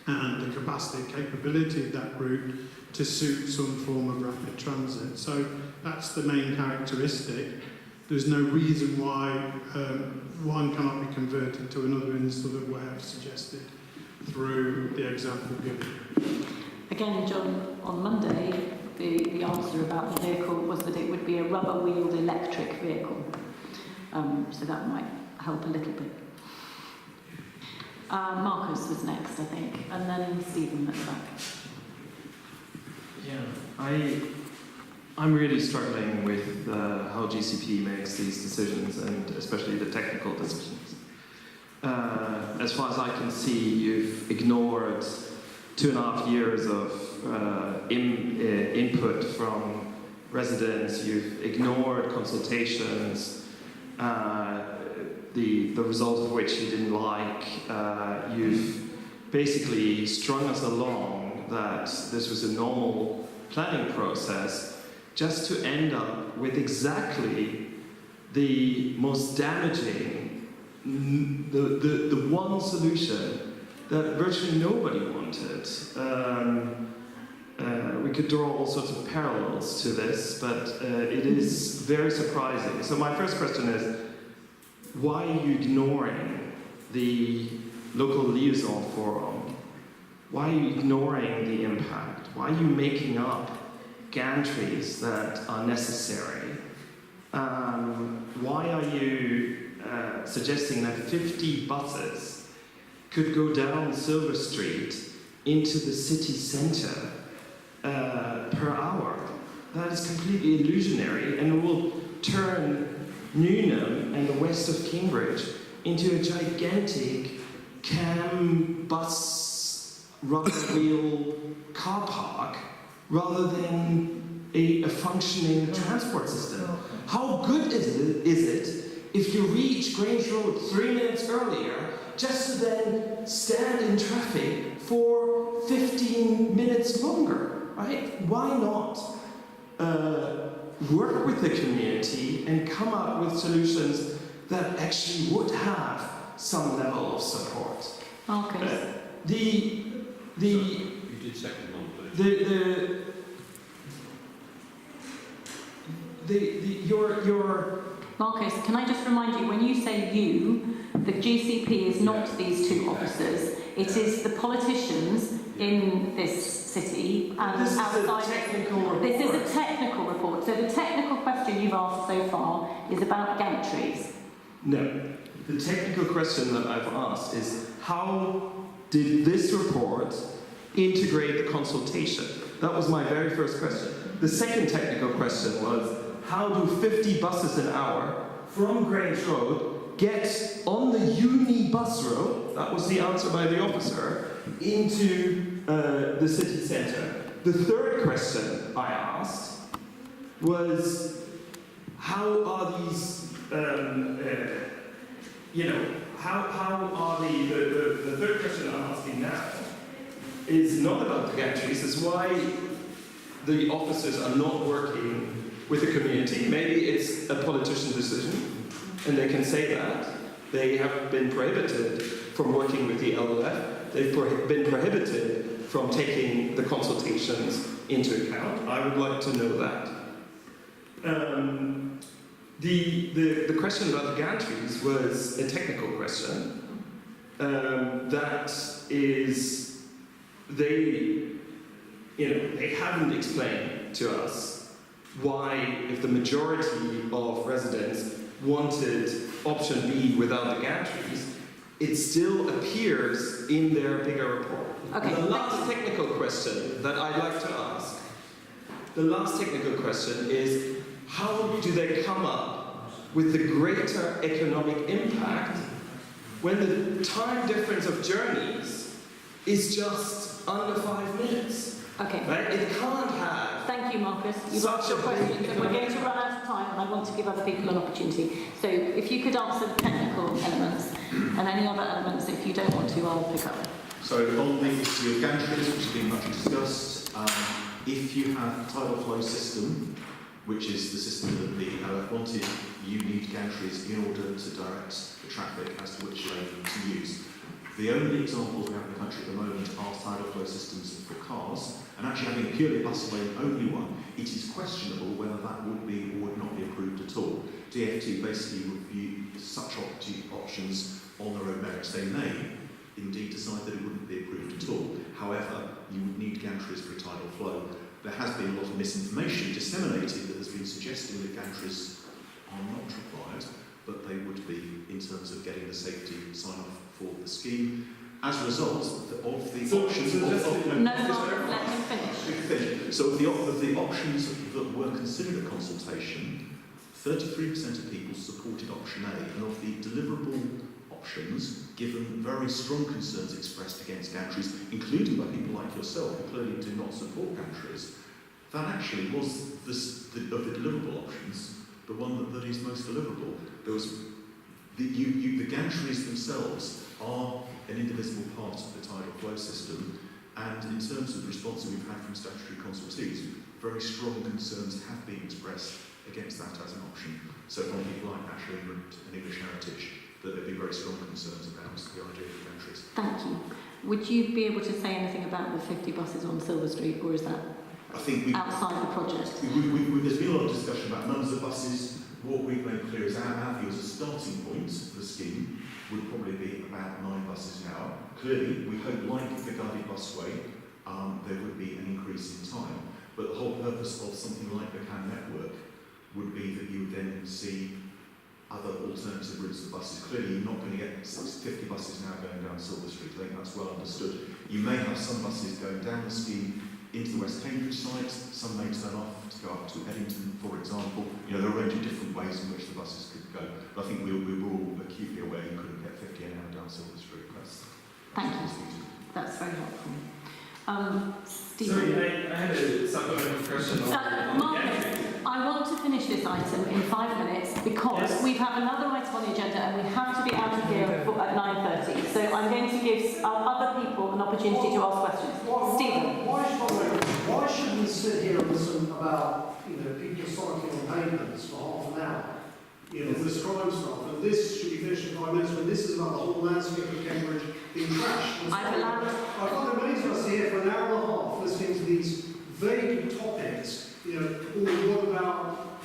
and the capacity and capability of that route to suit some form of rapid transit. So that's the main characteristic. There's no reason why one cannot be converted to another in the sort of way I've suggested through the example given. Again, John, on Monday, the answer about the vehicle was that it would be a rubber-wheeled electric vehicle. So that might help a little bit. Marcus was next, I think, and then Stephen at the back. Yeah, I'm really struggling with how GCP makes these decisions, and especially the technical decisions. As far as I can see, you've ignored 2.5 years of input from residents. You've ignored consultations, the result of which you didn't like. You've basically strung us along that this was a normal planning process just to end up with exactly the most damaging, the one solution that virtually nobody wanted. we could draw all sorts of parallels to this, but it is very surprising. So my first question is, why are you ignoring the local liaison forum? Why are you ignoring the impact? Why are you making up gantries that are necessary? Why are you suggesting that 50 buses could go down Silver Street into the city centre per hour? That is completely illusionary and will turn Newnham and the west of Cambridge into a gigantic bus rubber wheel car park rather than a functioning transport system. How good is it if you reach Grange Road 3 minutes earlier just to then stand in traffic for 15 minutes longer, right? Why not work with the community and come up with solutions that actually would have some level of support? Okay. You did second one, please. Your Marcus, can I just remind you, when you say you, the GCP is not these two officers. It is the politicians in this city and This is outside. a technical report. This is a technical report. So the technical question you've asked so far is about gantries. No. The technical question that I've asked is, how did this report integrate the consultation? That was my very first question. The second technical question was, how do 50 buses an hour from Grange Road get on the Uni bus road, that was the answer by the officer, into the city centre? The third question I asked was, how are these, how are the third question I'm asking now is not about the gantries, is why the officers are not working with the community. Maybe it's a politician decision, and they can say that. They have been prohibited from working with the LLF. They've been prohibited from taking the consultations into account. I would like to know that. The question about the gantries was a technical question. That is, they haven't explained to us why, if the majority of residents wanted option B without the gantries, it still appears in their bigger report. Okay. The last technical question that I'd like to ask, is, how do they come up with the greater economic impact when the time difference of journeys is just under 5 minutes? Okay. Right? It can't have. Thank you, Marcus. You've asked your questions, and we're going to run out of time, and I want to give other people an opportunity. So if you could answer the technical elements, and any other elements, if you don't want to, I'll pick up. So on the issue of gantries, which has been much discussed, if you have a tidal flow system, which is the system that the LF wanted, you need gantries in order to direct the traffic as to which lane to use. The only examples we have in the country at the moment are tidal flow systems for cars, and actually having a purely bus lane only one, it is questionable whether that would be or would not be approved at all. DFT basically review such options on their own merits. They may indeed decide that it wouldn't be approved at all. However, you would need gantries for a tidal flow. There has been a lot of misinformation disseminated that has been suggesting that gantries are not required, but they would be in terms of getting the safety sign-off for the scheme. As a result of the options... No, Marcus, let him finish. So of the options that were considered at consultation, 33% of people supported option A, and of the deliverable options, given very strong concerns expressed against gantries, including by people like yourself, who clearly do not support gantries, that actually was of the deliverable options, the one that is most deliverable. There was the gantries themselves are an indivisible part of the tidal flow system, and in terms of the response that we've had from statutory consultees, very strong concerns have been expressed against that as an option. So from people like National England and English Heritage, that there have been very strong concerns about the idea of gantries. Thank you. Would you be able to say anything about the 50 buses on Silver Street, or is that I think outside the project? There's been a lot of discussion about numbers of buses. What we've made clear is our view as a starting point for the scheme would probably be about 9 buses an hour. Clearly, we hope, like the guided busway, there would be an increase in time. But the whole purpose of something like the CAN network would be that you would then see other alternative routes of buses. Clearly, you're not going to get 50 buses now going down Silver Street. I think that's well understood. You may have some buses going down the scheme into the West Cambridge site. Some may turn off to go up to Eddington, for example. You know, there are a range of different ways in which the buses could go. But I think we were all acutely aware you couldn't get 50 an hour down Silver Street. Thank you. That's very helpful. Stephen. Sorry, I had a supplementary question. Margaret, I want to finish this item in 5 minutes because we have another item on the agenda and we have to be out of here at 9:30. So I'm going to give other people an opportunity to ask questions. Stephen. Why should we sit here and listen about people cycling on pavements for half an hour? This crime stuff, and this should be finished in 5 minutes when this is about the whole landscape of Cambridge being trashed. I find it amazing us here for an hour and a half listening to these vague topics. What about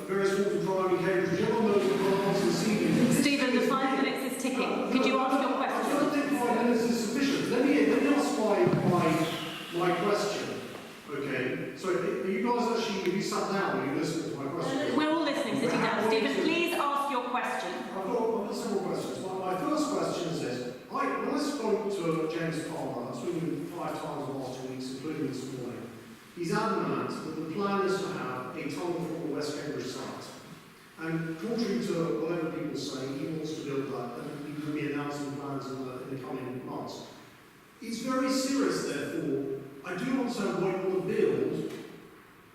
various forms of crime in Cambridge? Everyone knows what crime is receiving. Stephen, the 5 minutes is ticking. Could you ask your question? I don't think 5 minutes is sufficient. Let me ask my question. Okay, so are you guys actually, have you sat down and you listened to my question? We're all listening, sitting down. Stephen, please ask your question. I've got several questions. My first question is this. When I spoke to James Palmer, I've spoken to him 5 times in the last 2 weeks, including this morning, he's adamant that the plan is to have a tunnel from the West Cambridge site. And contrary to whatever people say, he wants to build that, and he will be announcing plans in the coming months. He's very serious, therefore. I do not understand why you want to build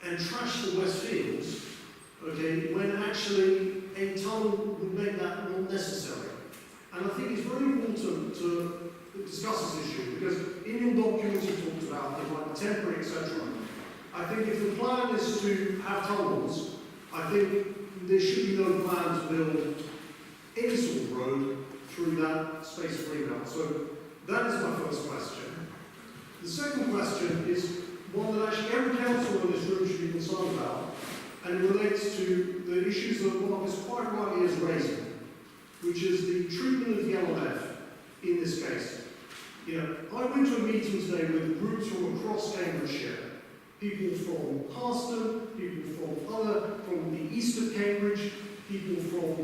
and trash the West Fields, okay, when actually a tunnel would make that not necessary. And I think it's very important to discuss this issue because in your documents you talked about things like temporary, etc. I think if the plan is to have tunnels, I think there should be no plan to build any sort of road through that space of rebound. So that is my first question. The second question is one that actually every councillor in this room should be concerned about, and it relates to the issues that Marcus quite rightly is raising, which is the treatment of the LLF in this case. I went to a meeting today with groups from across Cambridgeshire, people from Harston, people from the east of Cambridge, people from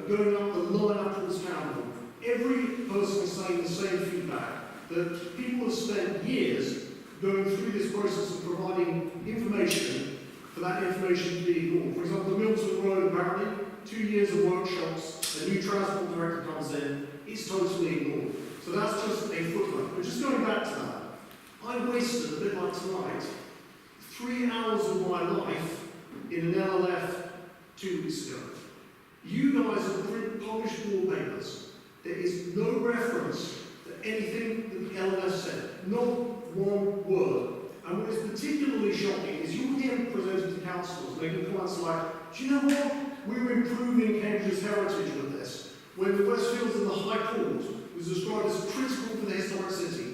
going up the line up towards Townhall. Every person is saying the same feedback, that people have spent years going through this process of providing information for that information to be ignored. For example, the Milton Road, apparently, 2 years of workshops, a new transport director comes in, it's totally ignored. So that's just a footnote. But just going back to that, I wasted, a bit like tonight, 3 hours of my life in an LLF 2 weeks ago. You guys have published wallpapers. There is no reference to anything that the LLF said. Not one word. And what is particularly shocking is you'll hear presented to councillors making comments like, do you know what? We're improving Cambridge's heritage with this. When the Westfields in the High Court was described as critical for the historic city.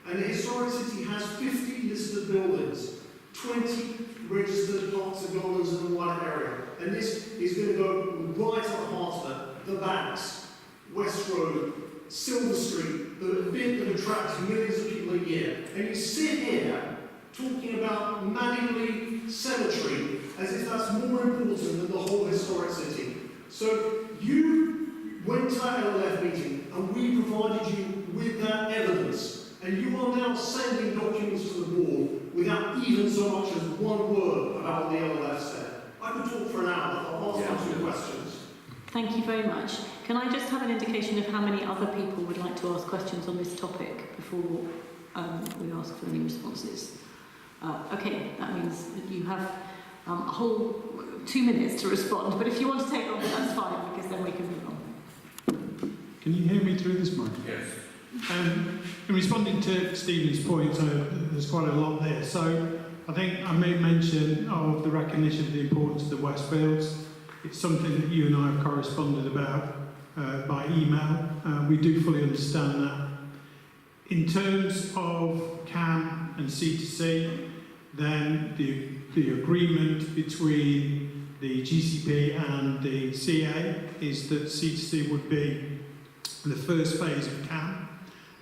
And the historic city has 50 listed buildings, 20 registered parks and gardens in the wider area. And this is going to go right at the heart of it. The Banks, West Road, Silver Street, the bit that attracts millions of people a year. And you sit here talking about Manningley Cemetery as if that's more important than the whole historic city. So you went to that LLF meeting and we provided you with that evidence. And you are now sending documents to the board without even so much as one word about what the LLF said. I could talk for an hour, but I'll ask you 2 questions. Thank you very much. Can I just have an indication of how many other people would like to ask questions on this topic before we ask for any responses? Okay, that means that you have a whole 2 minutes to respond, but if you want to take longer, that's fine, because then we can move on. Can you hear me through this mic? Yes. In responding to Stephen's point, there's quite a lot there. So I think I made mention of the recognition of the importance of the Westfields. It's something that you and I have corresponded about by email. We do fully understand that. In terms of CAM and Ctte, then the agreement between the GCP and the CA is that Ctte would be the first phase of CAM,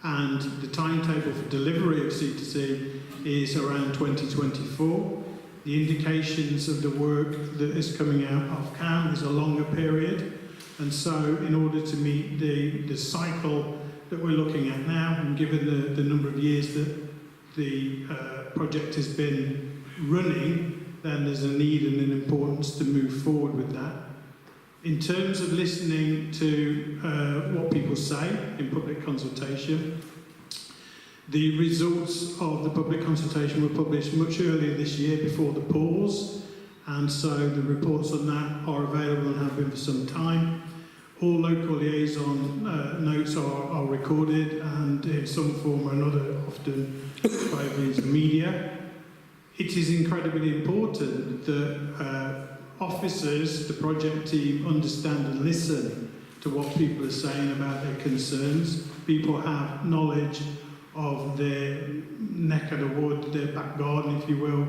and the timetable for delivery of Ctte is around 2024. The indications of the work that is coming out of CAM is a longer period, and so in order to meet the cycle that we're looking at now, and given the number of years that the project has been running, then there's a need and an importance to move forward with that. In terms of listening to what people say in public consultation, the results of the public consultation were published much earlier this year before the pause, and so the reports on that are available and have been for some time. All local liaison notes are recorded and in some form or another often by the media. It is incredibly important that officers, the project team, understand and listen to what people are saying about their concerns. People have knowledge of their neck of the wood, their back garden, if you will,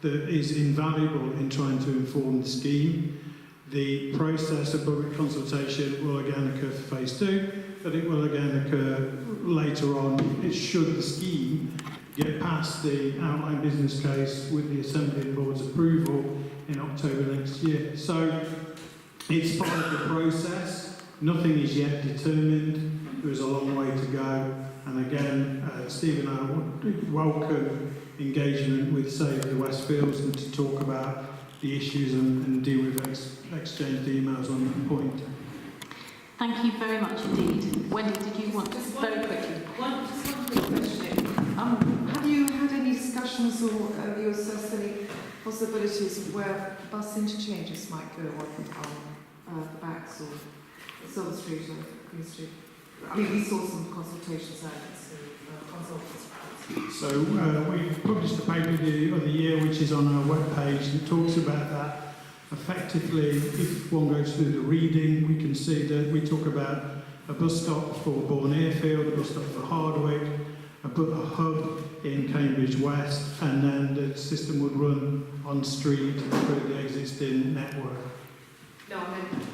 that is invaluable in trying to inform the scheme. The process of public consultation will again occur for phase 2, but it will again occur later on. It should the scheme get past the outline business case with the Assembly and Board's approval in October next year. So it's part of the process. Nothing is yet determined. There is a long way to go. And again, Steve and I would welcome engagement with Save the Westfields and to talk about the issues and deal with exchanged emails on that point. Thank you very much indeed. Wendy, did you want Just very quickly? One quick question. Have you had any discussions or have you assessed any possibilities of where bus interchanges might go on the backs or Silver Street or Green Street? I mean, we saw some consultations out to consultants. So we published a paper the other year which is on our webpage and talks about that. Effectively, if one goes through the reading, we can see that we talk about a bus stop for Bourne Airfield, a bus stop for Hardwick, a hub in Cambridge West, and then the system would run on street through the existing network. No,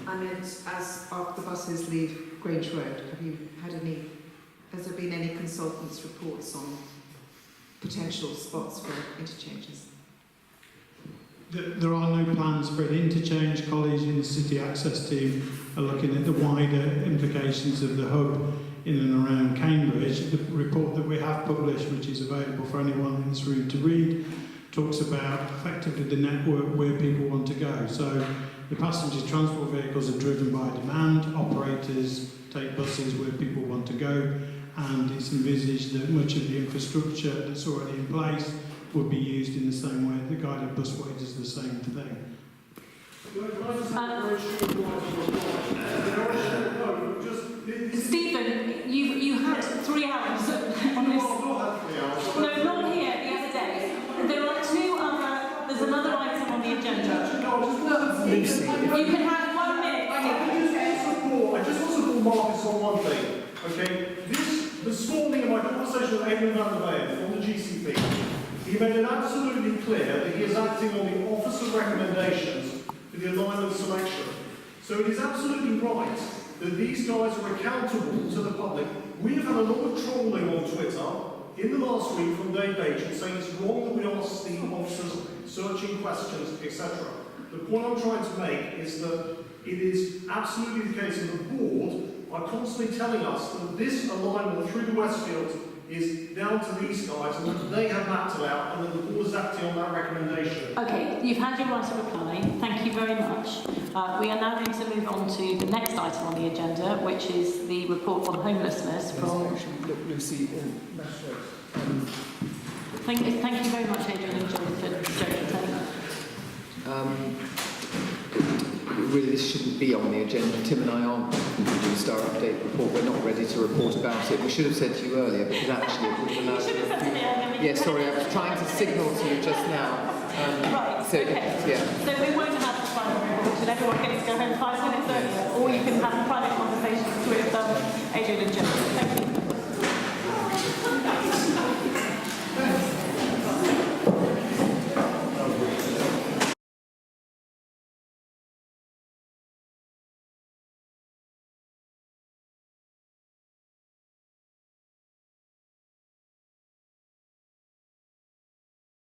I meant as the buses leave Grange Road, have you had any, has there been any consultants' reports on potential spots for interchanges? There are no plans for an interchange. Colleagues in the City Access team are looking at the wider implications of the hub in and around Cambridge. The report that we have published, which is available for anyone in this room to read, talks about effectively the network where people want to go. So the passenger transport vehicles are driven by demand, operators take buses where people want to go, and it's envisaged that much of the infrastructure that's already in place would be used in the same way. The guided busways is the same thing. Stephen, you had 3 hours on this. No, not here, the other day. There are there's another item on the agenda. Lucy. You can have 1 minute. I just want to support Marcus on one thing. Okay, this morning in my conversation with Adrian van der Veen from the GCP, he made it absolutely clear that he is acting on the officer recommendations for the alignment selection. So it is absolutely right that these guys are accountable to the public. We have had a lot of trolling on Twitter in the last week from Dave Bacon saying it's wrong that we ask the officers searching questions, etc. The point I'm trying to make is that it is absolutely the case that the board are constantly telling us that this alignment through the Westfield is down to these guys and that they have mapped it out and that the board is acting on that recommendation. Okay, you've had your right to reply. Thank you very much. We are now going to move on to the next item on the agenda, which is the report on homelessness from... Lucy, Thank you very much, Adrian and Joe, for telling really, this shouldn't be on the agenda. Tim and I aren't produced our update report. We're not ready to report about it. We should have said to you earlier, because actually it would have allowed you to... Yeah, sorry, I was trying to signal to you just now. Right, so, okay. Yeah. So we won't have the final report, and everyone gets to go home 5 minutes earlier, or you can have private conversations with Adrian and Joe.